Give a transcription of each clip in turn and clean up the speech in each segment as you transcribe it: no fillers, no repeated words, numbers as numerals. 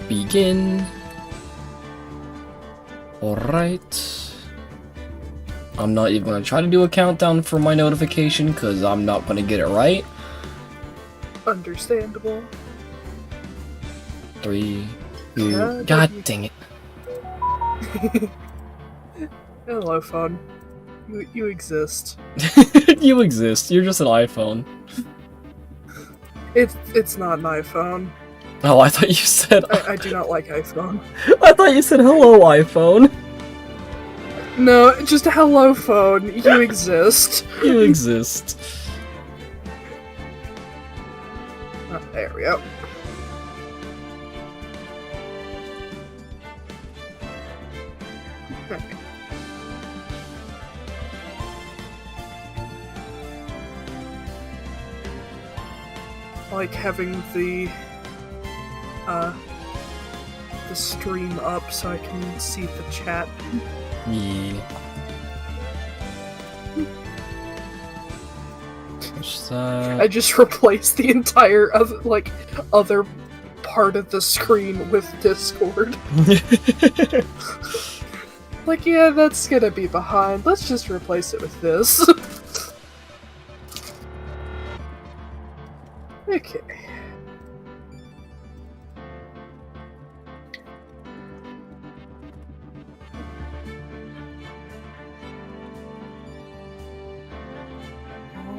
Begin. Alright. I'm not even gonna try to do a countdown for my notification because I'm not gonna get it right. Understandable. 3, 2, God dang it. Hello, phone. You exist. You exist. You're just an iPhone. It's not an iPhone. Oh, I thought you said... I do not like iPhone. I thought you said hello, iPhone. No, just a hello, phone. You exist. You exist. Oh, there we go. Okay. I like having the stream up so I can see the chat. Yeah. I just replaced the entire other part of the screen with Discord. Like, yeah, that's gonna be behind. Let's just replace it with this. Okay.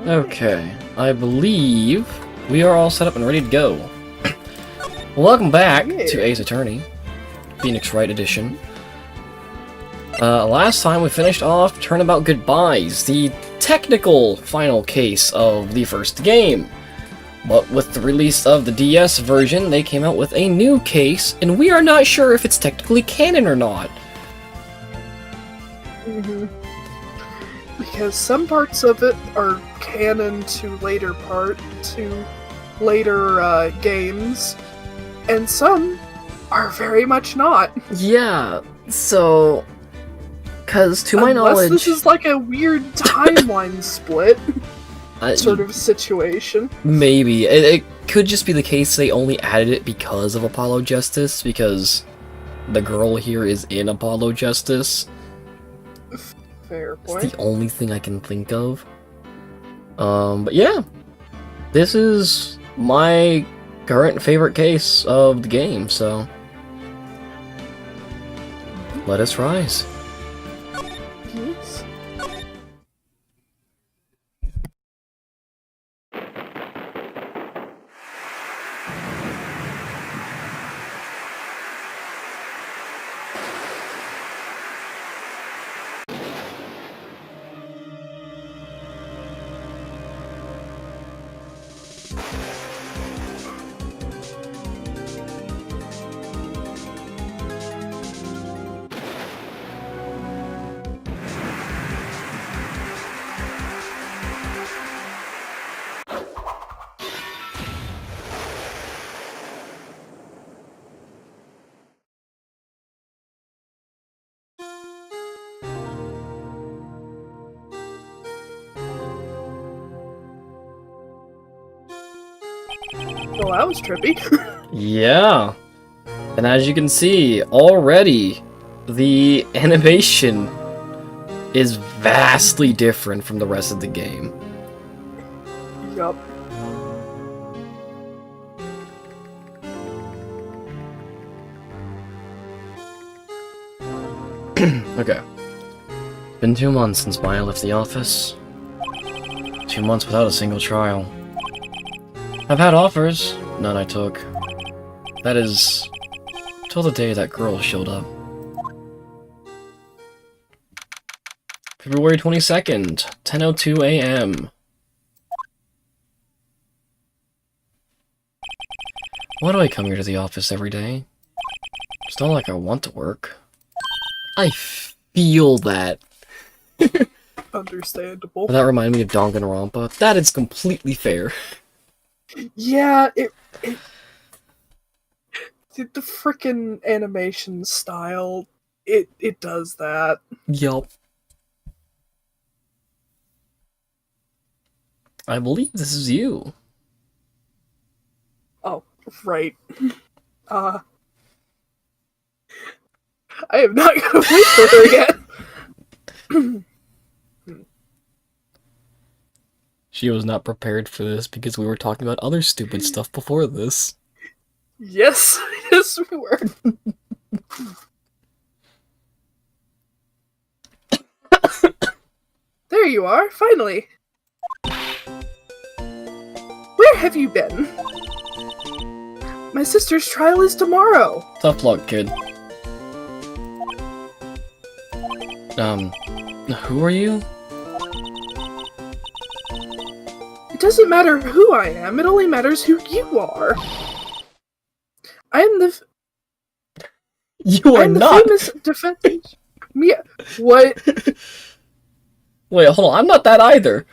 Okay, I believe we are all set up and ready to go. Welcome back to Ace Attorney, Phoenix Wright edition. Last time we finished off Turnabout Goodbyes, the technical final case of the first game. But with the release of the DS version, they came out with a new case, and we are not sure if it's technically canon or not. Because some parts of it are canon to later games, and some are very much not. Yeah, so... Because to my knowledge... this is like a weird timeline split sort of situation. Maybe. It could just be the case they only added it because of Apollo Justice, because the girl here is in Apollo Justice. Fair point. It's the only thing I can think of. But yeah. This is my current favorite case of the game, so... Let us rise. Yes. Well, that was trippy. Yeah. And as you can see, already, the animation is vastly different from the rest of the game. Yup. Okay. Been 2 months since Maya left the office. 2 months without a single trial. I've had offers, none I took. That is, till the day that girl showed up. February 22nd, 10:02 a.m. Why do I come here to the office every day? It's not like I want to work. I feel that. Understandable. That reminded me of Danganronpa. That is completely fair. Yeah, the frickin' animation style, it does that. Yup. I believe this is you. Oh, right. I am not gonna wait for her again. She was not prepared for this because we were talking about other stupid stuff before this. Yes, yes we were. There you are, finally. Where have you been? My sister's trial is tomorrow. Tough luck, kid. Who are you? It doesn't matter who I am, it only matters who you are. I'm the famous defense. Mia. What? Wait, hold on. I'm not that either.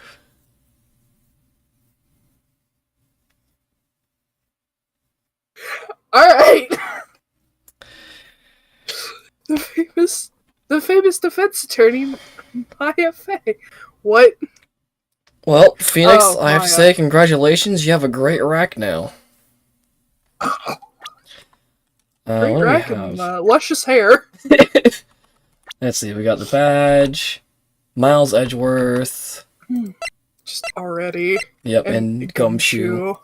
All right. The famous defense attorney, Maya Fey. What? Well, Phoenix, Oh, I have to Maya. say congratulations. You have a great rack now. Great what do we rack have? and luscious hair. Let's see. We got the badge, Miles Edgeworth. Just already. Yep, and Gumshoe.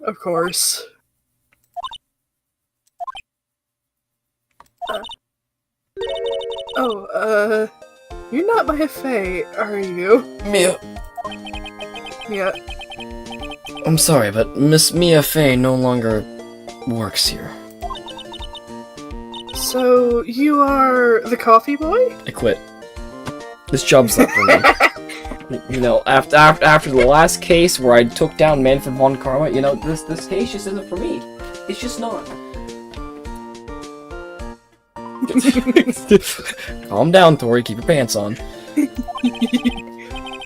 Of course. You're not Maya Fey, are you? Mia. Yeah. I'm sorry, but Miss Mia Fey no longer works here. So, you are the coffee boy? I quit. This job's not for me. You know, after the last case where I took down Manfred von Karma, you know, this case just isn't for me. It's just not. Calm down, Tori. Keep your pants on.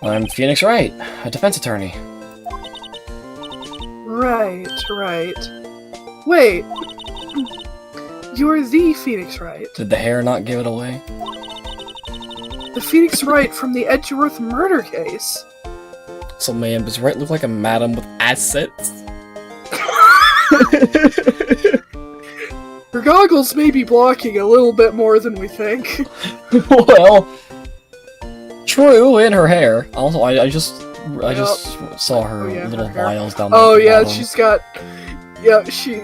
I'm Phoenix Wright, a defense attorney. Right. Wait. You're the Phoenix Wright. Did the hair not give it away? The Phoenix Wright from the Edgeworth murder case. So, man, does Wright look like a madam with assets? Her goggles may be blocking a little bit more than we think. Well, true, in her hair. Also, I just saw her little vials down there. Oh yeah, she's got. Yeah, she.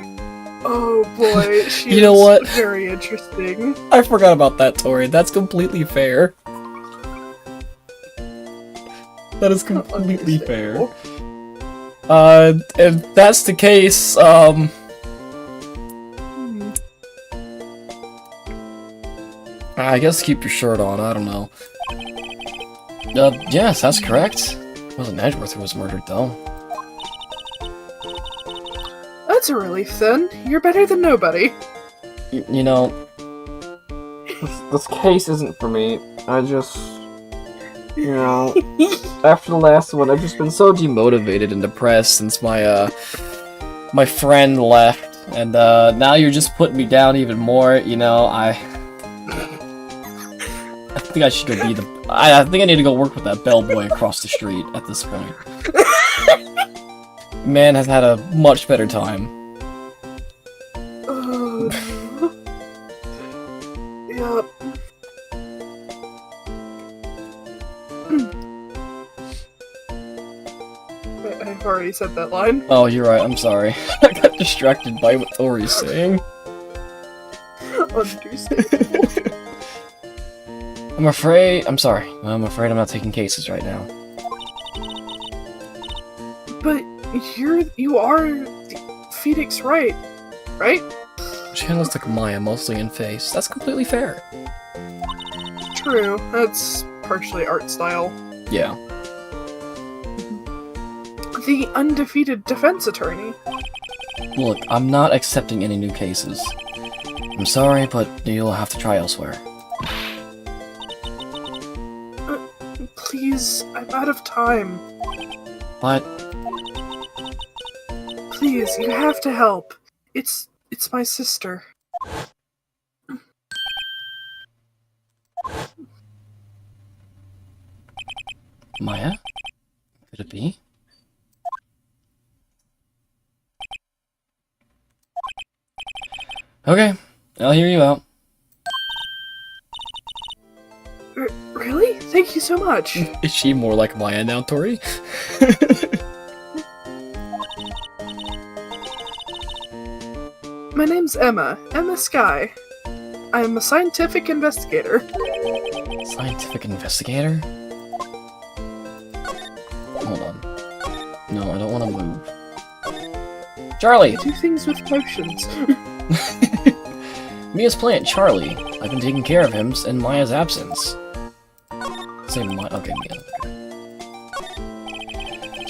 Oh boy, she. You know what? Very interesting. I forgot about that, Tori. That's completely fair. That is completely fair. If that's the case, I guess keep your shirt on, I don't know. Yes, that's correct. It wasn't Edgeworth who was murdered, though. That's a relief then. You're better than nobody. You know, this case isn't for me. I just, you know, after the last one, I've just been so demotivated and depressed since my friend left, and now you're just putting me down even more. You know, I think I should go be the. I think I need to go work with that bellboy across the street at this point. Man has had a much better time. Yep. I've already said that line. Oh, you're right. I'm sorry. I got distracted by what Tori's saying. Understandable. I'm afraid I'm not taking cases right now. But you are Phoenix Wright, right? She kinda looks like Maya, mostly in face. That's completely fair. True. That's partially art style. Yeah. The undefeated defense attorney. Look, I'm not accepting any new cases. I'm sorry, but you'll have to try elsewhere. Please, I'm out of time. But Please, you have to help. It's my sister. Maya? Could it be? Okay, I'll hear you out. Really? Thank you so much. Is she more like Maya now, Tori? My name's Emma. Emma Sky. I'm a scientific investigator. Scientific investigator? Hold on. No, I don't want to move. Charlie! I do things with potions. Mia's plant, Charlie. I've been taking care of him in Maya's absence. Say Maya. Okay, Mia.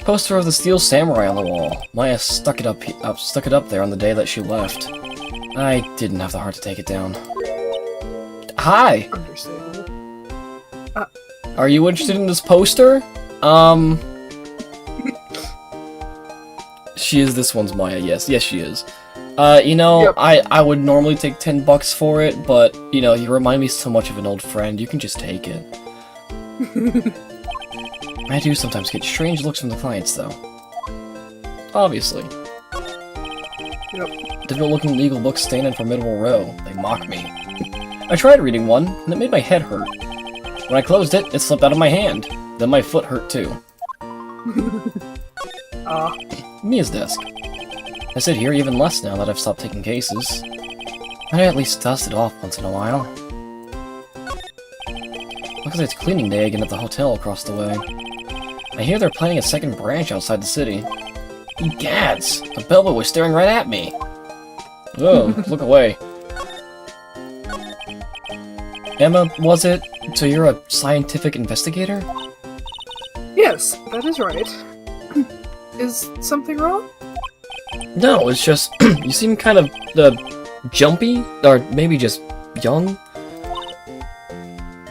Poster of the Steel Samurai on the wall. Maya stuck it up there on the day that she left. I didn't have the heart to take it down. Hi! Understandable. Are you interested in this poster? She is this one's Maya, yes. Yes, she is. You know, Yep. I would normally take $10 for it, but, you know, you remind me so much of an old friend, you can just take it. I do sometimes get strange looks from the clients, though. Obviously. Yep. Difficult-looking legal books stand in formidable row. They mock me. I tried reading one, and it made my head hurt. When I closed it, it slipped out of my hand. Then my foot hurt, too. Mia's desk. I sit here even less now that I've stopped taking cases. I at least dust it off once in a while. Looks like it's cleaning day again at the hotel across the way. I hear they're planning a second branch outside the city. Gads! The bellboy was staring right at me! Whoa, look away. Emma, was it? So you're a scientific investigator? Yes, that is right. Is something wrong? No, it's just, you seem kind of, jumpy? Or maybe just young?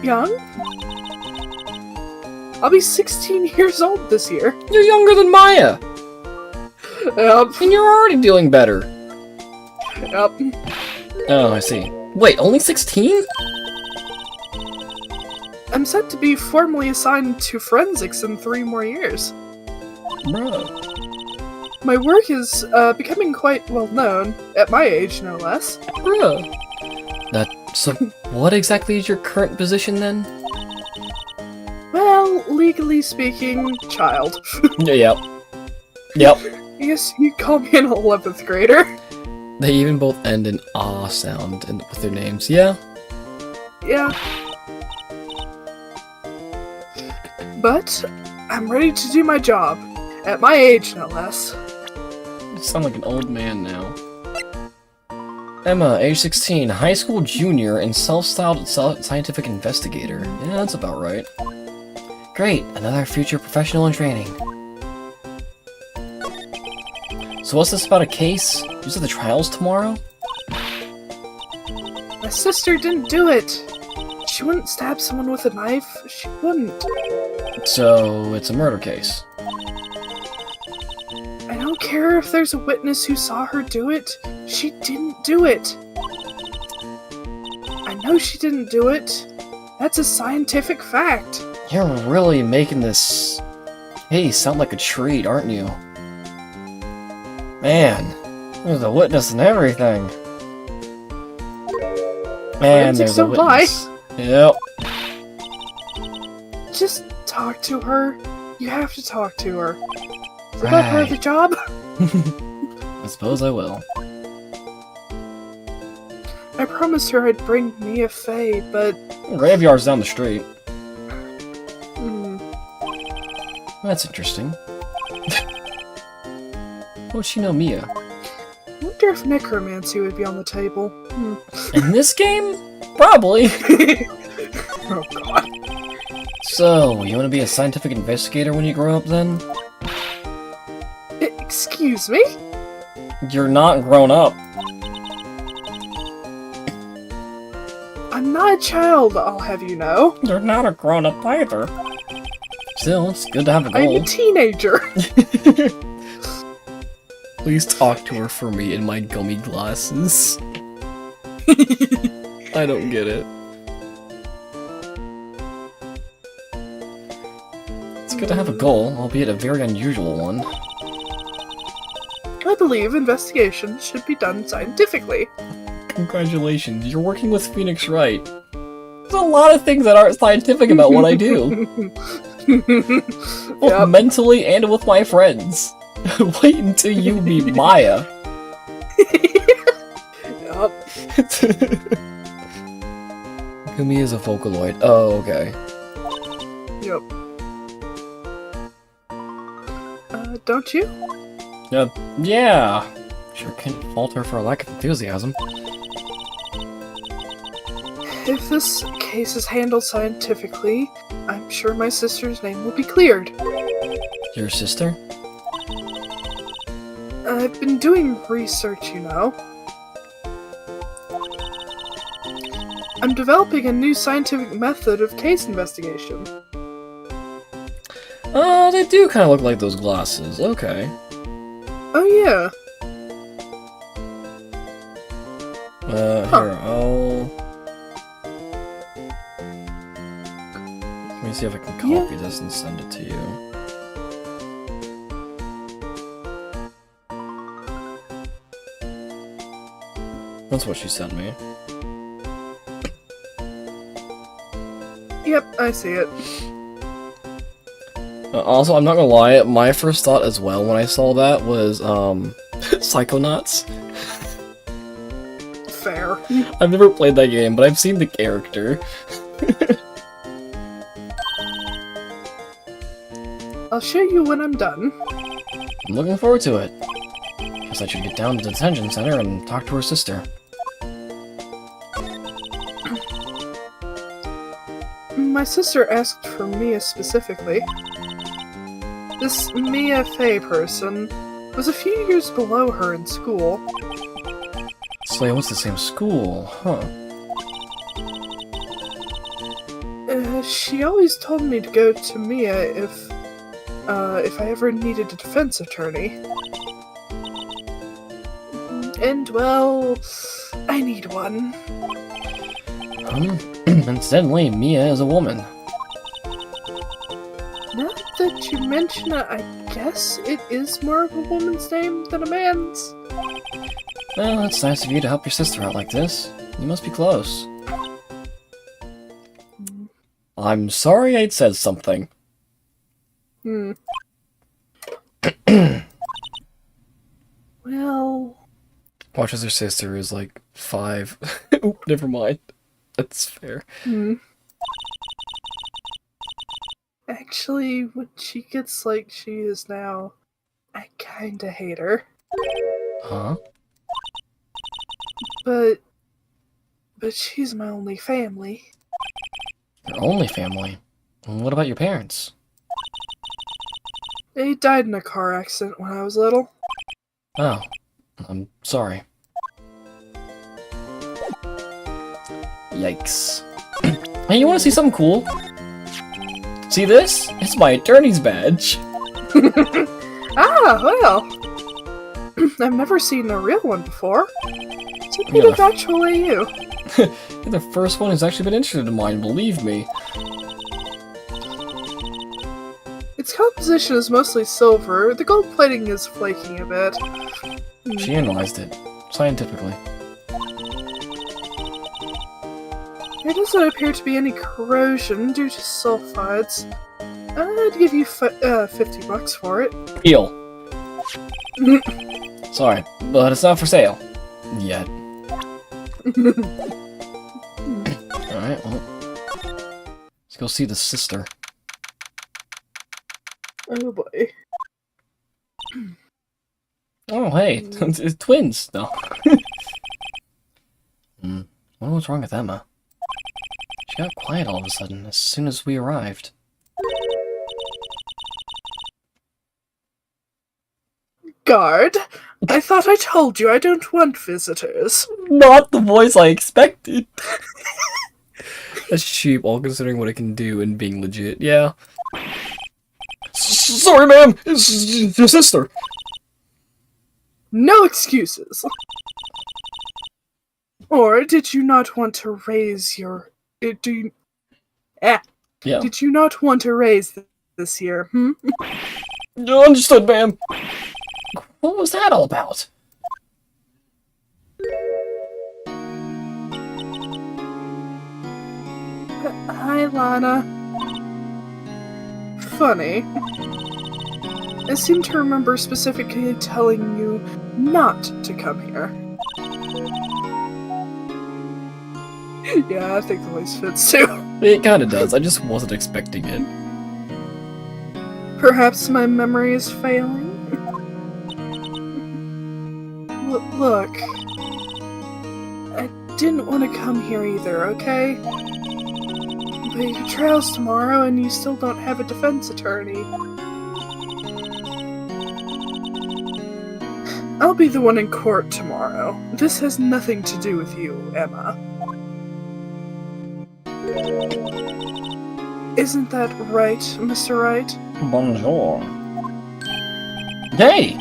Young? I'll be 16 years old this year. You're younger than Maya! Yep. And you're already doing better! Yep. Oh, I see. Wait, only 16? I'm set to be formally assigned to forensics in 3 more years. Bruh. My work is becoming quite well known, at my age no less. Bruh. So, what exactly is your current position then? Well, legally speaking, child. Yep. Yep. Yes, you call me an 11th grader. They even both end in ah sound with their names, yeah? Yeah. But I'm ready to do my job. At my age, no less. You sound like an old man now. Emma, age 16, high school junior, and self-styled scientific investigator. Yeah, that's about right. Great, another future professional in training. So what's this about a case? You said the trial's tomorrow? My sister didn't do it. She wouldn't stab someone with a knife. She wouldn't. So, it's a murder case. I don't care if there's a witness who saw her do it. She didn't do it. I know she didn't do it. That's a scientific fact. You're really making this case sound like a treat, aren't you? Man, there's a witness and everything. Man, Forensics there's a don't lie. witness. Yep. Just talk to her. You have to talk to her. Is that part of the job? I suppose I will. I promised her I'd bring Mia Fey, but... Graveyard's down the street. Hmm. That's interesting. How'd she know Mia? I wonder if necromancy would be on the table. Hmm. In this game? Probably. Oh god. So, you want to be a scientific investigator when you grow up then? Excuse me? You're not grown up. I'm not a child, I'll have you know. You're not a grown up either. Still, it's good to have a I'm goal. a teenager. Please talk to her for me in my gummy glasses. I don't get it. It's good to have a goal, albeit a very unusual one. I believe investigation should be done scientifically. Congratulations, you're working with Phoenix Wright. There's a lot of things that aren't scientific about what I do. Both mentally and with my friends. Wait until you meet Maya. Yup. Kumi is a Vocaloid. Oh, okay. Yep. Don't you? Yeah. Sure can't fault her for a lack of enthusiasm. If this case is handled scientifically, I'm sure my sister's name will be cleared. Your sister? I've been doing research, you know. I'm developing a new scientific method of case investigation. Oh, they do kind of look like those glasses. Okay. Oh yeah. Here, I'll... Let me see if I can copy this and send it to you. That's what she sent me. Yep, I see it. Also, I'm not gonna lie, my first thought as well when I saw that was, Psychonauts. Fair. I've never played that game, but I've seen the character. I'll show you when I'm done. I'm looking forward to it. Guess I should get down to the detention center and talk to her sister. My sister asked for Mia specifically. This Mia Fey person was a few years below her in school. So they went to the same school, huh? She always told me to go to Mia if I ever needed a defense attorney. And, well, I need one. Incidentally, Mia is a woman. Now that you mention it, I guess it is more of a woman's name than a man's. Well, it's nice of you to help your sister out like this. You must be close. I'm sorry I'd said something. Well... Watch as her sister is like 5. Oop, never mind. That's fair. Actually, when she gets like she is now, I kinda hate her. Huh? But she's my only family. Your only family? What about your parents? They died in a car accident when I was little. Oh, I'm sorry. Yikes. Hey, you wanna see something cool? See this? It's my attorney's badge. Ah, well. I've never seen a real one before. So bit of actual AU. You're the first one who's actually been interested in mine, believe me. Its composition is mostly silver. The gold plating is flaking a bit. She analyzed it, scientifically. There doesn't appear to be any corrosion due to sulfides. I'd give you $50 for it. Deal. Sorry, but it's not for sale. Yet. Alright, well. Let's go see the sister. Oh boy. Oh, hey, it's twins. No. What was wrong with Emma? She got quiet all of a sudden as soon as we arrived. Guard, I thought I told you I don't want visitors. Not the voice I expected. That's cheap, all considering what it can do and being legit. Yeah. Sorry, ma'am. It's your sister. No excuses. Or did you not want to raise your... Yeah. Did you not want to raise this year, Understood, ma'am. What was that all about? Hi, Lana. Funny. I seem to remember specifically telling you not to come here. Yeah, I think the voice fits too. It kinda does, I just wasn't expecting it. Perhaps my memory is failing? Look, I didn't want to come here either, okay? But your trial's tomorrow and you still don't have a defense attorney. I'll be the one in court tomorrow. This has nothing to do with you, Emma. Isn't that right, Mr. Wright? Bonjour. Hey!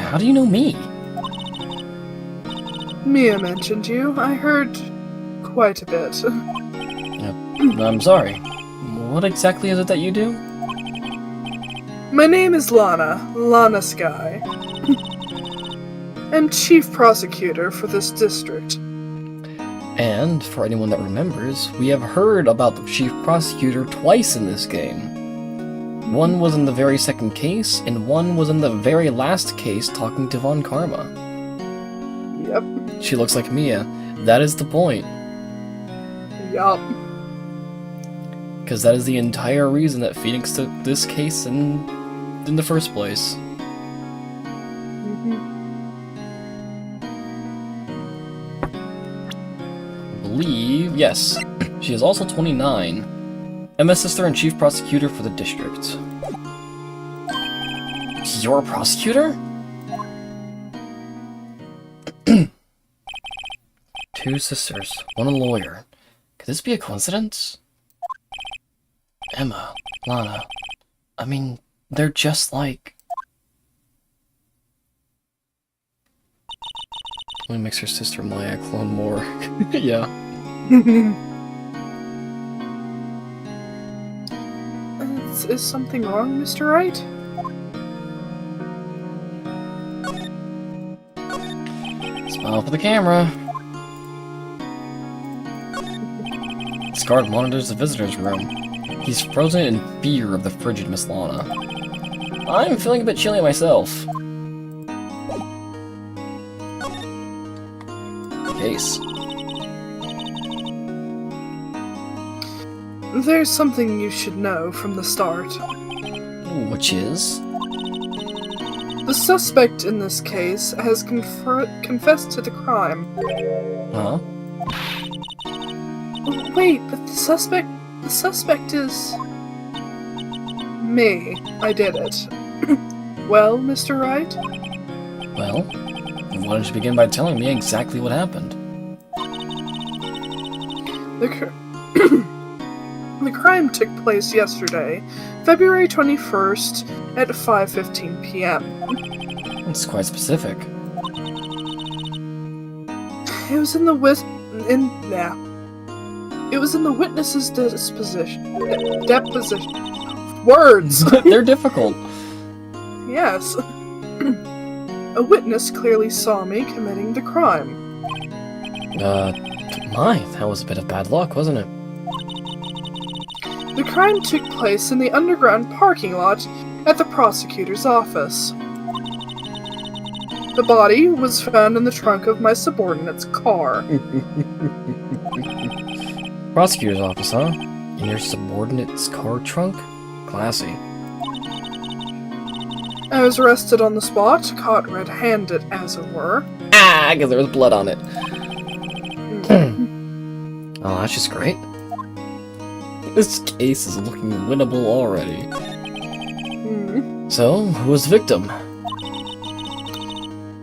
How do you know me? Mia mentioned you. I heard quite a bit. I'm sorry. What exactly is it that you do? My name is Lana Sky. I'm chief prosecutor for this district. And, for anyone that remembers, we have heard about the chief prosecutor twice in this game. One was in the very second case, and one was in the very last case talking to Von Karma. Yep. She looks like Mia. That is the point. Yup. Because that is the entire reason that Phoenix took this case in the first place. I believe, yes. She is also 29. Emma's sister and chief prosecutor for the district. You're a prosecutor? Two sisters, one a lawyer. Could this be a coincidence? Emma, Lana. I mean, they're just like... Only makes her sister Maya clone more. Yeah. Is something wrong, Mr. Wright? Smile for the camera. This guard monitors the visitor's room. He's frozen in fear of the frigid Miss Lana. I'm feeling a bit chilly myself. Case. There's something you should know from the start. Which is? The suspect in this case has confessed to the crime. Huh? Wait, but the suspect is... me. I did it. Well, Mr. Wright? Well, why don't you begin by telling me exactly what happened? The crime took place yesterday, February 21st at 5:15 p.m. It's quite specific. It was in the witness's deposition. Words! They're difficult. Yes. A witness clearly saw me committing the crime. That was a bit of bad luck, wasn't it? The crime took place in the underground parking lot at the prosecutor's office. The body was found in the trunk of my subordinate's car. Prosecutor's office, huh? In your subordinate's car trunk? Classy. I was arrested on the spot, caught red-handed, as it were. Ah, because there was blood on it. Oh, that's just great. This case is looking winnable already. So, who was the victim?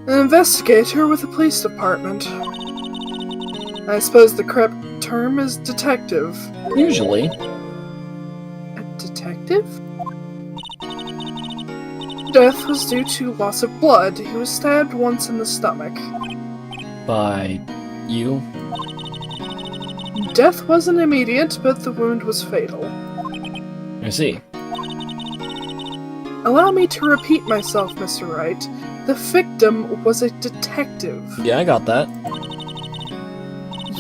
An investigator with the police department. I suppose the correct term is detective. Usually. A detective? Death was due to loss of blood. He was stabbed once in the stomach. By you? Death wasn't immediate, but the wound was fatal. I see. Allow me to repeat myself, Mr. Wright. The victim was a detective. Yeah, I got that.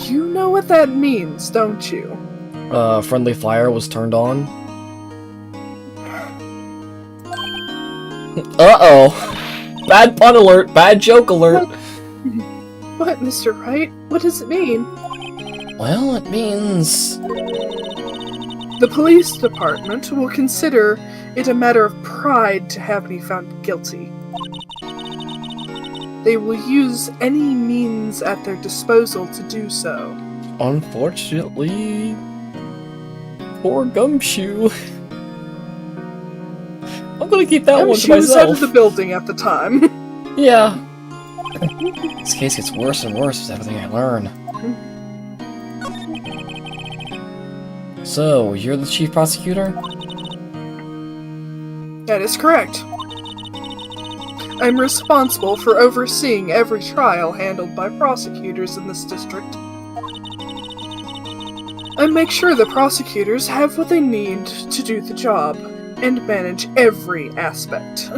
You know what that means, don't you? friendly fire was turned on. Uh-oh! Bad pun alert! Bad joke alert! What, Mr. Wright? What does it mean? Well, it means... The police department will consider it a matter of pride to have me found guilty. They will use any means at their disposal to do so. Unfortunately... Poor Gumshoe. I'm gonna keep that one to She was out myself. of the building at the time. Yeah. This case gets worse and worse with everything I learn. So, you're the chief prosecutor? That is correct. I'm responsible for overseeing every trial handled by prosecutors in this district. I make sure the prosecutors have what they need to do the job, and manage every aspect.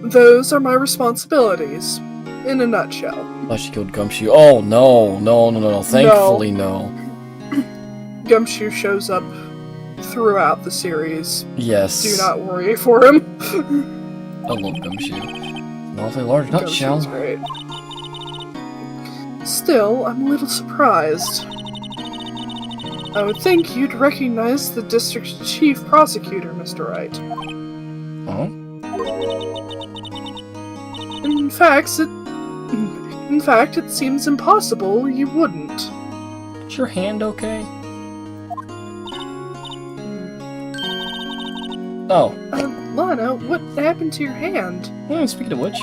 Those are my responsibilities, in a nutshell. Oh, she killed Gumshoe. Oh, no. Thankfully, no. Gumshoe shows up throughout the series. Yes. Do not worry for him. I love Gumshoe. An awfully large nutshell. Gumshoe's great. Still, I'm a little surprised. I would think you'd recognize the district's chief prosecutor, Mr. Wright. Huh? In fact, it seems impossible you wouldn't. Is your hand okay? Oh. Lana, what happened to your hand? Speaking of which.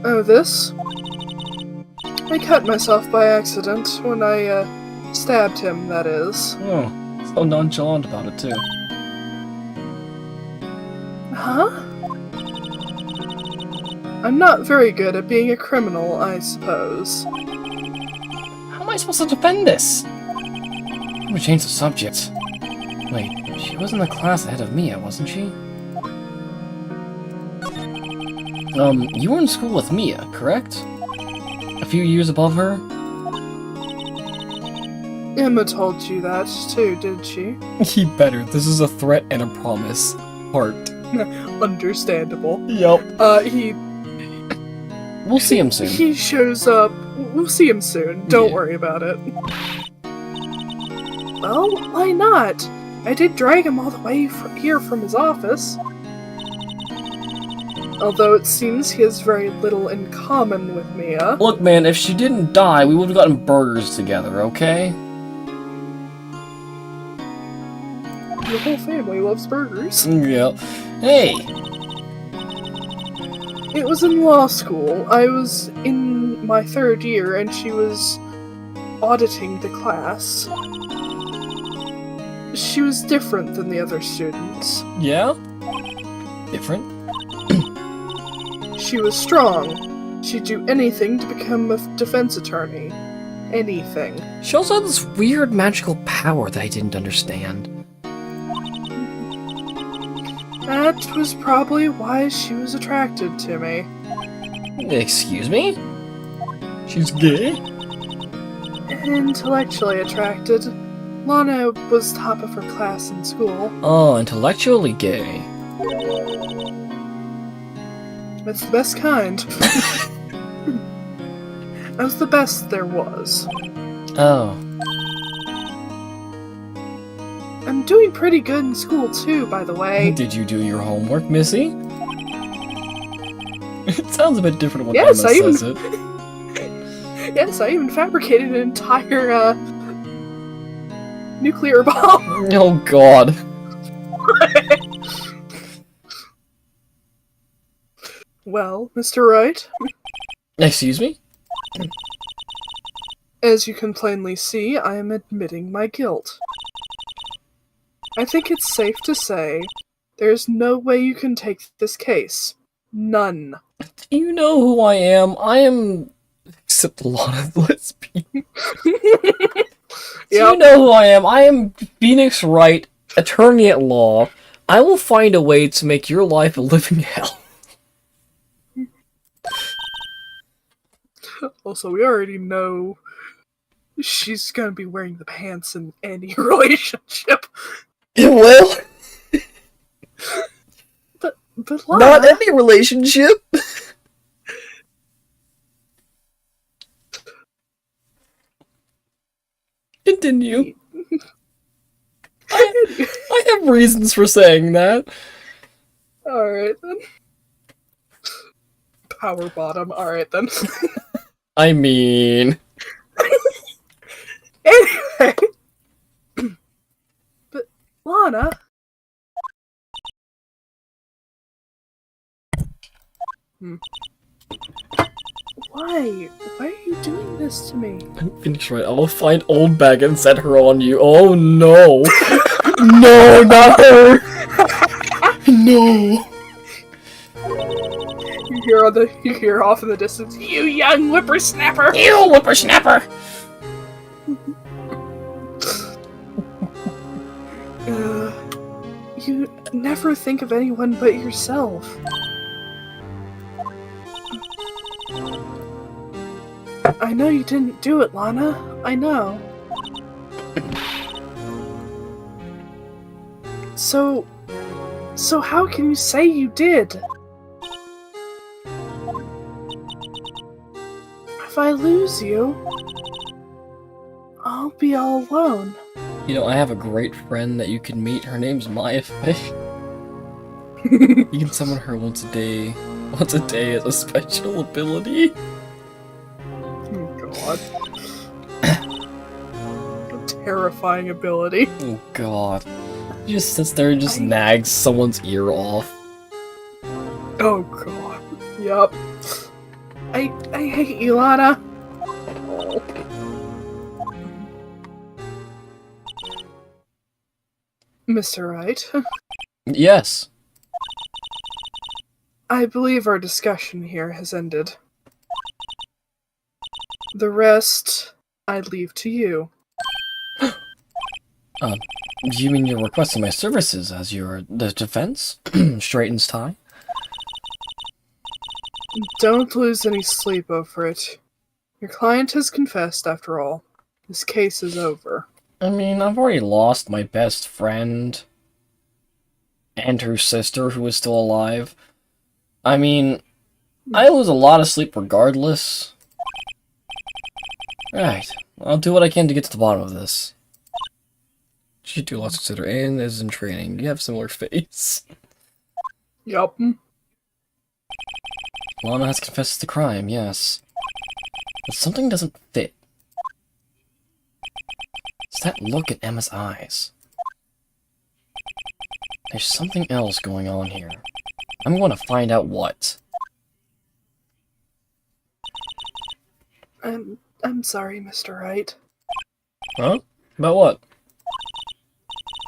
Oh, this? I cut myself by accident when I, stabbed him, that is. Oh, so nonchalant about it, too. Huh? I'm not very good at being a criminal, I suppose. How am I supposed to defend this? I'm gonna change the subject. Wait, she was in the class ahead of Mia, wasn't she? You were in school with Mia, correct? A few years above her? Emma told you that, too, did she? He better. This is a threat and a promise. Heart. Understandable. Yup. We'll see him soon. He shows up. We'll see him soon. Don't worry about it. Well, why not? I did drag him all the way here from his office. Although it seems he has very little in common with Mia. Look, man, if she didn't die, we would have gotten burgers together, okay? Your whole family loves burgers. Yeah. Hey! It was in law school. I was in my 3rd year and she was auditing the class. She was different than the other students. Yeah? Different? She was strong. She'd do anything to become a defense attorney. Anything. She also had this weird magical power that I didn't understand. That was probably why she was attracted to me. Excuse me? She's gay? Intellectually attracted. Lana was top of her class in school. Oh, intellectually gay. It's the best kind. That was the best there was. Oh. I'm doing pretty good in school too, by the way. Did you do your homework, Missy? It sounds a bit different when Yes, Emma says it. Yes, I even fabricated an entire, nuclear bomb. Oh god. Well, Mr. Wright, Excuse me? as you can plainly see, I am admitting my guilt. I think it's safe to say there's no way you can take this case. None. Do you know who I am? I am... Except a lot of lesbians. Do you know who I am? I am Phoenix Wright, attorney at law. I will find a way to make your life a living hell. Also, we already know she's gonna be wearing the pants in any relationship. Well, But Lana, not any relationship. Continue. I have reasons for saying that. Alright then. Power bottom, alright then. I mean... Anyway. But, Lana. Why? Why are you doing this to me? Finish right. I'll find old bag and set her on you. Oh no. No, not her. No. You hear off in the distance, you young whippersnapper! You whippersnapper! You never think of anyone but yourself. I know you didn't do it, Lana. I know. So how can you say you did? If I lose you, I'll be all alone. You know, I have a great friend that you can meet. Her name's Maya Faye. You can summon her once a day. Once a day as a special ability. Oh god. A terrifying ability. Oh god. She just sits there and just nags someone's ear off. Oh god. Yup. I hate you, Lana. Mr. Wright. Yes. I believe our discussion here has ended. The rest, I leave to you. You mean you're requesting my services as your defense? Straightens tie? Don't lose any sleep over it. Your client has confessed, after all. This case is over. I mean, I've already lost my best friend. And her sister, who is still alive. I mean, I lose a lot of sleep regardless. Right, I'll do what I can to get to the bottom of this. She do lots to consider and is in training. You have a similar face. Yup. Lana has confessed the crime, yes. But something doesn't fit. It's that look in Emma's eyes. There's something else going on here. I'm going to find out what. I'm sorry, Mr. Wright. Huh? About what?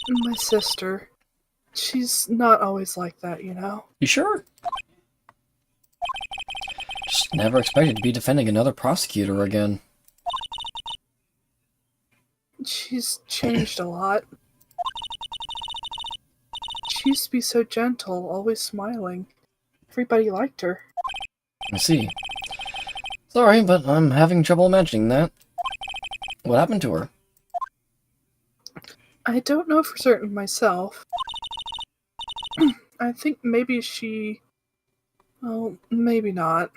My sister. She's not always like that, you know? You sure? Just never expected to be defending another prosecutor again. She's changed a lot. She used to be so gentle, always smiling. Everybody liked her. I see. Sorry, but I'm having trouble imagining that. What happened to her? I don't know for certain myself. I think maybe she... Well, maybe not.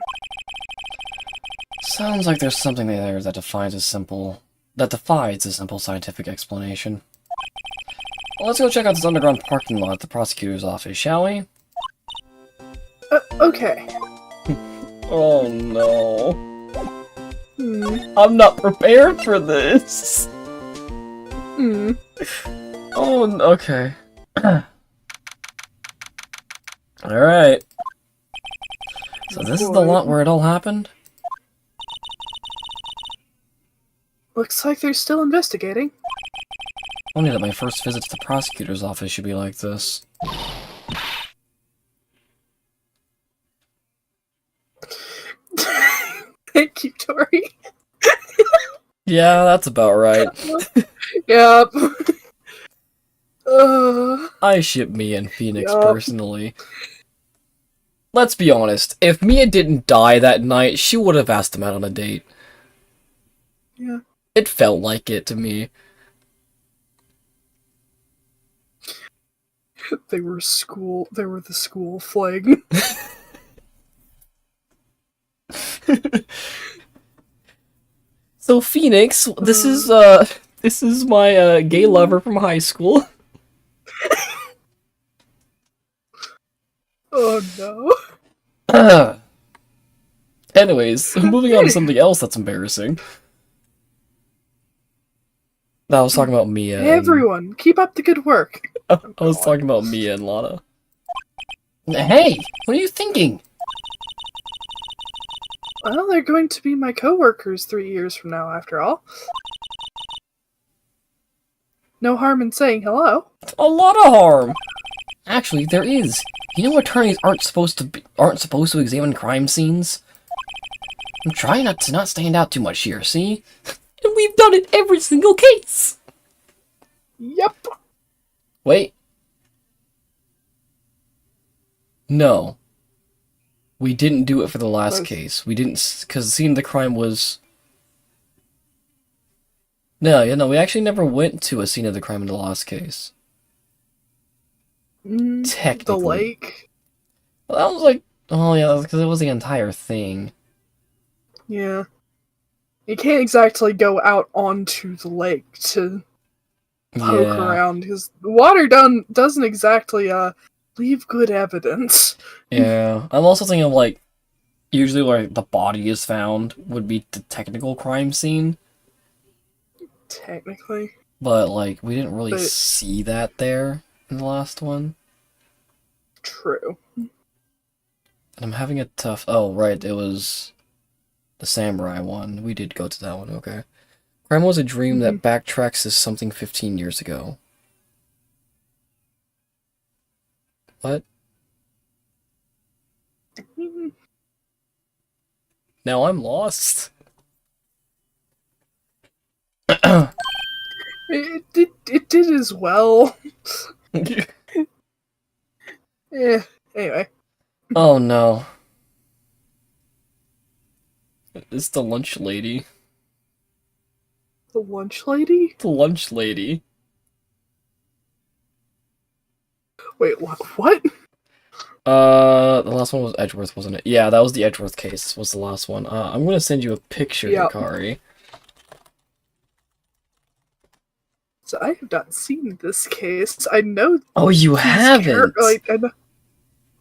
Sounds like there's something there that defies a simple scientific explanation. Well, let's go check out this underground parking lot at the prosecutor's office, shall we? Okay. Oh no. I'm not prepared for this. Oh, okay. Alright. So this is the lot where it all happened? Looks like they're still investigating. Only that my first visit to the prosecutor's office should be like this. Thank you, Tori. Yeah, that's about right. Yep. I ship Mia and Phoenix Yup. personally. Let's be honest, if Mia didn't die that night, she would have asked him out on a date. Yeah. It felt like it to me. They were the school flag. So Phoenix, this is my gay lover from high school. Oh no. Anyways, moving on to something else that's embarrassing. I was talking about Mia. Everyone, keep up the good work. I was talking about Mia and Lana. Hey, what are you thinking? Well, they're going to be my coworkers 3 years from now, after all. No harm in saying hello. A lot of harm. Actually, there is. You know, attorneys aren't supposed to examine crime scenes. I'm trying not to stand out too much here. See, and we've done it every single case. Yep. Wait. No. We didn't do it for the last case. We didn't, because the scene of the crime was... No, we actually never went to a scene of the crime in the last case. Technically. The lake? Well, that was like... Oh, yeah, because it was the entire thing. Yeah. You can't exactly go out onto the lake to poke around, because the water doesn't exactly, leave good evidence. Yeah. I'm also thinking of, like, usually where the body is found would be the technical crime scene. Technically. But, like, we didn't really see that there in the last one. True. And I'm having a tough... Oh, right, it was the samurai one. We did go to that one, okay. Crime was a dream that backtracks to something 15 years ago. What? Now I'm lost. It did as well. Yeah, anyway. Oh no. It's the lunch lady. The lunch lady? The lunch lady. Wait, what? The last one was Edgeworth, wasn't it? Yeah, that was the Edgeworth case, was the last one. I'm gonna send you a picture, Hikari. So I have not seen this case. I know... Oh, you haven't? I know...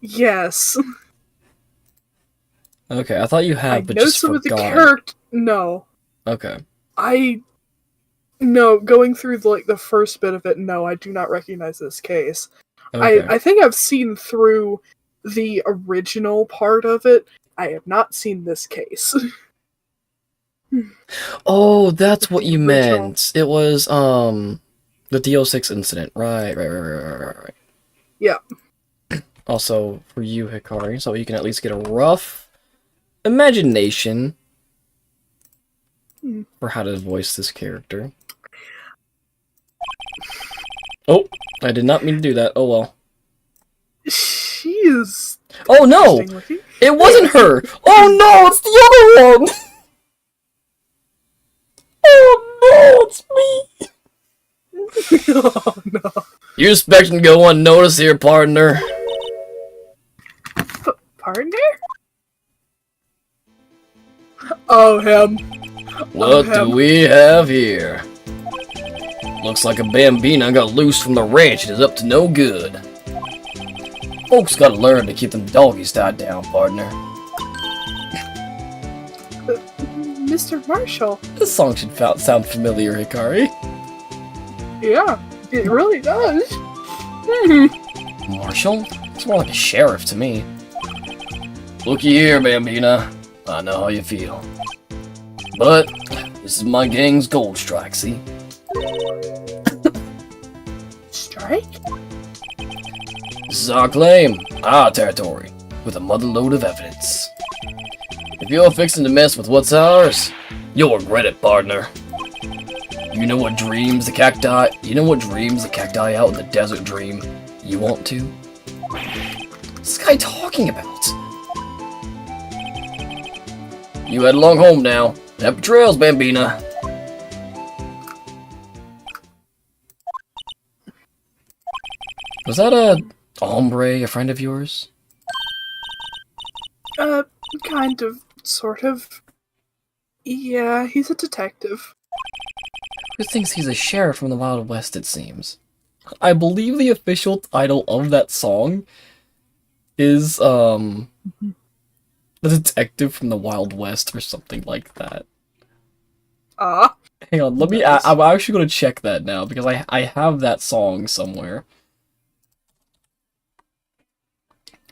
Yes. Okay, I thought you had, but know just some forgot. of the character... No. Okay. No, going through the first bit of it, no, I do not recognize this case. Okay. I think I've seen through the original part of it. I have not seen this case. Oh, that's what you meant. It was, the DO6 incident. Right. Yeah. Also, for you, Hikari, so you can at least get a rough imagination for how to voice this character. Oh, I did not mean to do that. Oh well. She is... Oh no! It wasn't her! Oh no, it's the other one! Oh no, it's me! Oh no. You expecting to go unnoticed here, partner? Partner? Oh, him. What do we have here? Looks like a bambina got loose from the ranch and is up to no good. Folks gotta learn to keep them doggies tied down, partner. Mr. Marshall. This song should sound familiar, Hikari. Yeah, it really does. Marshall? It's more like a sheriff to me. Looky here, Bambina. I know how you feel. But, this is my gang's gold strike, see? Strike? This is our claim, our territory, with a mother load of evidence. If you're fixing to mess with what's ours, you'll regret it, partner. You know what dreams the cacti out in the desert dream you want to? What's this guy talking about? You head along home now. Happy trails, Bambina. Was that a hombre, a friend of yours? Kind of, sort of. Yeah, he's a detective. Who thinks he's a sheriff from the Wild West, it seems? I believe the official title of that song is, The Detective from the Wild West or something like that. Ah. Hang on, let me, Nice. I'm actually gonna check that now, because I have that song somewhere.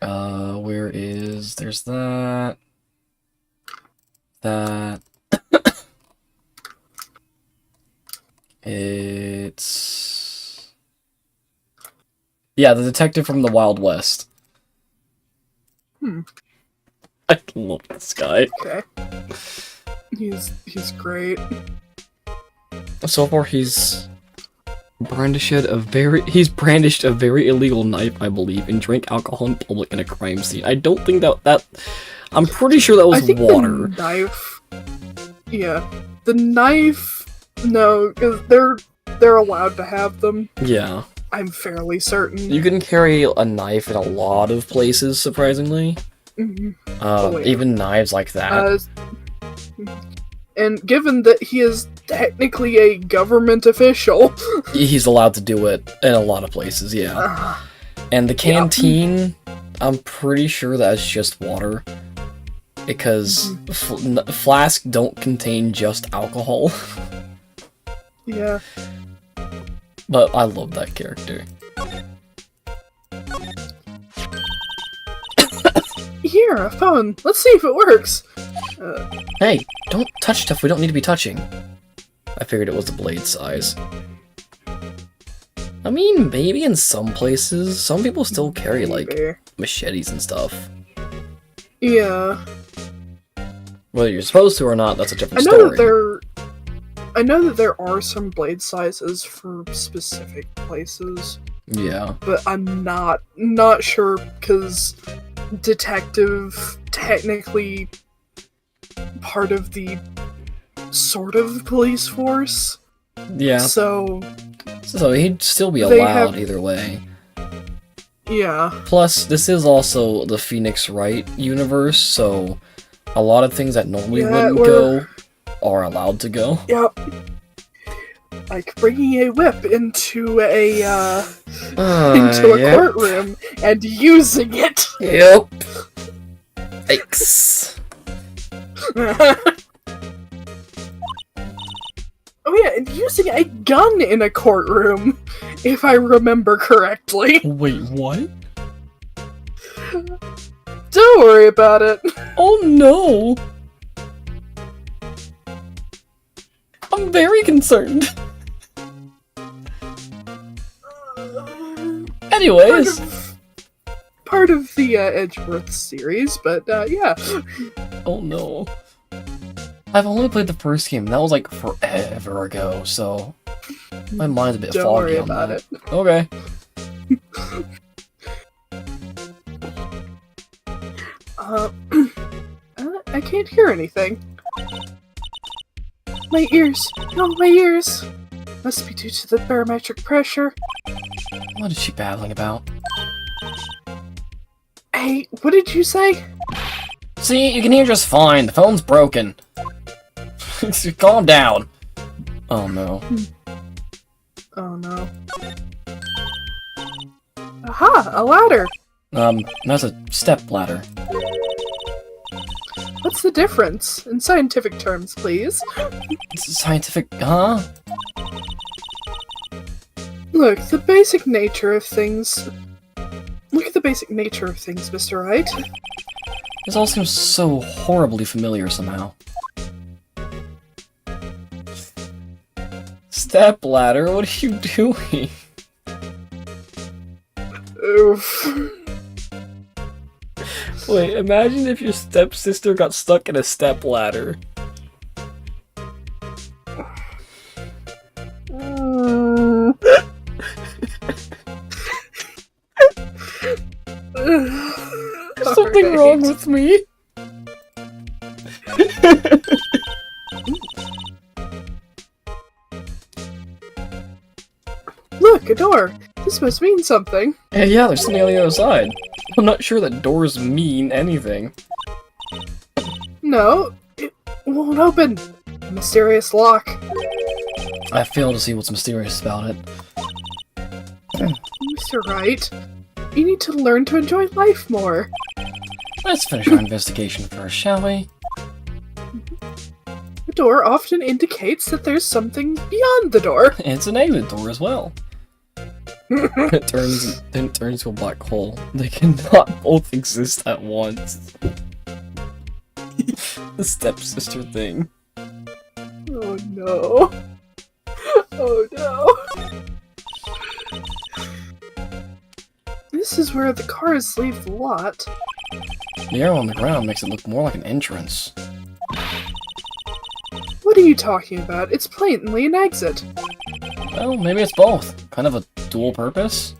Where is, there's that. It's... Yeah, the detective from the Wild West. I love this guy. Okay. He's great. So far, he's brandished a very illegal knife, I believe, and drank alcohol in public in a crime scene. I don't think that I'm pretty sure that was I think water. The knife. Yeah, the knife. No, because they're allowed to have them. Yeah. I'm fairly certain. You can carry a knife in a lot of places, surprisingly. Yeah. Even knives like that. And given that he is technically a government official, He's allowed to do it in a lot of places, yeah. And the canteen, I'm pretty sure that's just water. Because flasks don't contain just alcohol. Yeah. But I love that character. Here, a phone. Let's see if it works. Hey, don't touch stuff we don't need to be touching. I figured it was the blade size. I mean, maybe in some places, some people still carry, like, machetes and stuff. Yeah. Whether you're supposed to or not, that's a different story. I know that there are some blade sizes for specific places. Yeah. But I'm not sure, because detective technically part of the sort of police force. Yeah. So he'd still be allowed either way. Yeah. Plus, this is also the Phoenix Wright universe, so a lot of things that normally wouldn't go are allowed to go. Yep. Like bringing a whip into a courtroom and using it. Yep. Thanks. Oh yeah, and using a gun in a courtroom, if I remember correctly. Wait, what? Don't worry about it. Oh no! I'm very concerned. Anyways. Part of the Edgeworth series, but yeah. Oh no. I've only played the first game, that was like forever ago, so my mind's a bit foggy on that. Don't worry about it. Okay. I can't hear anything. My ears! No, my ears! Must be due to the barometric pressure. What is she babbling about? Hey, what did you say? See, you can hear just fine. The phone's broken. Calm down. Oh no. Oh no. Aha! A ladder! That's a step ladder. What's the difference? In scientific terms, please. Scientific, huh? Look, the basic nature of things... Look at the basic nature of things, Mr. Wright. This all seems so horribly familiar somehow. Step ladder, what are you doing? Oof. Wait, imagine if your stepsister got stuck in a step ladder. There's something wrong with me. Look, a door! This must mean something. Yeah, there's something on the other side. I'm not sure that doors mean anything. No, it won't open. A mysterious lock. I fail to see what's mysterious about it. Mr. Wright, you need to learn to enjoy life more. Let's finish our investigation first, shall we? The door often indicates that there's something beyond the door. It's an exit door as well. It turns into a black hole. They cannot both exist at once. The stepsister thing. Oh no. Oh no. This is where the cars leave the lot. The arrow on the ground makes it look more like an entrance. What are you talking about? It's blatantly an exit. Well, maybe it's both. Kind of a dual purpose?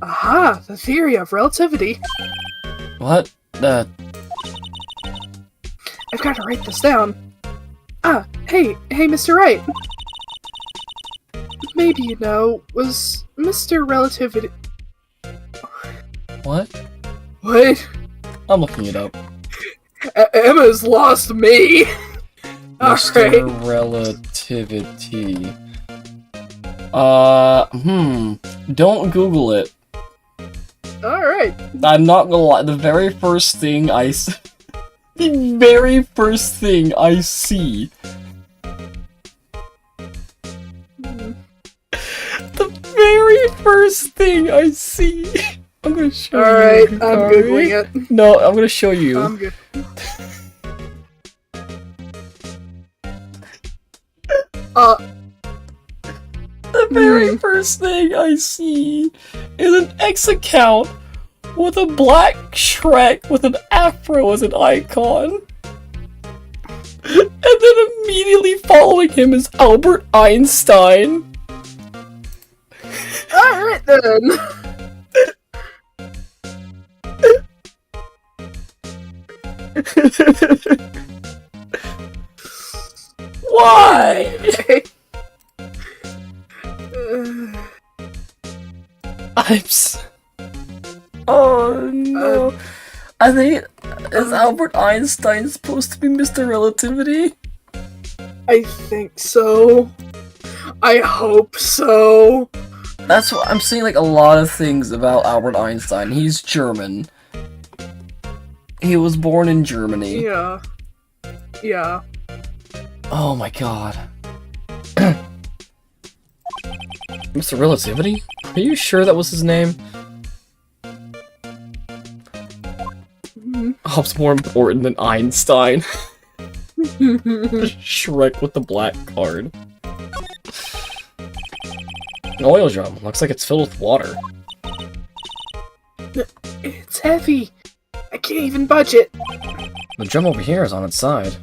Aha! The theory of relativity. What? I've got to write this down. Ah, hey, Mr. Wright. Maybe you know, was Mr. Relativity... What? What? I'm looking it up. Emma's lost me! Mr. Alright. Relativity. Don't Google it. Alright. I'm not gonna lie, the very first thing I see... The very first thing I see... The very first thing I see... I'm gonna show you. Alright, I'm Googling it. No, I'm gonna show you. I'm good. The very first thing I see is an X account with a black Shrek with an afro as an icon. And then immediately following him is Albert Einstein. Alright then. Why? Okay. Oh no. I think... Is Albert Einstein supposed to be Mr. Relativity? I think so. I hope so. That's what I'm seeing, like, a lot of things about Albert Einstein. He's German. He was born in Germany. Yeah. Yeah. Oh my god. Mr. Relativity? Are you sure that was his name? Hop's more important than Einstein. Shrek with the black card. An oil drum. Looks like it's filled with water. It's heavy. I can't even budge it. The drum over here is on its side.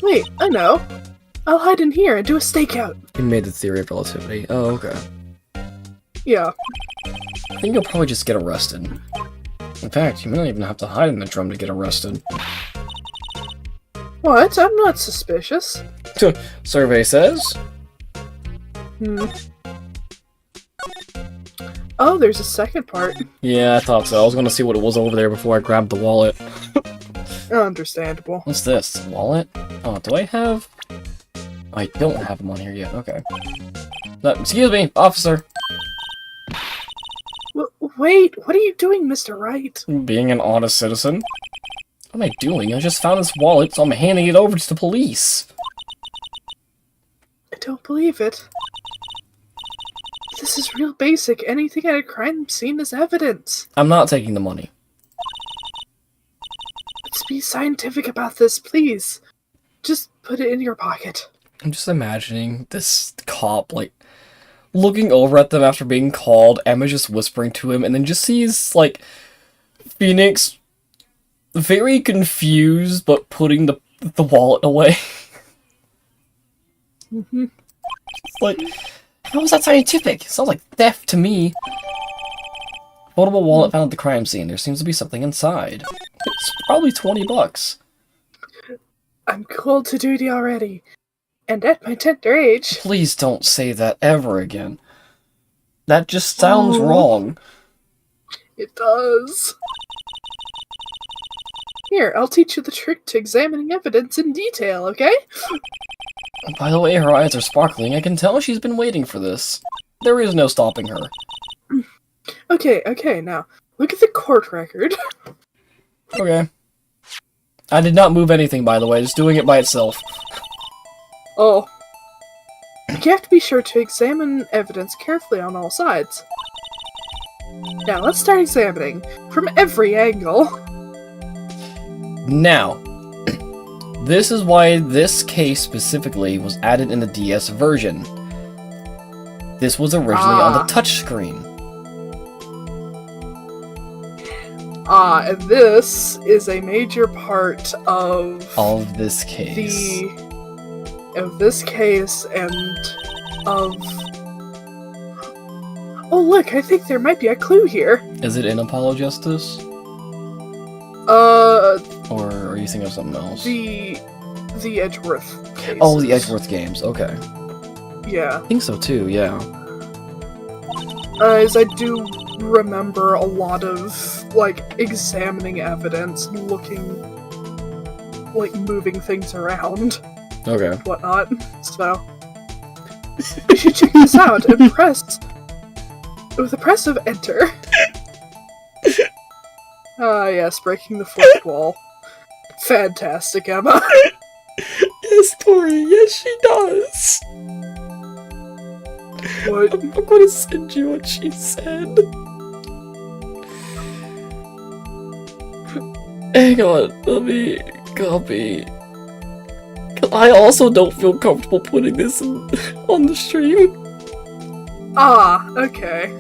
Wait, I know. I'll hide in here and do a stakeout. You made the theory of relativity. Oh, okay. Yeah. I think you'll probably just get arrested. In fact, you may not even have to hide in the drum to get arrested. What? I'm not suspicious. Survey says... Oh, there's a second part. Yeah, I thought so. I was gonna see what it was over there before I grabbed the wallet. Understandable. What's this? Wallet? Oh, do I have... I don't have them on here yet. Okay. No, excuse me, officer. Wait, what are you doing, Mr. Wright? Being an honest citizen. What am I doing? I just found this wallet, so I'm handing it over to the police. I don't believe it. This is real basic. Anything at a crime scene is evidence. I'm not taking the money. Let's be scientific about this, please. Just put it in your pocket. I'm just imagining this cop, like, looking over at them after being called, Emma just whispering to him, and then just sees, like, Phoenix very confused, but putting the wallet away. It's like, how is that scientific? It sounds like theft to me. Foldable wallet found at the crime scene. There seems to be something inside. It's probably $20. I'm called to duty already. And at my tender age... Please don't say that ever again. That just sounds Ooh. wrong. It does. Here, I'll teach you the trick to examining evidence in detail, okay? By the way, her eyes are sparkling. I can tell she's been waiting for this. There is no stopping her. Okay, now, look at the court record. Okay. I did not move anything, by the way, just doing it by itself. Oh. You have to be sure to examine evidence carefully on all sides. Now, let's start examining from every angle. Now, this is why this case specifically was added in the DS version. This was originally on the touchscreen. And this is a major part of this case. Of this case and of... Oh look, I think there might be a clue here. Is it in Apologistus? Or are you thinking of something else? The Edgeworth cases. Oh, the Edgeworth games, okay. Yeah. I think so too, yeah. As I do remember a lot of, like, examining evidence, looking, like, moving things around. Okay. Whatnot. So, you should check this out and press, with the press of enter. Yes, breaking the fourth wall. Fantastic, Emma. Yes, Tori, yes she does. What? I'm gonna send you what she said. Hang on, let me copy. I also don't feel comfortable putting this on the stream. Okay.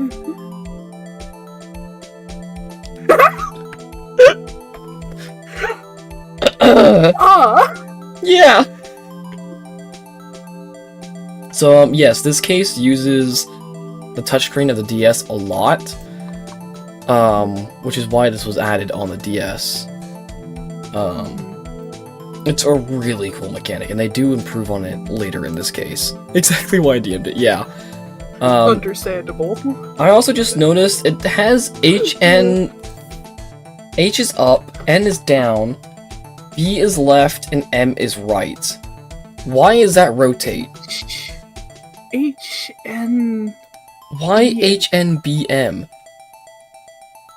Yeah. So, yes, this case uses the touchscreen of the DS a lot, which is why this was added on the DS. It's a really cool mechanic, and they do improve on it later in this case. Exactly why I DM'd it, yeah. Understandable. I also just noticed it has HN... H is up, N is down, B is left, and M is right. Why is that rotate? HN... Why HNBM?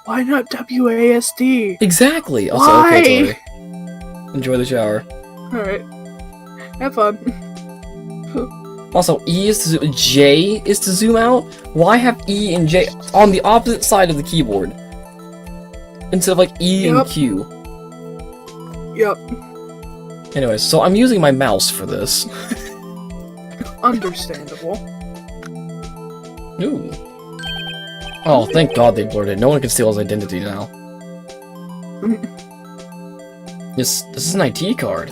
Why not WASD? Exactly! Also, Why? okay, Tori. Enjoy the shower. Alright. Have fun. Also, E is to zoom, J is to zoom out? Why have E and J on the opposite side of the keyboard? Instead of, like, E and Q. Yep. Anyways, so I'm using my mouse for this. Understandable. Ooh. Oh, thank God they blurred it. No one can steal his identity now. This is an ID card.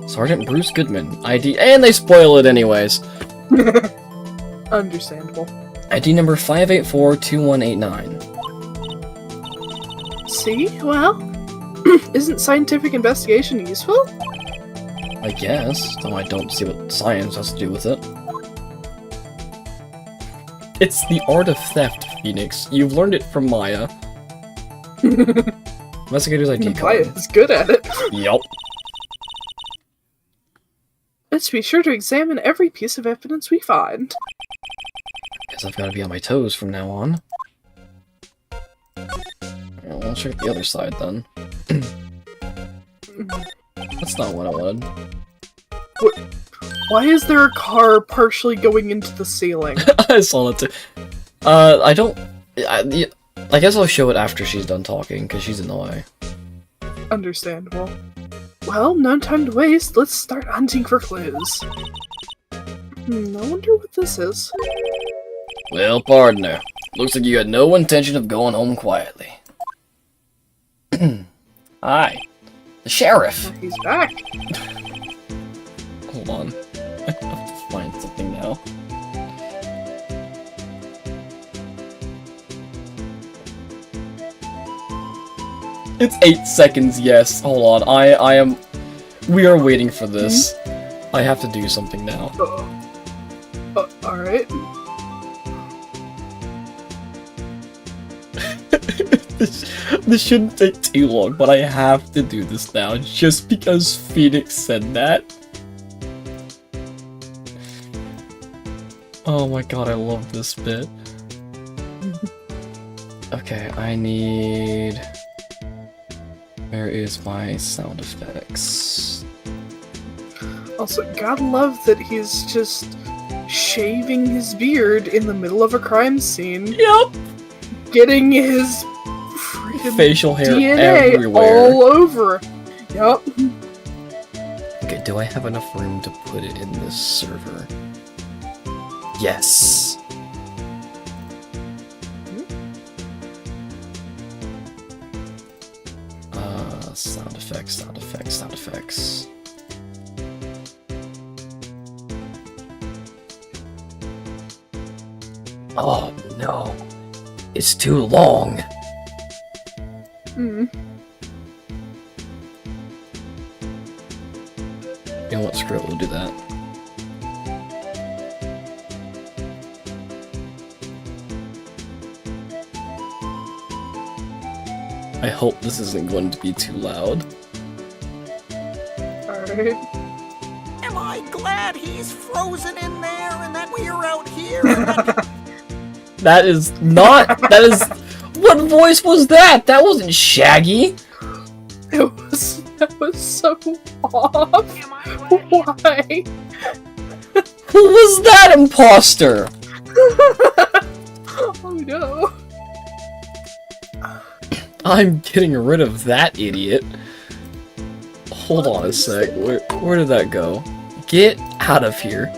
Sergeant Bruce Goodman. ID, and they spoil it anyways. Understandable. ID number 5842189. See? Well, isn't scientific investigation useful? I guess, though I don't see what science has to do with it. It's the art of theft, Phoenix. You've learned it from Maya. Investigator's ID card. Maya is good at it. Yup. Let's be sure to examine every piece of evidence we find. Guess I've got to be on my toes from now on. Well, let's check the other side then. That's not what I wanted. What? Why is there a car partially going into the ceiling? I saw that too. I don't... I guess I'll show it after she's done talking, because she's in the way. Understandable. Well, no time to waste. Let's start hunting for clues. I wonder what this is. Well, partner. Looks like you had no intention of going home quietly. Hi. The sheriff. He's back. Hold on. I have to find something now. It's 8 seconds, yes. Hold on. We are waiting for this. I have to do something now. Alright. This shouldn't take too long, but I have to do this now just because Phoenix said that. Oh my god, I love this bit. Okay, I need... Where is my sound effects? Also, gotta love that he's just shaving his beard in the middle of a crime scene. Yep! Getting his freaking Facial hair DNA everywhere. all over. Yep. Okay, do I have enough room to put it in this server? Yes! Sound effects, sound effects, sound effects. Oh no, it's too long. Hmm. You know what, screw it, we'll do that. I hope this isn't going to be too loud. Alright. Am I glad he's frozen in there and that we're out here? And that... That is not. That is. What voice was that? That wasn't Shaggy. That was so off. Why? Who was that imposter? Oh no. I'm getting rid of that idiot. Hold on a sec. Where did that go? Get out of here.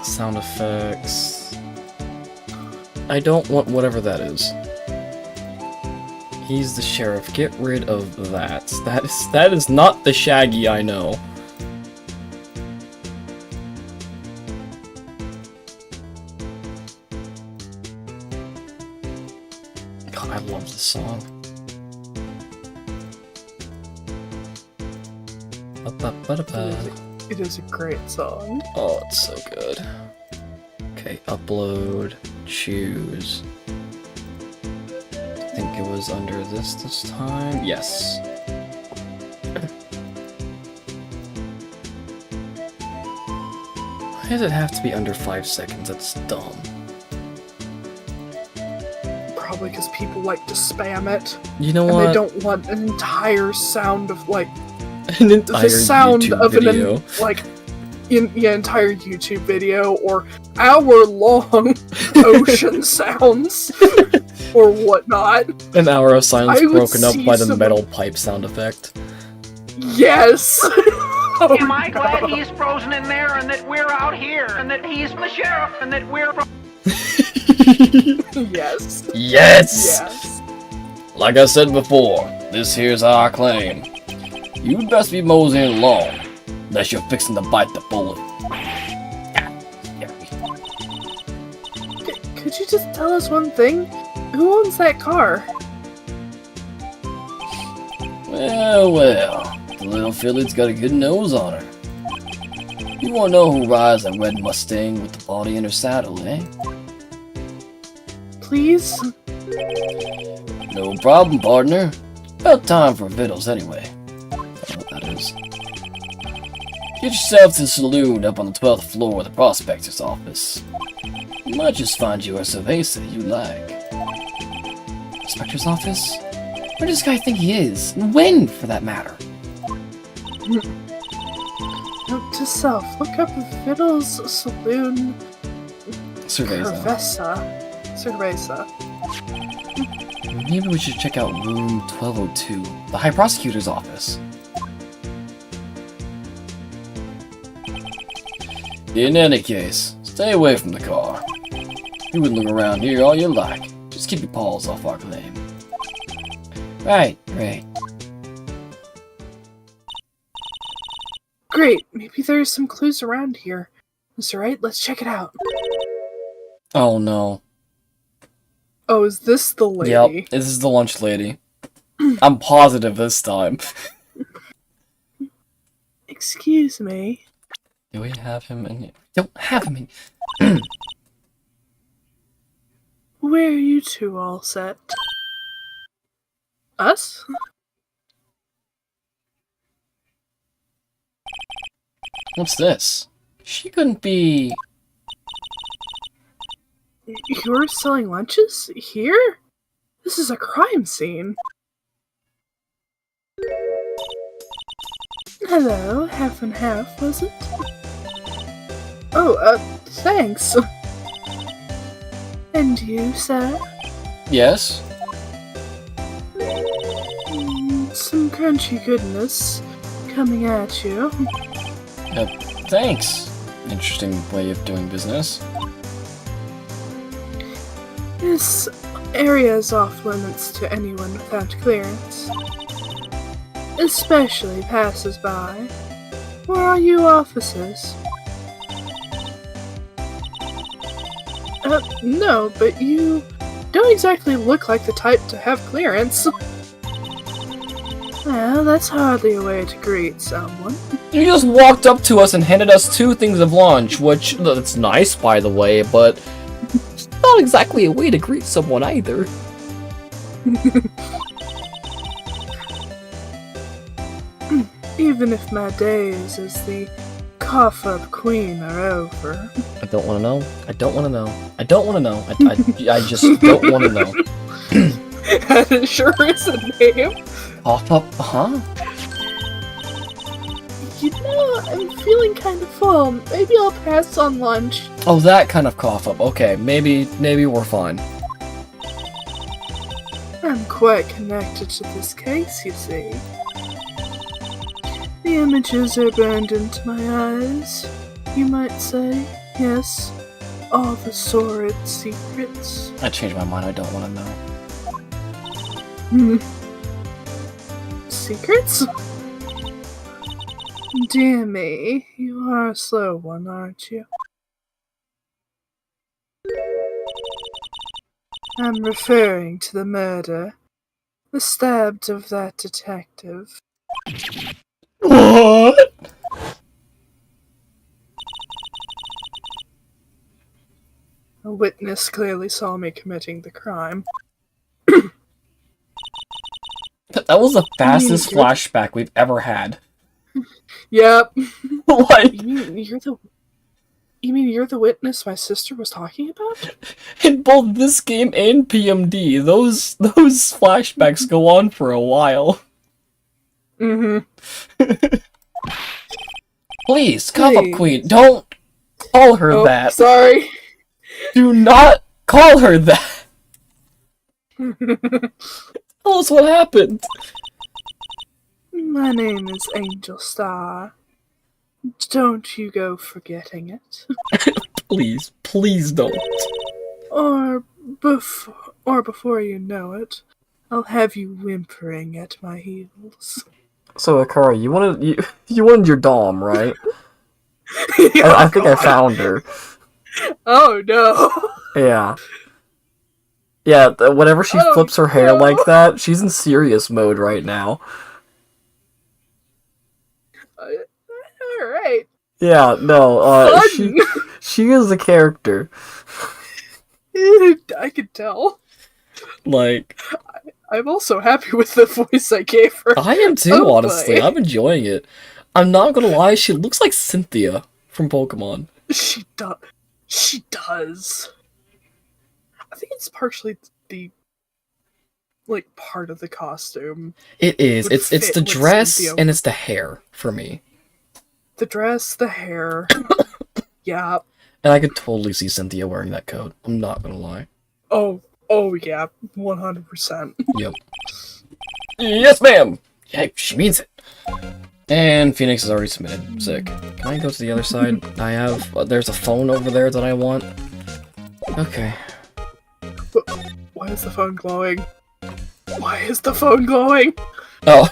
Sound effects. I don't want whatever that is. He's the sheriff. Get rid of that. That is not the Shaggy I know. God, I love this song. It is a great song. Oh, it's so good. Okay, upload, choose. I think it was under this time. Yes. Why does it have to be under 5 seconds? That's dumb. Probably because people like to spam it. You know and what? they don't want an entire sound of like An entire the sound YouTube of video. Entire YouTube video or hour-long ocean sounds or whatnot. An hour of silence I would broken up see by the some- metal pipe sound effect. Yes. Oh, Am I glad no. he's frozen in there and that we're out here and that he's the sheriff and that we're... Yes. Yes! Yes. Like I said before, this here's our claim. You'd best be moseying along, unless you're fixing to bite the bullet. Could you just tell us one thing? Who owns that car? Well, the little filly's got a good nose on her. You wanna know who rides a red Mustang with the body in her saddle, eh? Please? No problem, partner. About time for victuals anyway. I don't know what that is. Get yourself to the saloon up on the 12th floor of the prospector's office. You might just find you a cerveza you like. Prospector's office? Where does this guy think he is? And when, for that matter? Note to self, look up Fiddle's Saloon Cerveza. Cerveza. Maybe we should check out room 1202, the High Prosecutor's office. In any case, stay away from the car. You can look around here all you like. Just keep your paws off our claim. Right. Great, maybe there's some clues around here. Mr. Wright, let's check it out. Oh no. Oh, is this the lady? Yep, this is the lunch lady. I'm positive this time. Excuse me. Do we have him in here? Don't have him in. Where are you two all set? Us? What's this? She couldn't be... You're selling lunches? Here? This is a crime scene. Hello, half and half, was it? Oh, thanks. And you, sir? Yes? Some crunchy goodness coming at you. Thanks. Interesting way of doing business. This area is off limits to anyone without clearance. Especially passers-by. Where are you officers? No, but you don't exactly look like the type to have clearance. Well, that's hardly a way to greet someone. You just walked up to us and handed us 2 things of lunch, which, that's nice, by the way, but it's not exactly a way to greet someone either. Even if my days as the cough-up queen are over. I don't want to know. I don't want to know. I don't want to know. I just don't want to know. That sure is a name. Cough up, huh? You know, I'm feeling kind of full. Maybe I'll pass on lunch. Oh, that kind of cough up. Okay, maybe we're fine. I'm quite connected to this case, you see. The images are burned into my eyes, you might say. Yes, all the sordid secrets. I changed my mind. I don't want to know. Secrets? Dear me, you are a slow one, aren't you? I'm referring to the murder, the stabs of that detective. What? A witness clearly saw me committing the crime. That was the fastest flashback we've ever had. Yep. Like, You mean you're the witness my sister was talking about? in both this game and PMD, those flashbacks go on for a while. Please, Cough Up Queen, don't call her that. Sorry. Do not call her that. Tell us what happened. My name is Angel Star. Don't you go forgetting it. Please, please don't. Or before you know it, I'll have you whimpering at my heels. So, Akari, you wanted your dom, right? Oh, I think I found her. Oh no. Yeah. Yeah, whenever she flips her hair like that, she's in serious mode right now. Alright. Yeah, no, Fun. she is a character. I could tell. Like, I'm also happy with the voice I gave her. I am too, Oh, honestly. boy. I'm enjoying it. I'm not gonna lie, she looks like Cynthia from Pokemon. She does. She does. I think it's partially the part of the costume. It is. Would It's the fit with dress Cynthia. and it's the hair for me. The dress, the hair. Yeah. And I could totally see Cynthia wearing that coat. I'm not gonna lie. Oh yeah, 100%. Yep. Yes, ma'am! Yeah, she means it. And Phoenix is already submitted. Sick. Can I go to the other side? I have... there's a phone over there that I want. Okay. Why is the phone glowing? Why is the phone glowing? Oh.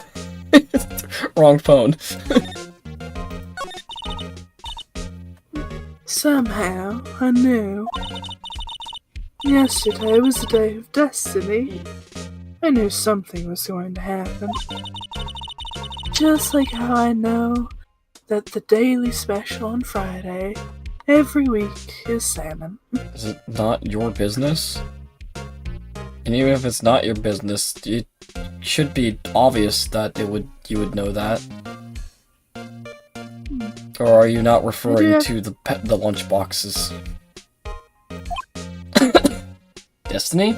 Wrong phone. Somehow, I knew. Yesterday was a day of destiny. I knew something was going to happen. Just like how I know that the daily special on Friday every week is salmon. Is it not your business? And even if it's not your business, it should be obvious that you would know that. Or are you not referring to the lunch boxes? Destiny?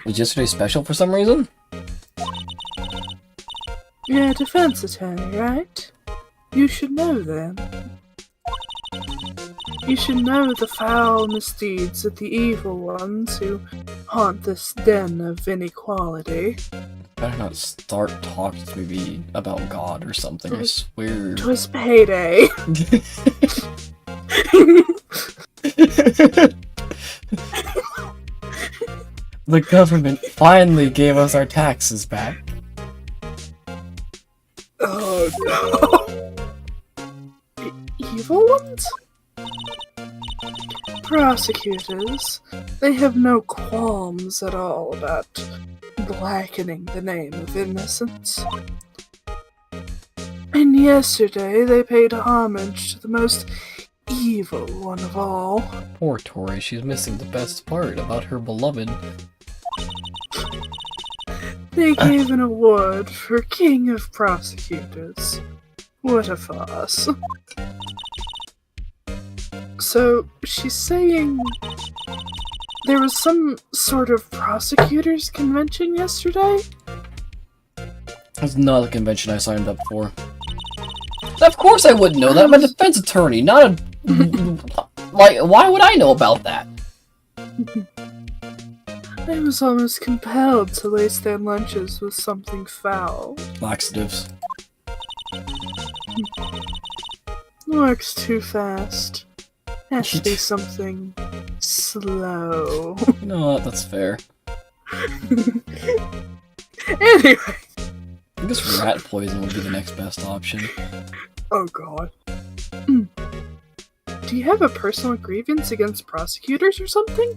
Was yesterday special for some reason? You're a defense attorney, right? You should know then. You should know the foul misdeeds of the evil ones who haunt this den of inequality. Better not start talking to me about God or something, I swear. 'Twas payday. The government finally gave us our taxes back. Oh no. Evil ones? Prosecutors, they have no qualms at all about blackening the name of innocence. And yesterday they paid homage to the most evil one of all. Poor Tori, she's missing the best part about her beloved. They gave an award for King of Prosecutors. What a farce. So, she's saying there was some sort of prosecutors convention yesterday? That's not the convention I signed up for. Of course I wouldn't know that. I'm a defense attorney, not a... Like, why would I know about that? I was almost compelled to lace their lunches with something foul. Laxatives. Works too fast. Has to be something slow. You know what, that's fair. Anyway. I guess rat poison would be the next best option. Oh god. Do you have a personal grievance against prosecutors or something?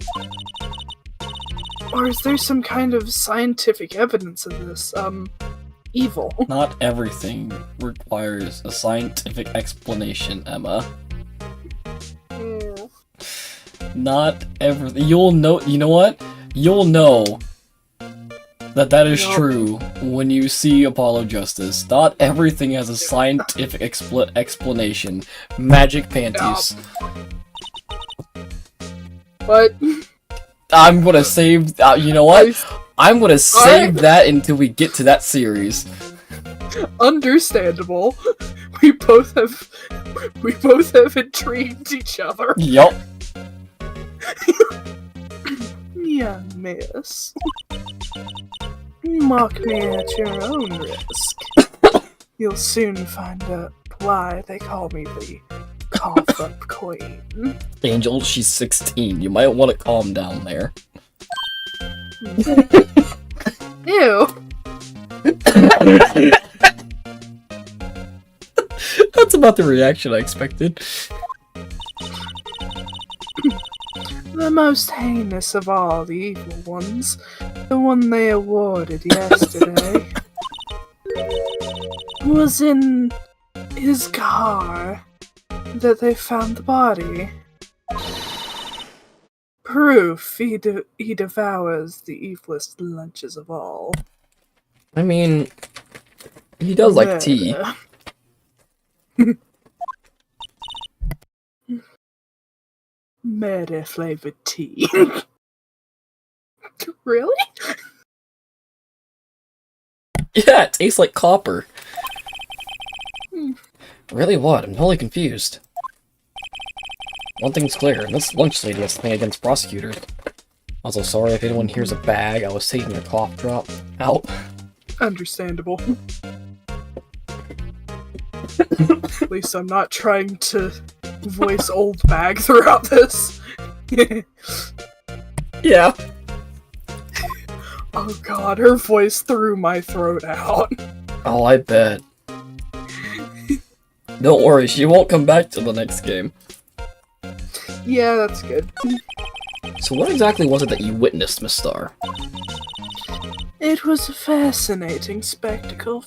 Or is there some kind of scientific evidence of this, evil? Not everything requires a scientific explanation, Emma. Not everything. You'll know, you know what? You'll know that is true when you see Apollo Justice. Not everything has a scientific explanation. Magic panties. What? I'm gonna save, you know what? I'm gonna save that until we get to that series. Understandable. We both have intrigued each other. Yup. Young miss. Mock me at your own risk. You'll soon find out why they call me the cough-up queen. Angel, she's 16. You might want to calm down there. Ew. That's about the reaction I expected. The most heinous of all the evil ones, the one they awarded yesterday, was in his car that they found the body. Proof he devours the evilest lunches of all. I mean, he does like tea. Murder flavored tea. Really? Yeah, it tastes like copper. Really what? I'm totally confused. One thing's clear, this lunch lady has something against prosecutors. Also, sorry if anyone hears a bag, I was taking a cough drop out. Understandable. At least I'm not trying to voice old bag throughout this. Yeah. Oh god, her voice threw my throat out. Oh, I bet. Don't worry, she won't come back to the next game. Yeah, that's good. So what exactly was it that you witnessed, Miss Star? It was a fascinating spectacle,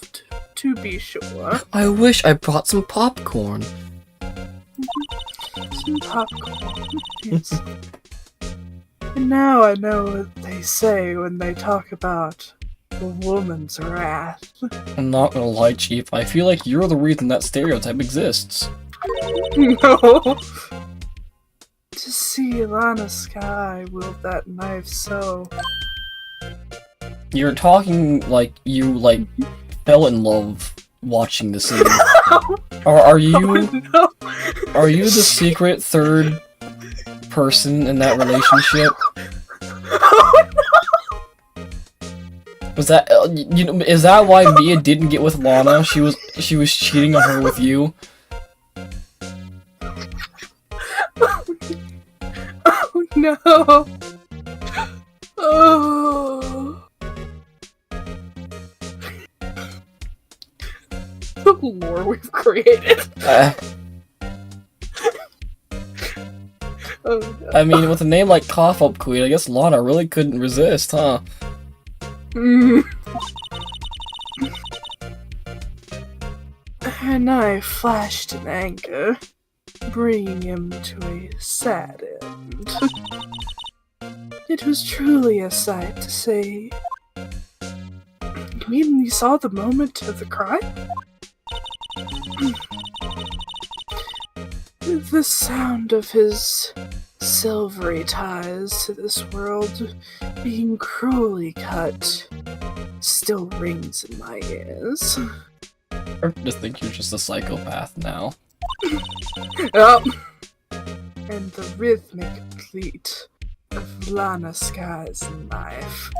to be sure. I wish I brought some popcorn. Some popcorn, yes. And now I know what they say when they talk about a woman's wrath. I'm not gonna lie, Chief. I feel like you're the reason that stereotype exists. No! To see Lana Sky wield that knife so... You're talking like you, fell in love watching the scene. Are you... No. Are you the secret third person in that relationship? Was that is that why Mia didn't get with Lana? She was cheating on her with you. Oh no! Oh. The lore we've created. Oh, no. I mean, with a name like Cough Up Queen, I guess Lana really couldn't resist, huh? Her knife flashed in anger, bringing him to a sad end. It was truly a sight to see. You mean you saw the moment of the crime? The sound of his silvery ties to this world being cruelly cut still rings in my ears. I just think you're just a psychopath now. Yep. And the rhythmic beat of Lana Sky's knife.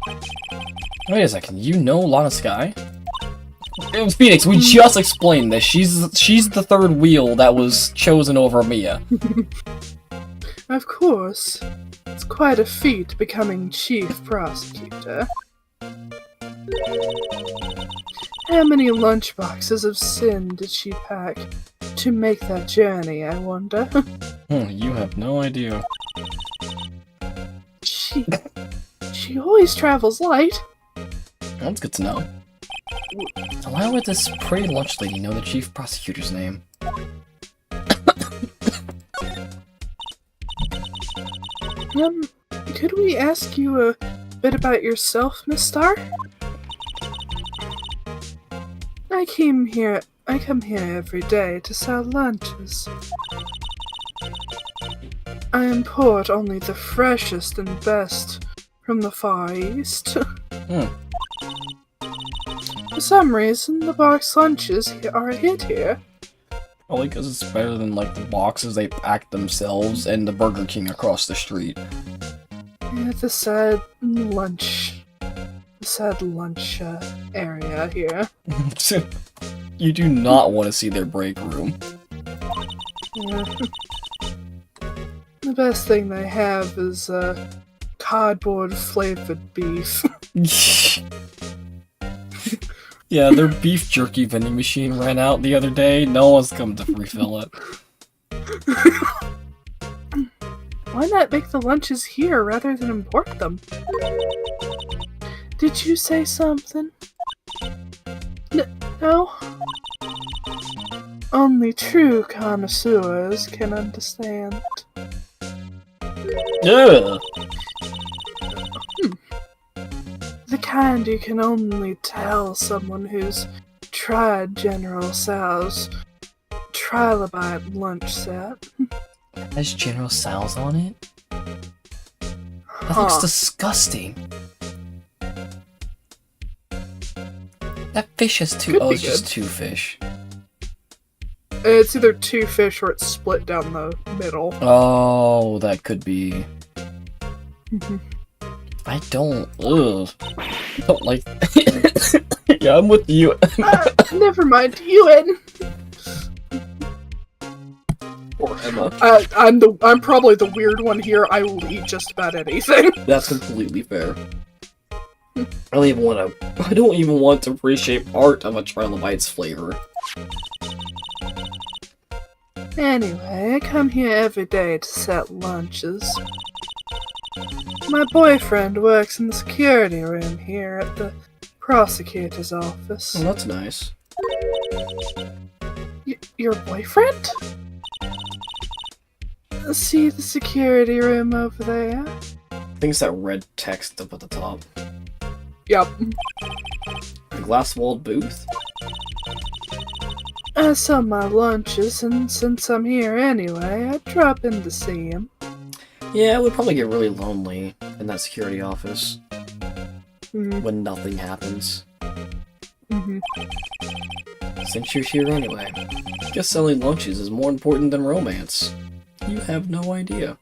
Wait a second, you know Lana Sky? Phoenix, we just explained this. She's the third wheel that was chosen over Mia. Of course. It's quite a feat becoming chief prosecutor. How many lunchboxes of sin did she pack to make that journey, I wonder? You have no idea. She always travels light. That's good to know. So why would this pretty lunch lady know the chief prosecutor's name? Could we ask you a bit about yourself, Miss Star? I come here every day to sell lunches. I import only the freshest and best from the Far East. For some reason, the box lunches are a hit here. Probably because it's better than, the boxes they pack themselves and the Burger King across the street. Yeah, the sad lunch area here. You do not want to see their break room. Yeah. The best thing they have is cardboard flavored beef. Yeah, their beef jerky vending machine ran out the other day. No one's come to refill it. Why not make the lunches here rather than import them? Did you say something? No? Only true connoisseurs can understand. Ugh. The kind you can only tell someone who's tried General Sal's Trilobite lunch set. Has General Sal's on it? That looks disgusting. That fish has two. Oh, it's just two fish. It's either two fish or it's split down the middle. Oh, that could be. I don't. Ugh. I don't like. Yeah, I'm with you. Never mind, you in. Poor Emma. I'm probably the weird one here. I will eat just about anything. That's completely fair. I don't even want to reshape part of a Trilobite's flavor. Anyway, I come here every day to set lunches. My boyfriend works in the security room here at the prosecutor's office. Oh, that's nice. Your boyfriend? See the security room over there? I think it's that red text up at the top. Yup. The glass-walled booth? I sell my lunches, and since I'm here anyway, I'd drop in to see him. Yeah, it would probably get really lonely in that security office Mm-hmm. when nothing happens. Mm-hmm. Since you're here anyway, guess selling lunches is more important than romance. You have no idea.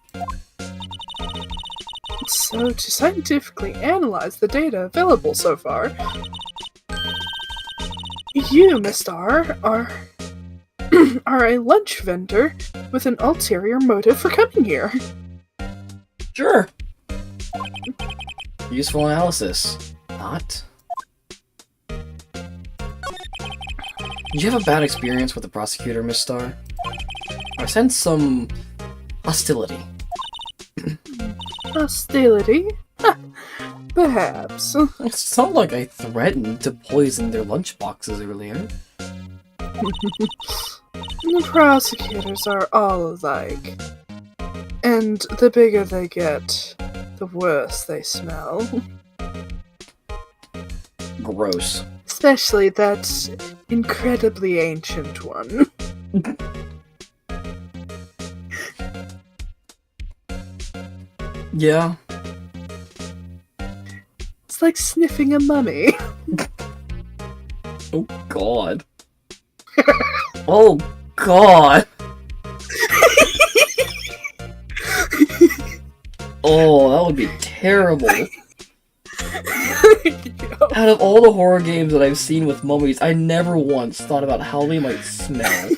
So, to scientifically analyze the data available so far, you, Mr. R, are a lunch vendor with an ulterior motive for coming here. Sure. Useful analysis. Not. Did you have a bad experience with the prosecutor, Miss Starr? I sense some hostility. Hostility? Perhaps. It's not like I threatened to poison their lunchboxes earlier. The prosecutors are all alike. And the bigger they get, the worse they smell. Gross. Especially that incredibly ancient one. Yeah. It's like sniffing a mummy. Oh god. Oh god. Oh, that would be terrible. Out of all the horror games that I've seen with mummies, I never once thought about how they might smell.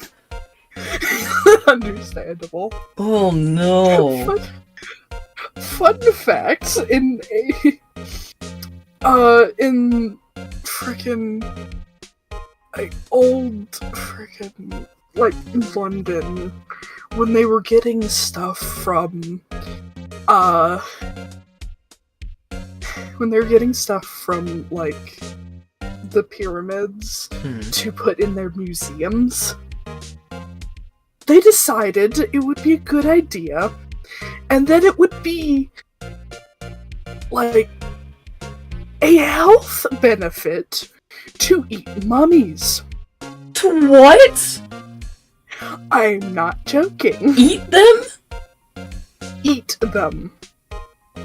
Understandable. Oh no. Fun fact, in frickin' like old frickin' like London, when they were getting stuff from like the pyramids to put in their museums, they decided it would be a good idea, and that it would be like a health benefit to eat mummies. To what? I'm not joking. Eat them? Eat them.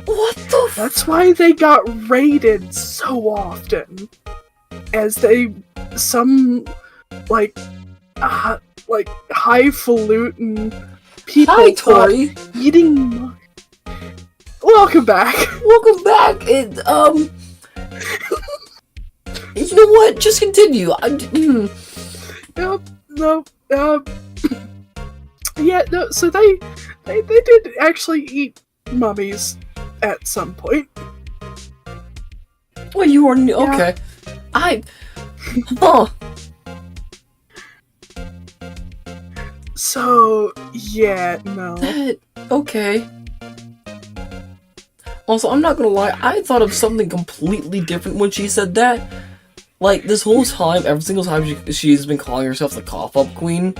What the f- That's why they got raided so often. As some highfalutin people Hi, thought Tori. eating. Welcome back. Welcome back. You know what? Just continue. Yeah, no, so they did actually eat mummies at some point. Well, you are okay. Huh. So, yeah, no. Okay. Also, I'm not gonna lie, I thought of something completely different when she said that. Like, this whole time, every single time she's been calling herself the cough-up queen,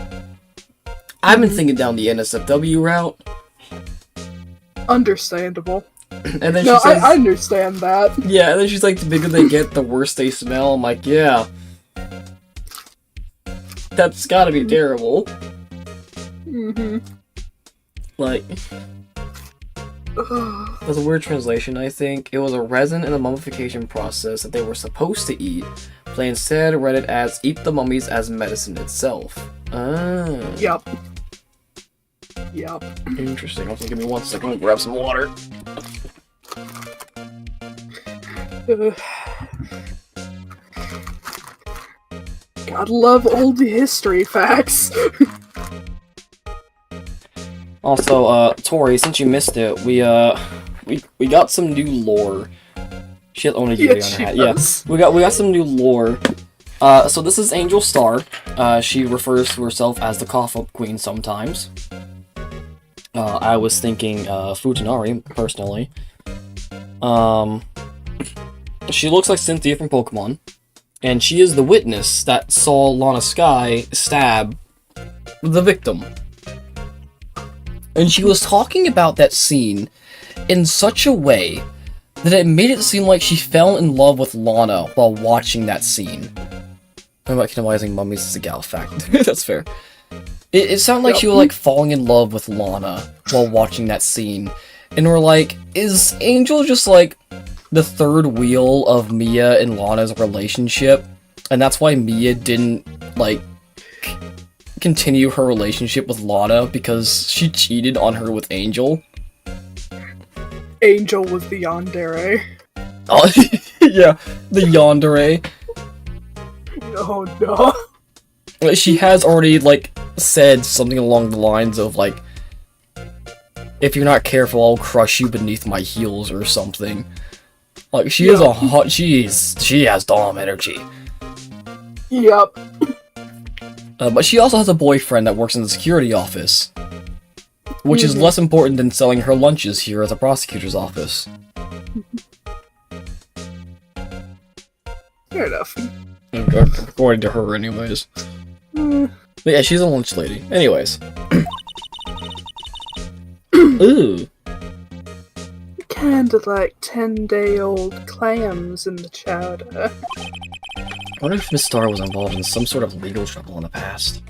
I've been thinking down the NSFW route. Understandable. And then No, she says, I understand that. yeah, and then she's like, the bigger they get, the worse they smell. I'm like, yeah. That's gotta be terrible. Mm-hmm. Like, that's a weird translation, I think. It was a resin and a mummification process that they were supposed to eat, but they instead read it as eat the mummies as medicine itself. Ah. Yep. Interesting. Also, give me 1 second, I'll grab some water. Gotta love old history facts. Also, Tori, since you missed it, we got some new lore. She has only Yeah, on she her hat. does. Yeah, we got some new lore. So this is Angel Star. She refers to herself as the cough-up queen sometimes. I was thinking Futanari, personally. She looks like Cynthia from Pokemon, and she is the witness that saw Lana Sky stab the victim. And she was talking about that scene in such a way that it made it seem like she fell in love with Lana while watching that scene. I'm not cannibalizing mummies as a gal fact. That's fair. It sounded like she was like falling in love with Lana while watching that scene. And we're like, is Angel just like the third wheel of Mia and Lana's relationship? And that's why Mia didn't like continue her relationship with Lana because she cheated on her with Angel? Angel was the yandere. Oh, yeah, the yandere. Oh no. She has already, like, said something along the lines of, like, if you're not careful, I'll crush you beneath my heels or something. Like, she is a hot, she has Dom energy. Yep. But she also has a boyfriend that works in the security office, which is less important than selling her lunches here at the prosecutor's office. Fair enough. According to her, anyways. But yeah, she's a lunch lady. Anyways. Ooh. Kinda like 10-day-old clams in the chowder. I wonder if Miss Star was involved in some sort of legal trouble in the past.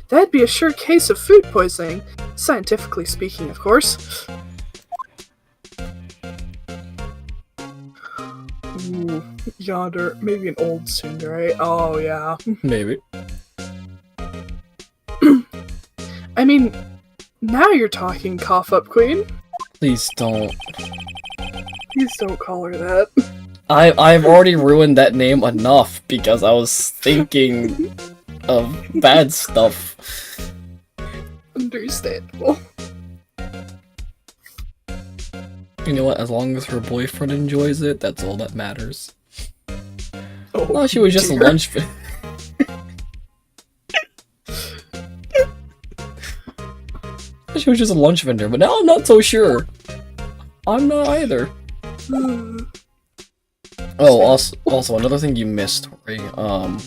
That'd be a sure case of food poisoning, scientifically speaking, of course. Ooh, yonder, maybe an old tsundere. Oh yeah. Maybe. I mean, now you're talking, cough up queen. Please don't. Please don't call her that. I've already ruined that name enough because I was thinking of bad stuff. Understandable. You know what? As long as her boyfriend enjoys it, that's all that matters. Oh, she was just a lunch vendor. She was just a lunch vendor, but now I'm not so sure. I'm not either. Oh, also another thing you missed, Tori. Oh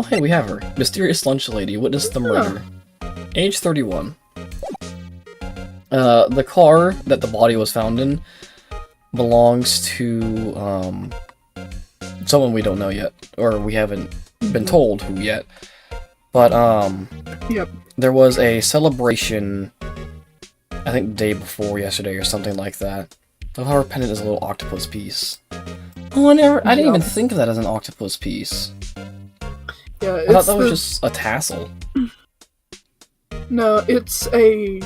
hey, we have her. Mysterious lunch lady witnessed the murder. Age 31. The car that the body was found in belongs to someone we don't know yet, or we haven't been told who yet. But Yep. There was a celebration, I think the day before yesterday or something like that. Of how her pendant is a little octopus piece. Oh, I didn't even think of that as an octopus piece. Yeah, I thought that was just a tassel. No, it's a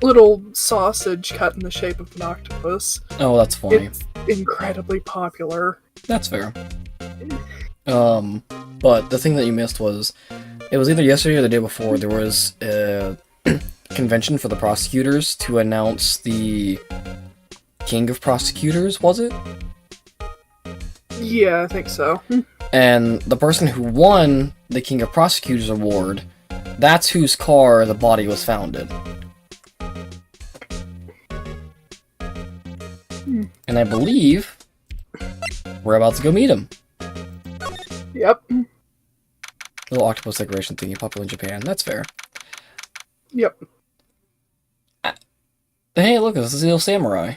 little sausage cut in the shape of an octopus. Oh, that's funny. It's incredibly popular. That's fair. But the thing that you missed was, it was either yesterday or the day before, there was a convention for the prosecutors to announce the King of Prosecutors, was it? Yeah, I think so. And the person who won the King of Prosecutors award, that's whose car the body was found in. And I believe we're about to go meet him. Yep. Little octopus decoration thingy, popular in Japan. That's fair. Yep. Hey, look, this is the little samurai.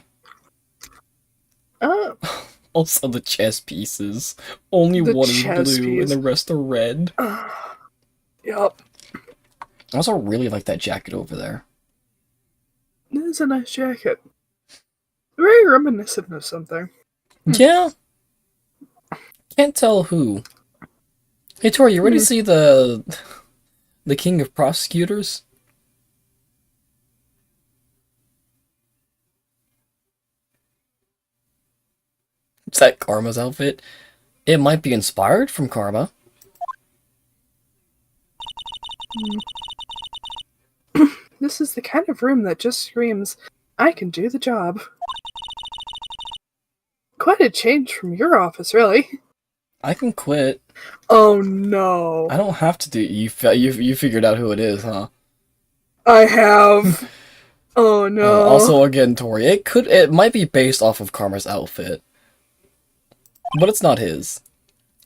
Oh. Also the chess pieces. Only The one is chess blue piece. and the rest are red. Yep. I also really like that jacket over there. It is a nice jacket. Very reminiscent of something. Yeah. Can't tell who. Hey Tori, you ready to see the King of Prosecutors? Is that Karma's outfit? It might be inspired from Karma. This is the kind of room that just screams, I can do the job. Quite a change from your office, really. I can quit. Oh no. I don't have to do. You figured out who it is, huh? I have. Oh no. Also, again, Tori, it might be based off of Karma's outfit, but it's not his.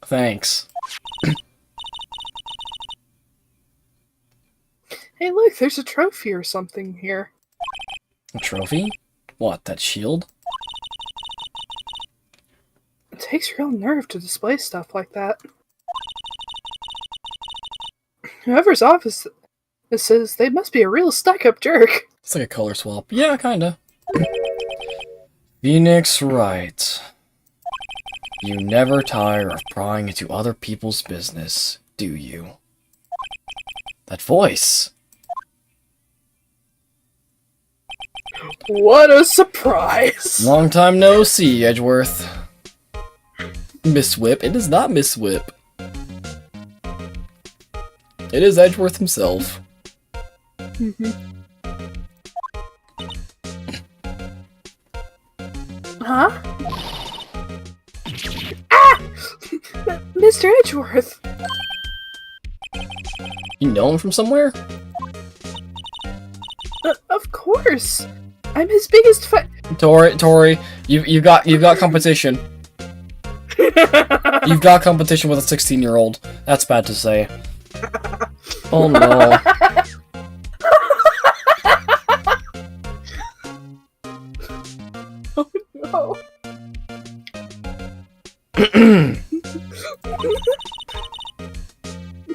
Thanks. Hey, look, there's a trophy or something here. A trophy? What, that shield? It takes real nerve to display stuff like that. Whoever's office this is, they must be a real stuck-up jerk. It's like a color swap. Yeah, kinda. Phoenix Wright. You never tire of prying into other people's business, do you? That voice! What a surprise! Long time no see, Edgeworth. Miss Whip. It is not Miss Whip. It is Edgeworth himself. Huh? Ah! Mr. Edgeworth! You know him from somewhere? Of course! I'm his biggest fan. Tori, you got competition. You've got competition with a 16-year-old. That's bad to say. Oh no. Oh no.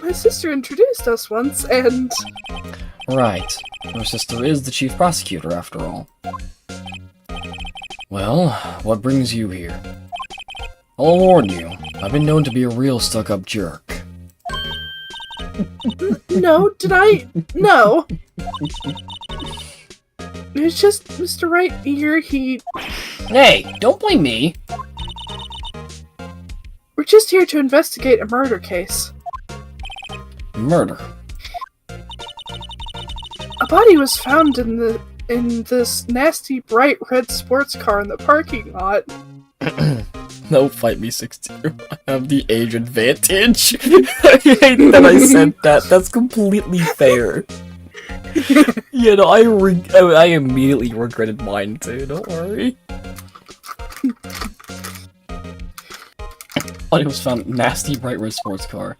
My sister introduced us once, and... Right. Your sister is the chief prosecutor, after all. Well, what brings you here? I'll warn you, I've been known to be a real stuck-up jerk. No, did I? No. It's just Mr. Wright here, Hey, don't blame me! We're just here to investigate a murder case. Murder. A body was found in this nasty bright red sports car in the parking lot. No, fight me, 16. I have the age advantage. I hate that I said that. That's completely fair. You know, I immediately regretted mine too, don't worry. Body was found nasty bright red sports car.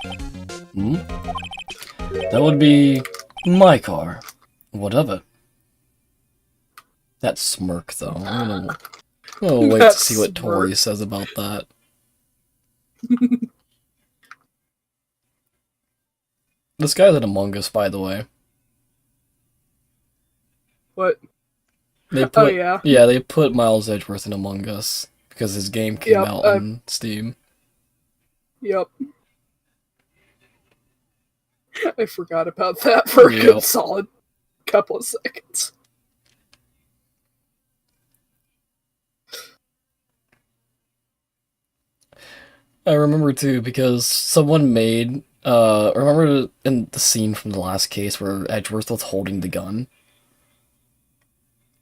Hmm? That would be my car. What of it? That smirk, though. I'm gonna wait to see what Tori says about that. This guy's in Among Us, by the way. What? They put, Oh, yeah. Yeah, they put Miles Edgeworth in Among Us because his game came out on Steam. Yep. I forgot about that for a good solid couple of seconds. I remember too because someone made remember in the scene from the last case where Edgeworth was holding the gun?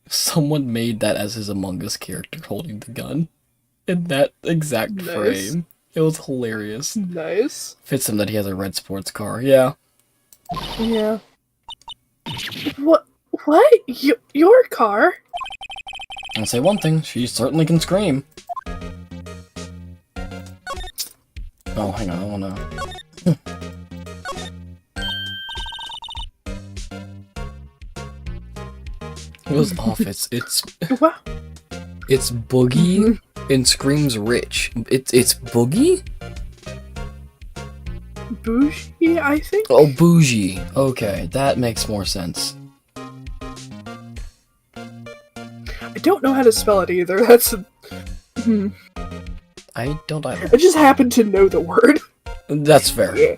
Someone made that as his Among Us character holding the gun. In that exact frame. It was hilarious. Nice. Fits him that he has a red sports car. Yeah. Yeah. What? Your car? I'll say one thing, she certainly can scream. Oh, hang on, I wanna... It was off, it's What? It's Boogie and screams rich. It's Boogie? Bougie, I think? Oh, Bougie. Okay, that makes more sense. I don't know how to spell it either, that's a... I don't either. I just happen to know the word. That's fair. Yeah.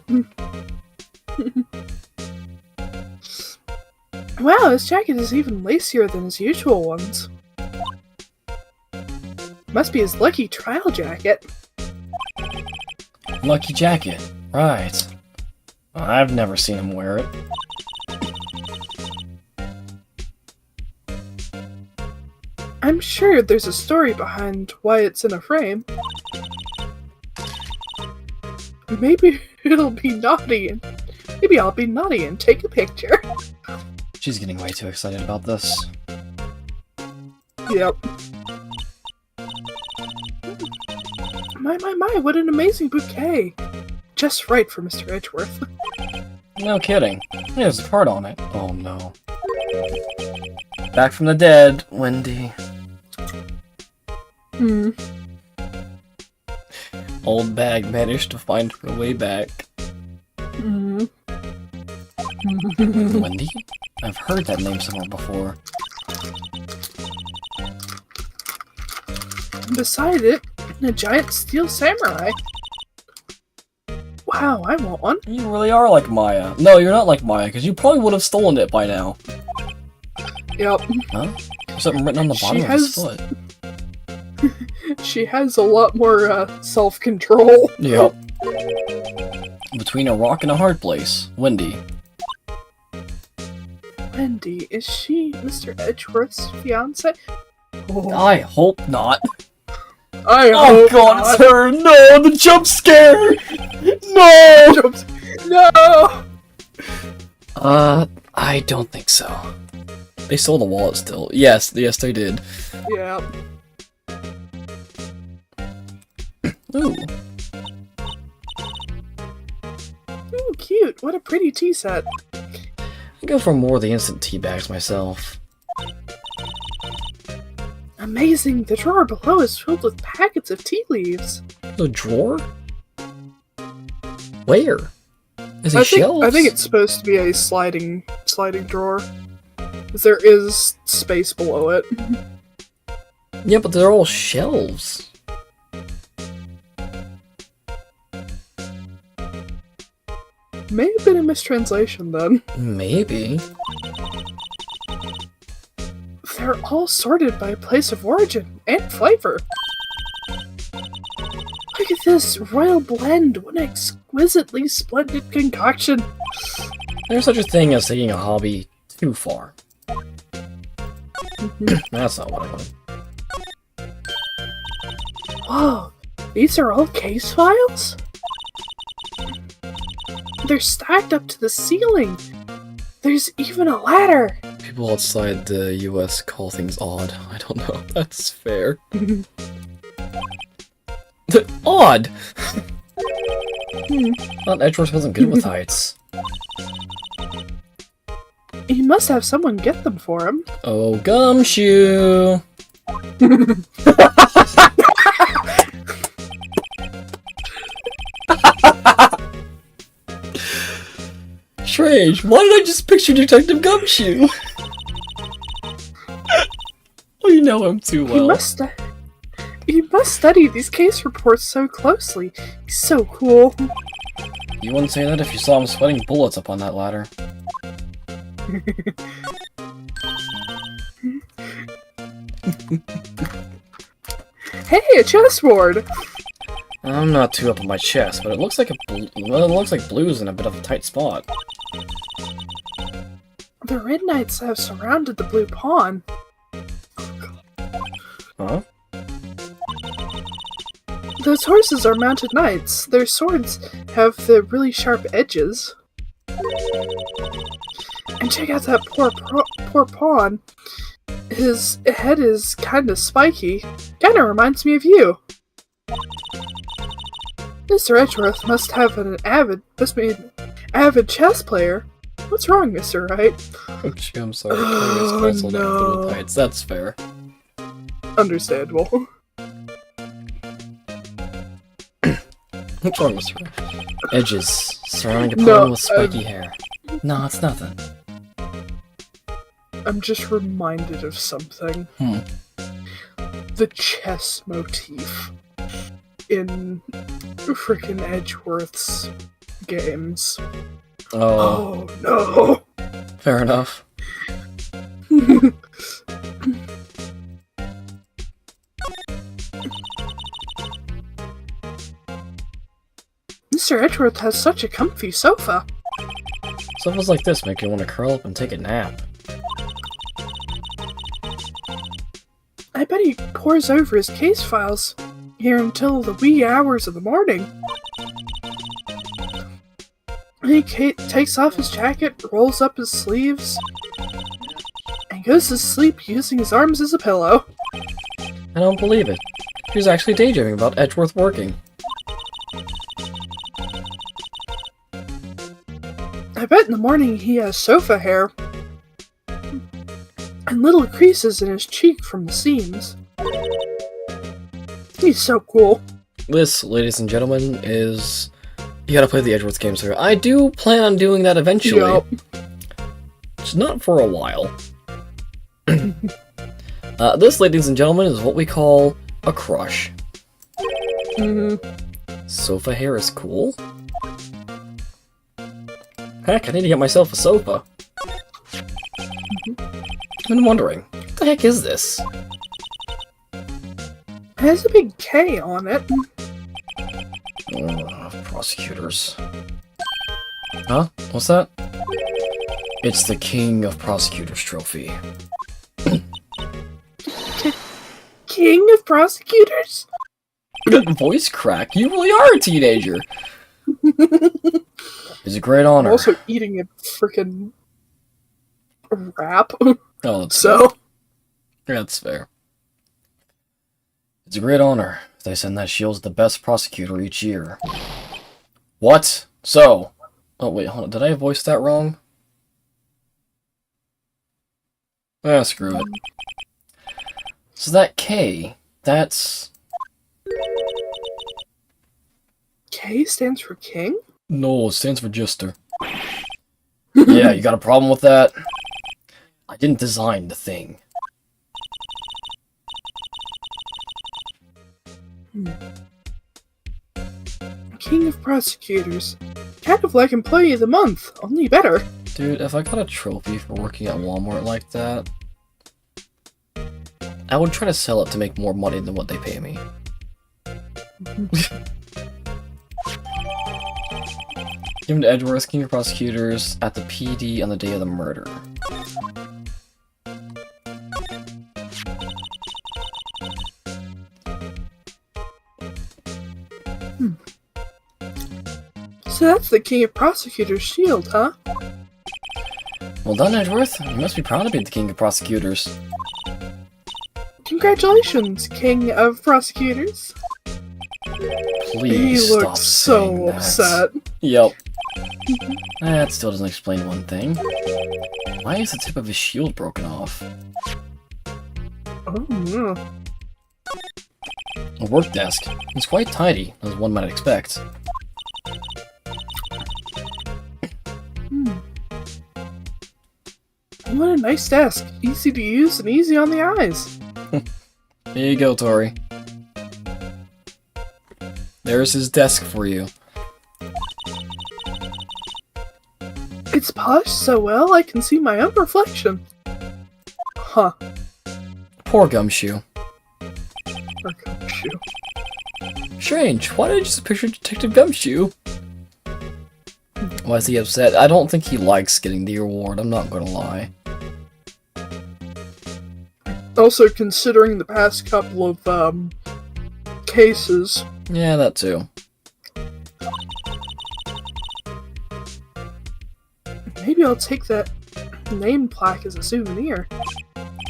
Wow, his jacket is even lacier than his usual ones. Must be his lucky trial jacket. Lucky jacket. Right. I've never seen him wear it. I'm sure there's a story behind why it's in a frame. Maybe it'll be naughty and maybe I'll be naughty and take a picture. She's getting way too excited about this. Yep. My, what an amazing bouquet. Just right for Mr. Edgeworth. No kidding. There's a card on it. Oh no. Back from the dead, Wendy. Hmm. Old bag managed to find her way back. Hmm. Wendy? I've heard that name somewhere before. Beside it, a giant steel samurai. Wow, I want one. You really are like Maya. No, you're not like Maya, because you probably would have stolen it by now. Yep. Huh? There's something written on the bottom of his foot. She has a lot more self-control. Yep. Between a rock and a hard place. Wendy. Wendy, is she Mr. Edgeworth's fiance? Oh, I hope not. I Oh hope god, not. it's her! No, the jump scare! No! No! I don't think so. They stole the wallet still. Yes, they did. Yeah. Ooh. Ooh, cute. What a pretty tea set. I go for more of the instant tea bags myself. Amazing. The drawer below is filled with packets of tea leaves. The drawer? Where? Is it I shelves? think it's supposed to be a sliding drawer. 'Cause there is space below it. Yeah, but they're all shelves. May have been a mistranslation then. Maybe. They're all sorted by place of origin and flavor. Look at this royal blend. What an exquisitely splendid concoction. There's such a thing as taking a hobby too far. That's not what I wanted. Whoa, these are all case files? They're stacked up to the ceiling. There's even a ladder. People outside the US call things odd. I don't know. That's fair. Odd! Thought Edgeworth wasn't good with heights. He must have someone get them for him. Oh, Gumshoe! Strange, why did I just picture Detective Gumshoe? Well, you know him too well. He must study these case reports so closely. He's so cool. You wouldn't say that if you saw him sweating bullets up on that ladder. Hey, a chessboard! I'm not too up on my chest, but it looks like blue's in a bit of a tight spot. The Red Knights have surrounded the blue pawn. Huh? Those horses are mounted knights. Their swords have the really sharp edges. And check out that poor pawn. His head is kinda spiky. Kinda reminds me of you. Mr. Edgeworth must be an avid chess player. What's wrong, Mr. Wright? Oh, gee, I'm sorry. Oh, no. Heights. That's fair. Understandable. What's wrong, Mr. Wright? Edges surrounding a pawn with spiky hair. No, it's nothing. I'm just reminded of something. The chess motif in frickin' Edgeworth's games. Oh, Oh fair enough. no! Mr. Edgeworth has such a comfy sofa. Sofas like this make you want to curl up and take a nap. I bet he pores over his case files here until the wee hours of the morning. He takes off his jacket, rolls up his sleeves, and goes to sleep using his arms as a pillow. I don't believe it. He was actually daydreaming about Edgeworth working. I bet in the morning he has sofa hair and little creases in his cheek from the seams. He's so cool. This, ladies and gentlemen, is... You gotta play the Edgeworth games here. I do plan on doing that eventually. Yup. It's not for a while. This, ladies and gentlemen, is what we call a crush. Sofa hair is cool. Heck, I need to get myself a sofa. I've been wondering, what the heck is this? It has a big K on it. Prosecutors. Huh? What's that? It's the King of Prosecutors trophy. King of Prosecutors? Voice crack, you really are a teenager! It's a great honor. I'm also eating a freaking wrap. Oh, that's So, fair. That's fair. It's a great honor. They send that shield to the best prosecutor each year. What? So... Oh, wait, hold on. Did I voice that wrong? Ah, screw it. So that K, that's... K stands for king? No, it stands for Gister. Yeah, you got a problem with that? I didn't design the thing. King of Prosecutors. Kind of like Employee of the Month, only better. Dude, if I got a trophy for working at Walmart like that, I would try to sell it to make more money than what they pay me. Given to Edgeworth, King of Prosecutors, at the PD on the day of the murder. So that's the King of Prosecutors' shield, huh? Well done, Edgeworth. You must be proud to be the King of Prosecutors. Congratulations, King of Prosecutors. Please He stop looks so saying that. upset. Yep. That still doesn't explain one thing. Why is the tip of his shield broken off? Oh, no. A work desk. It's quite tidy, as one might expect. What a nice desk. Easy to use and easy on the eyes. Here you go, Tori. There's his desk for you. It's polished so well I can see my own reflection. Huh. Poor Gumshoe. Or Gumshoe. Strange, why did I just picture Detective Gumshoe? Why is he upset? I don't think he likes getting the award, I'm not gonna lie. Also, considering the past couple of, cases. Yeah, that too. Maybe I'll take that name plaque as a souvenir.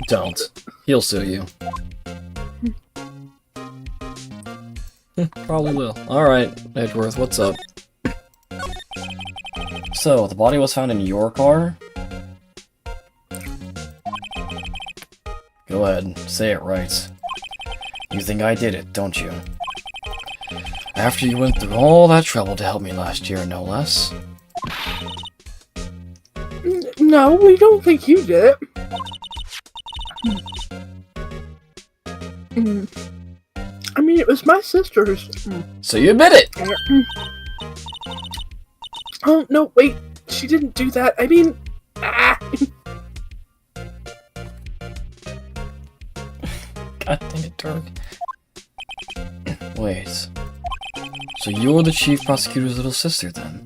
Don't. He'll sue you. Probably will. Alright, Edgeworth, what's up? So, the body was found in your car? Go ahead, say it right. You think I did it, don't you? After you went through all that trouble to help me last year, no less. No, we don't think you did it. I mean, it was my sister's. So you admit it! Oh, no, wait. She didn't do that. I mean... God dang it, Turk. Wait. So you're the chief prosecutor's little sister, then?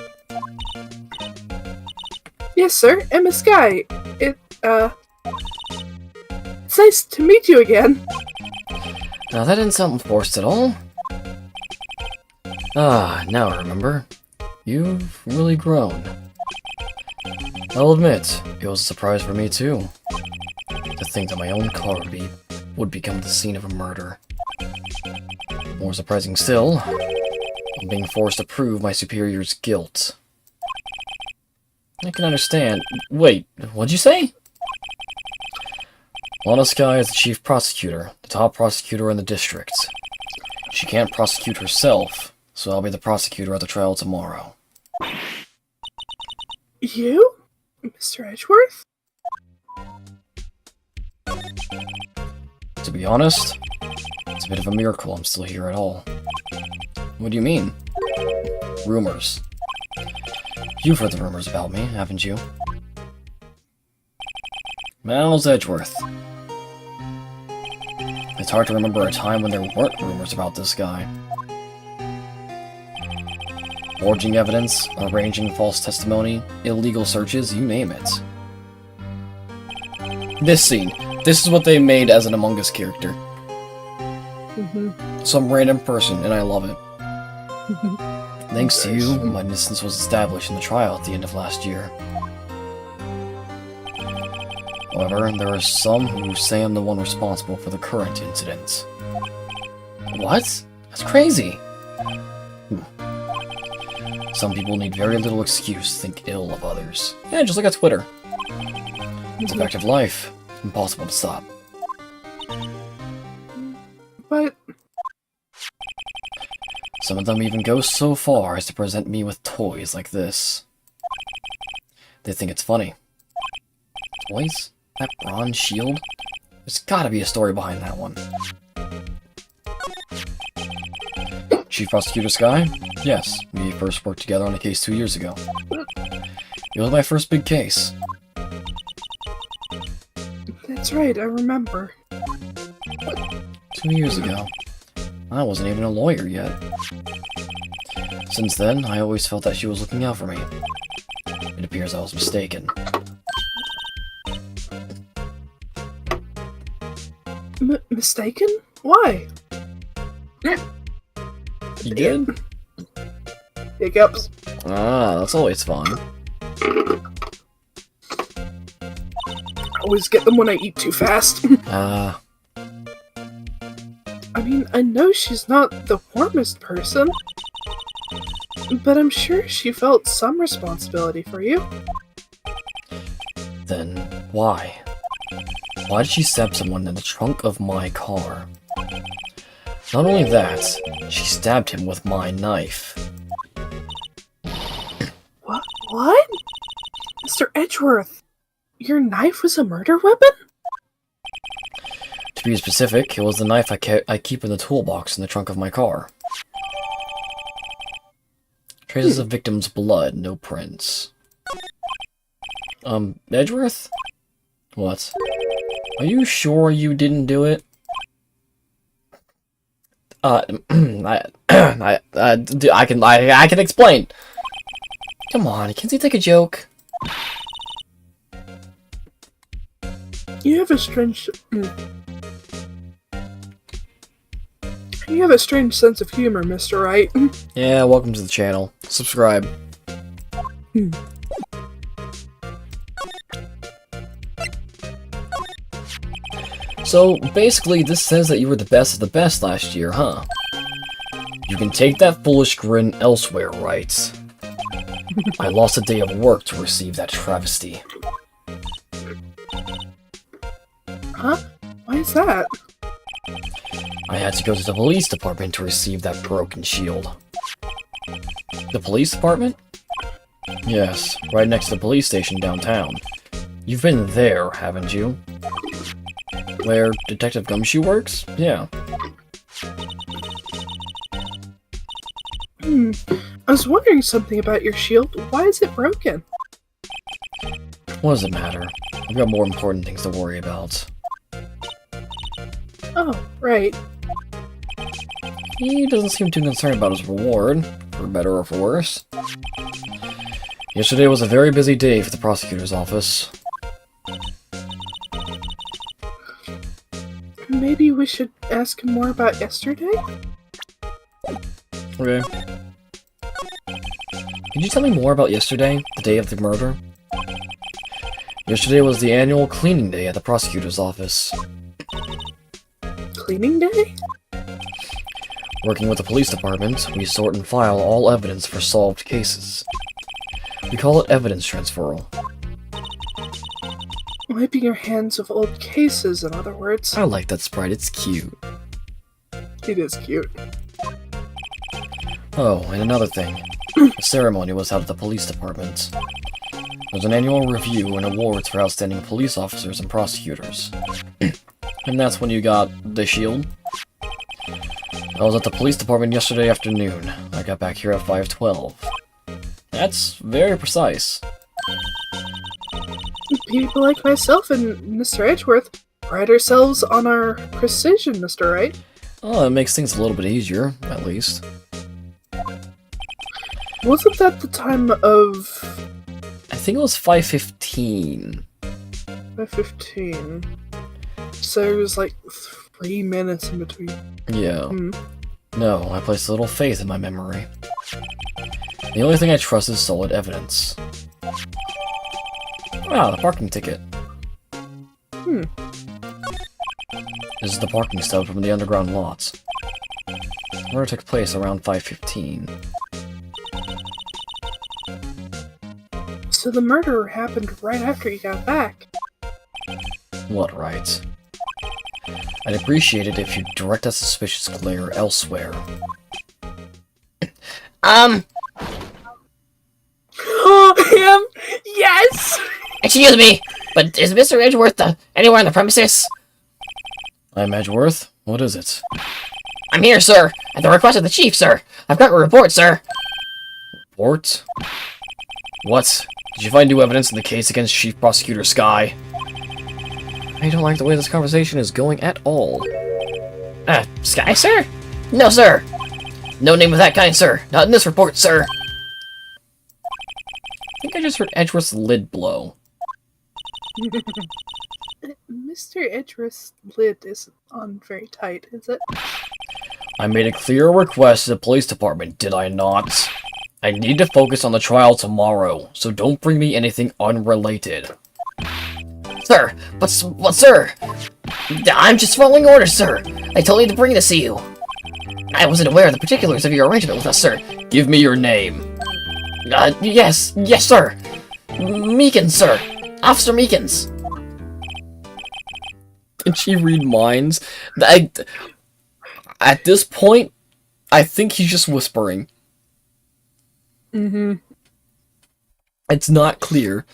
Yes, sir. Emma Sky. It's nice to meet you again. Now that didn't sound forced at all. Ah, now I remember. You've really grown. I'll admit, it was a surprise for me too. To think that my own car would become the scene of a murder. More surprising still, I'm being forced to prove my superior's guilt. I can understand. Wait, what'd you say? Lana Skye is the chief prosecutor, the top prosecutor in the district. She can't prosecute herself, so I'll be the prosecutor at the trial tomorrow. You? Mr. Edgeworth? To be honest, it's a bit of a miracle I'm still here at all. What do you mean? Rumors. You've heard the rumors about me, haven't you? Miles Edgeworth. It's hard to remember a time when there weren't rumors about this guy. Forging evidence, arranging false testimony, illegal searches, you name it. This scene. This is what they made as an Among Us character. Some random person, and I love it. Thanks to you, my innocence was established in the trial at the end of last year. However, there are some who say I'm the one responsible for the current incident. What? That's crazy! Some people need very little excuse to think ill of others. Yeah, just look at Twitter. It's a fact of life. Impossible to stop. But... Some of them even go so far as to present me with toys like this. They think it's funny. Toys? That bronze shield? There's gotta be a story behind that one. Chief Prosecutor Skye? Yes, we first worked together on a case 2 years ago. It was my first big case. That's right, I remember. 2 years ago. I wasn't even a lawyer yet. Since then, I always felt that she was looking out for me. It appears I was mistaken. Mistaken? Why? You did? Hiccups. Ah, that's always fun. I always get them when I eat too fast. Ah. I mean, I know she's not the warmest person, but I'm sure she felt some responsibility for you. Then, why? Why did she stab someone in the trunk of my car? Not only that, she stabbed him with my knife. What? Mr. Edgeworth, your knife was a murder weapon? To be specific, it was the knife I keep in the toolbox in the trunk of my car. Traces of victim's blood, no prints. Edgeworth? What? Are you sure you didn't do it? I can explain. Come on, can't you take a joke? You have a strange... You have a strange sense of humor, Mr. Wright. Yeah, welcome to the channel. Subscribe. So, basically, this says that you were the best of the best last year, huh? You can take that foolish grin elsewhere, right? I lost a day of work to receive that travesty. Huh? Why is that? I had to go to the police department to receive that broken shield. The police department? Yes, right next to the police station downtown. You've been there, haven't you? Where Detective Gumshoe works? Yeah. I was wondering something about your shield. Why is it broken? What does it matter? I've got more important things to worry about. Oh, right. He doesn't seem too concerned about his reward, for better or for worse. Yesterday was a very busy day for the prosecutor's office. Maybe we should ask him more about yesterday? Okay. Could you tell me more about yesterday, the day of the murder? Yesterday was the annual cleaning day at the prosecutor's office. Cleaning day? Working with the police department, we sort and file all evidence for solved cases. We call it evidence transferal. Wiping your hands of old cases, in other words. I like that sprite, it's cute. It is cute. Oh, and another thing. The ceremony was held at the police department. There's an annual review and awards for outstanding police officers and prosecutors. And that's when you got the shield. I was at the police department yesterday afternoon. I got back here at 5:12. That's very precise. People like myself and Mr. Edgeworth pride ourselves on our precision, Mr. Wright. Oh, it makes things a little bit easier, at least. Wasn't that the time of I think it was 5:15. 15? So it was like 3 minutes in between. Yeah. No, I placed little faith in my memory. The only thing I trust is solid evidence. Wow, the parking ticket. This is the parking stub from the underground lots. The murder took place around 5:15. So the murder happened right after you got back. What right? I'd appreciate it if you'd direct that suspicious glare elsewhere. Oh, him? Yes! Excuse me, but is Mr. Edgeworth anywhere on the premises? I'm Edgeworth. What is it? I'm here, sir, at the request of the chief, sir. I've got a report, sir. Report? What? Did you find new evidence in the case against Chief Prosecutor Sky? I don't like the way this conversation is going at all. Sky, sir? No, sir. No name of that kind, sir. Not in this report, sir. I think I just heard Edgeworth's lid blow. Mr. Edgeworth's lid isn't on very tight, is it? I made a clear request to the police department, did I not? I need to focus on the trial tomorrow, so don't bring me anything unrelated. Sir, but sir, I'm just following orders, sir. I told you to bring this to you. I wasn't aware of the particulars of your arrangement with us, sir. Give me your name. Yes, sir. Meekins, sir. Officer Meekins. Can she read minds? At this point, I think he's just whispering. It's not clear.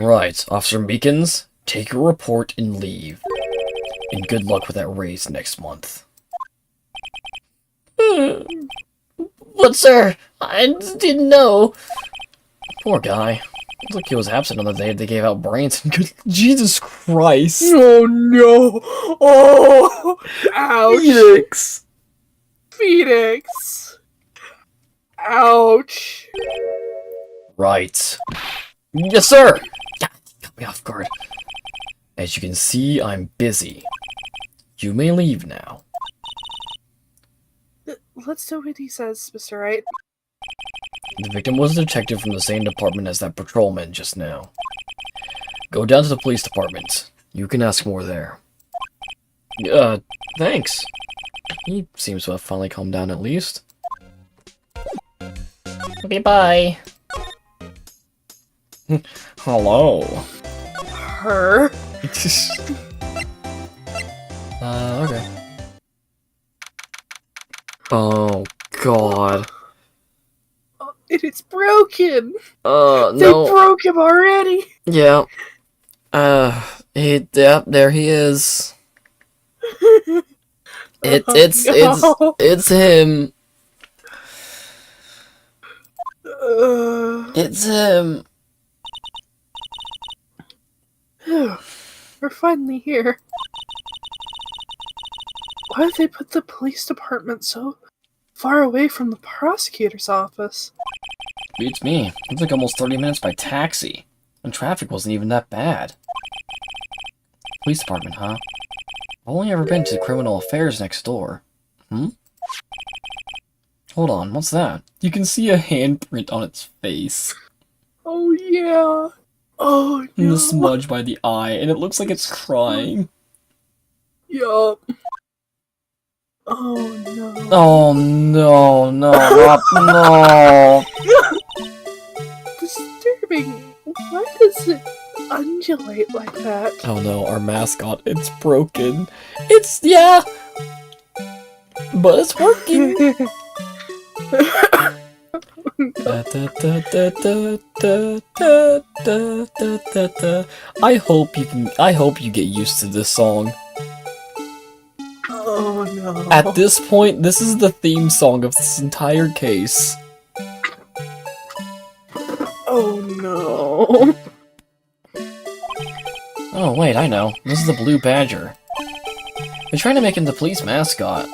Right, Officer Meekins, take your report and leave. And good luck with that raise next month. But sir, I didn't know. Poor guy. Looks like he was absent on the day they gave out brains. Jesus Christ. Oh no! Oh! Ouch! Phoenix! Phoenix! Ouch! Right. Yes, sir! God, cut me off guard. As you can see, I'm busy. You may leave now. Let's do what he says, Mr. Wright. The victim was a detective from the same department as that patrolman just now. Go down to the police department. You can ask more there. Thanks. He seems to have finally calmed down at least. Okay, bye. Hello. Her? Okay. Oh, God. It's broken! No. They broke him already! Yeah. There he is. It's him. It's him. We're finally here. Why did they put the police department so far away from the prosecutor's office? Beats me. It took almost 30 minutes by taxi. And traffic wasn't even that bad. Police department, huh? I've only ever been to criminal affairs next door. Hold Hold on, what's that? You can see a handprint on its face. Oh yeah. Oh And no. the smudge by the eye, and it looks like it's crying. Yup. Oh no. Oh no, no, Rob, no. Disturbing. Why does it undulate like that? Oh no, our mascot, it's broken. Yeah. But it's working. I hope you get used to this song. Oh no. At this point, this is the theme song of this entire case. Oh no. Oh wait, I know. This is the Blue Badger. They're trying to make him the police mascot.